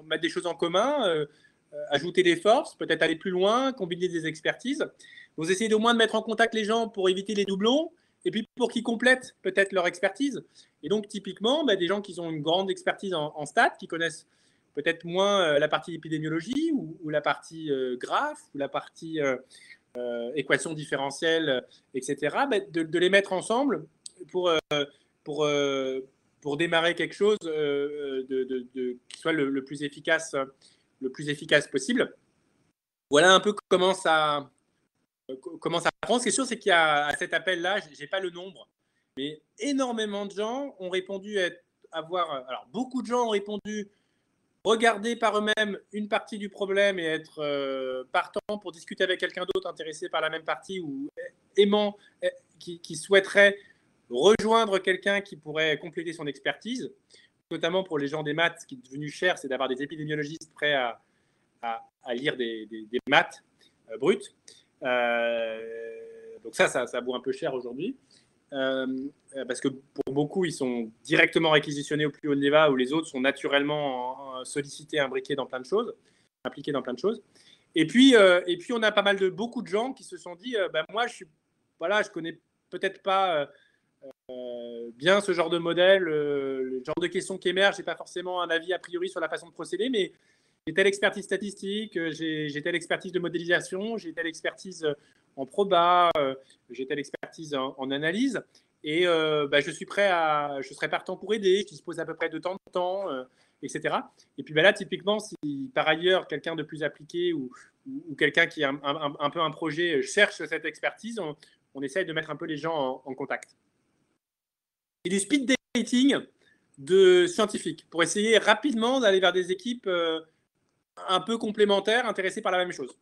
mettre des choses en commun, ajouter des forces, peut-être aller plus loin, combiner des expertises. Vous essayez au moins de mettre en contact les gens pour éviter les doublons, et puis pour qu'ils complètent peut-être leur expertise. Et donc, typiquement, des gens qui ont une grande expertise en stats, qui connaissent peut-être moins la partie épidémiologie ou la partie graphe ou la partie équation différentielle, etc., de les mettre ensemble pour démarrer quelque chose qui soit le plus efficace possible. Voilà un peu comment ça prend. Ce qui est sûr, c'est qu'il y a à cet appel-là, je n'ai pas le nombre, mais énormément de gens ont répondu alors, beaucoup de gens ont répondu regarder par eux-mêmes une partie du problème et être partant pour discuter avec quelqu'un d'autre intéressé par la même partie ou aimant, qui souhaiterait rejoindre quelqu'un qui pourrait compléter son expertise, notamment pour les gens des maths. Ce qui est devenu cher, c'est d'avoir des épidémiologistes prêts à lire des maths brutes. Donc ça vaut un peu cher aujourd'hui. Parce que pour beaucoup, ils sont directement réquisitionnés au plus haut niveau, où les autres sont naturellement sollicités, impliqués dans plein de choses. Et puis, on a beaucoup de gens qui se sont dit, moi, je connais peut-être pas bien ce genre de modèle, le genre de questions qui émergent. J'ai pas forcément un avis a priori sur la façon de procéder, mais j'ai telle expertise statistique, j'ai telle expertise de modélisation, j'ai telle expertise en proba, j'ai telle expertise en analyse, et je serais partant pour aider, je dispose à peu près de temps, etc. Et puis là, typiquement, si par ailleurs quelqu'un de plus appliqué ou quelqu'un qui a un peu un projet cherche cette expertise, on essaye de mettre un peu les gens en contact. Et du speed dating de scientifiques pour essayer rapidement d'aller vers des équipes un peu complémentaires, intéressées par la même chose.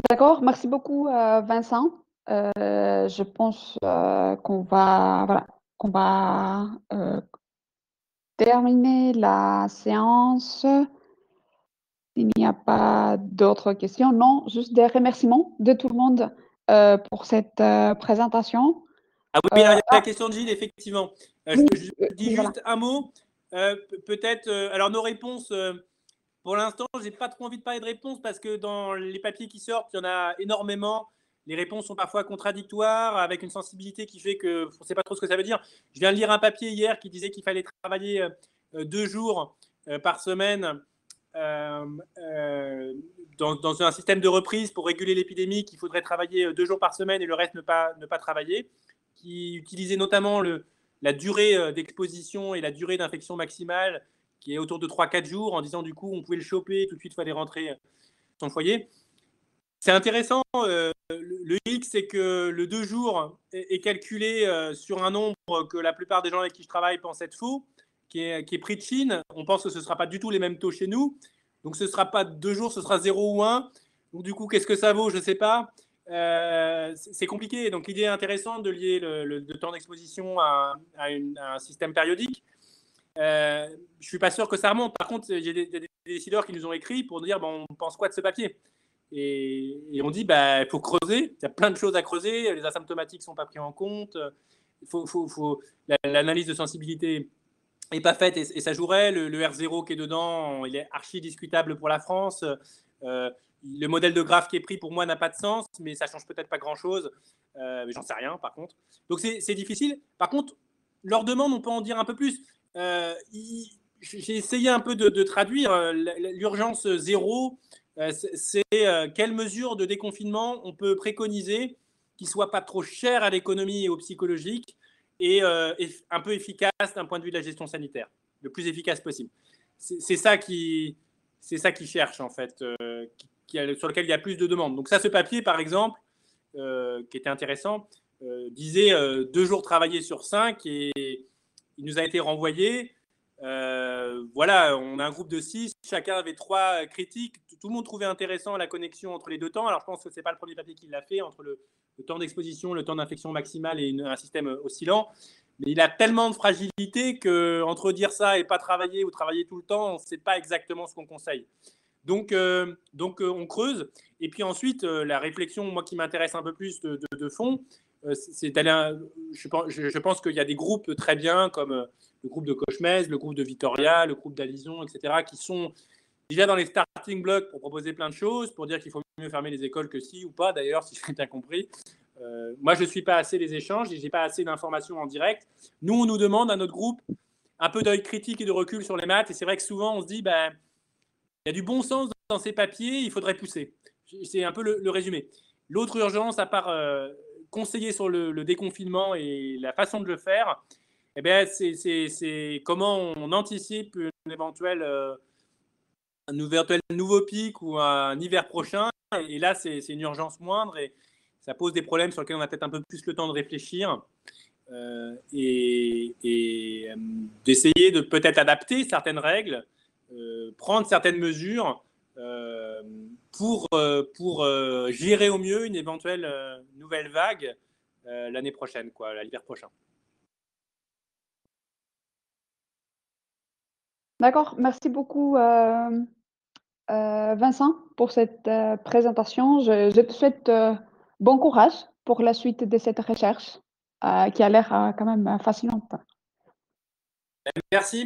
D'accord, merci beaucoup Vincent. Je pense qu'on va terminer la séance. Il n'y a pas d'autres questions. Non, juste des remerciements de tout le monde pour cette présentation. Ah oui, alors il y a la question de Gilles, effectivement. Je dis juste un mot. Peut-être, alors nos réponses, pour l'instant, je n'ai pas trop envie de parler de réponses parce que dans les papiers qui sortent, il y en a énormément. Les réponses sont parfois contradictoires, avec une sensibilité qui fait qu'on ne sait pas trop ce que ça veut dire. Je viens de lire un papier hier qui disait qu'il fallait travailler 2 jours par semaine dans un système de reprise pour réguler l'épidémie, qu'il faudrait travailler 2 jours par semaine et le reste ne pas travailler, qui utilisait notamment la durée d'exposition et la durée d'infection maximale qui est autour de 3-4 jours, en disant du coup on pouvait le choper, tout de suite il fallait rentrer dans son foyer. C'est intéressant, le X, c'est que le 2 jours est calculé sur un nombre que la plupart des gens avec qui je travaille pensent être faux, qui est pris de Chine. On pense que ce ne sera pas du tout les mêmes taux chez nous. Donc ce ne sera pas 2 jours, ce sera 0 ou 1. Donc du coup, qu'est-ce que ça vaut? Je ne sais pas. C'est compliqué. Donc l'idée est intéressante de lier le temps d'exposition à un système périodique. Je ne suis pas sûr que ça remonte. Par contre, j'ai des décideurs qui nous ont écrit pour nous dire bon, on pense quoi de ce papier? Et on dit il faut creuser. Il y a plein de choses à creuser. Les asymptomatiques ne sont pas pris en compte. L'analyse de sensibilité n'est pas faite et ça jouerait. Le R0 qui est dedans, il est archi discutable pour la France. Le modèle de graphe qui est pris pour moi n'a pas de sens, mais ça ne change peut-être pas grand-chose. Mais j'en sais rien par contre. Donc c'est difficile. Par contre, leur demande, on peut en dire un peu plus. J'ai essayé un peu de traduire l'urgence 0. C'est quelles mesures de déconfinement on peut préconiser qui ne soient pas trop chères à l'économie et au psychologique et un peu efficaces d'un point de vue de la gestion sanitaire, le plus efficace possible. C'est ça qui cherche en fait, sur lequel il y a plus de demandes. Donc ça, ce papier par exemple, qui était intéressant, disait 2 jours travaillés sur 5 et il nous a été renvoyé. Voilà, on a un groupe de 6, chacun avait 3 critiques. Tout le monde trouvait intéressant la connexion entre les 2 temps. Alors je pense que ce n'est pas le premier papier qui l'a fait, entre le temps d'exposition, le temps d'infection maximale et un système oscillant. Mais il a tellement de fragilité qu'entre dire ça et pas travailler ou travailler tout le temps, ce n'est pas exactement ce qu'on conseille. Donc on creuse. Et puis ensuite, la réflexion, moi qui m'intéresse un peu plus de fond, c'est d'aller. Je pense qu'il y a des groupes très bien comme le groupe de Cauchemez, le groupe de Vitoria, le groupe d'Alison, etc., qui sont déjà dans les starting blocks pour proposer plein de choses, pour dire qu'il faut mieux fermer les écoles que si ou pas, d'ailleurs, si j'ai bien compris. Moi, je ne suis pas assez les échanges et je n'ai pas assez d'informations en direct. Nous, on nous demande à notre groupe un peu d'œil critique et de recul sur les maths. Et c'est vrai que souvent, on se dit, il y a du bon sens dans ces papiers, il faudrait pousser. C'est un peu le résumé. L'autre urgence, à part conseiller sur le déconfinement et la façon de le faire, c'est comment on anticipe un éventuel nouveau pic ou un hiver prochain. Et là, c'est une urgence moindre et ça pose des problèmes sur lesquels on a peut-être un peu plus le temps de réfléchir et d'essayer de peut-être adapter certaines règles, prendre certaines mesures pour gérer au mieux une éventuelle nouvelle vague l'année prochaine, l'hiver prochain. D'accord, merci beaucoup Vincent pour cette présentation. Je te souhaite bon courage pour la suite de cette recherche qui a l'air quand même fascinante. Merci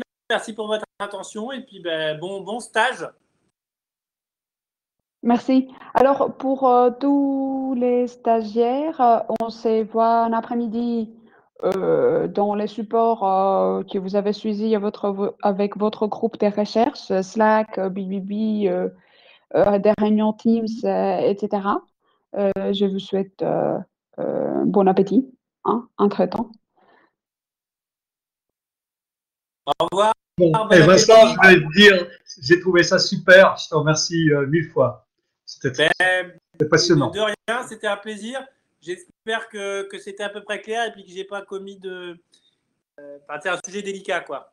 pour votre attention et puis bon stage. Merci. Alors pour tous les stagiaires, on se voit un après-midi dans les supports que vous avez suivis avec votre groupe de recherche, Slack, BBB, des réunions Teams, etc. Je vous souhaite bon appétit, entre-temps. Au revoir. Bon, Vincent, je voulais te dire, j'ai trouvé ça super. Je te remercie 1000 fois. C'était passionnant. De rien, c'était un plaisir. J'espère que c'était à peu près clair et puis que je n'ai pas commis de. C'est un sujet délicat, quoi.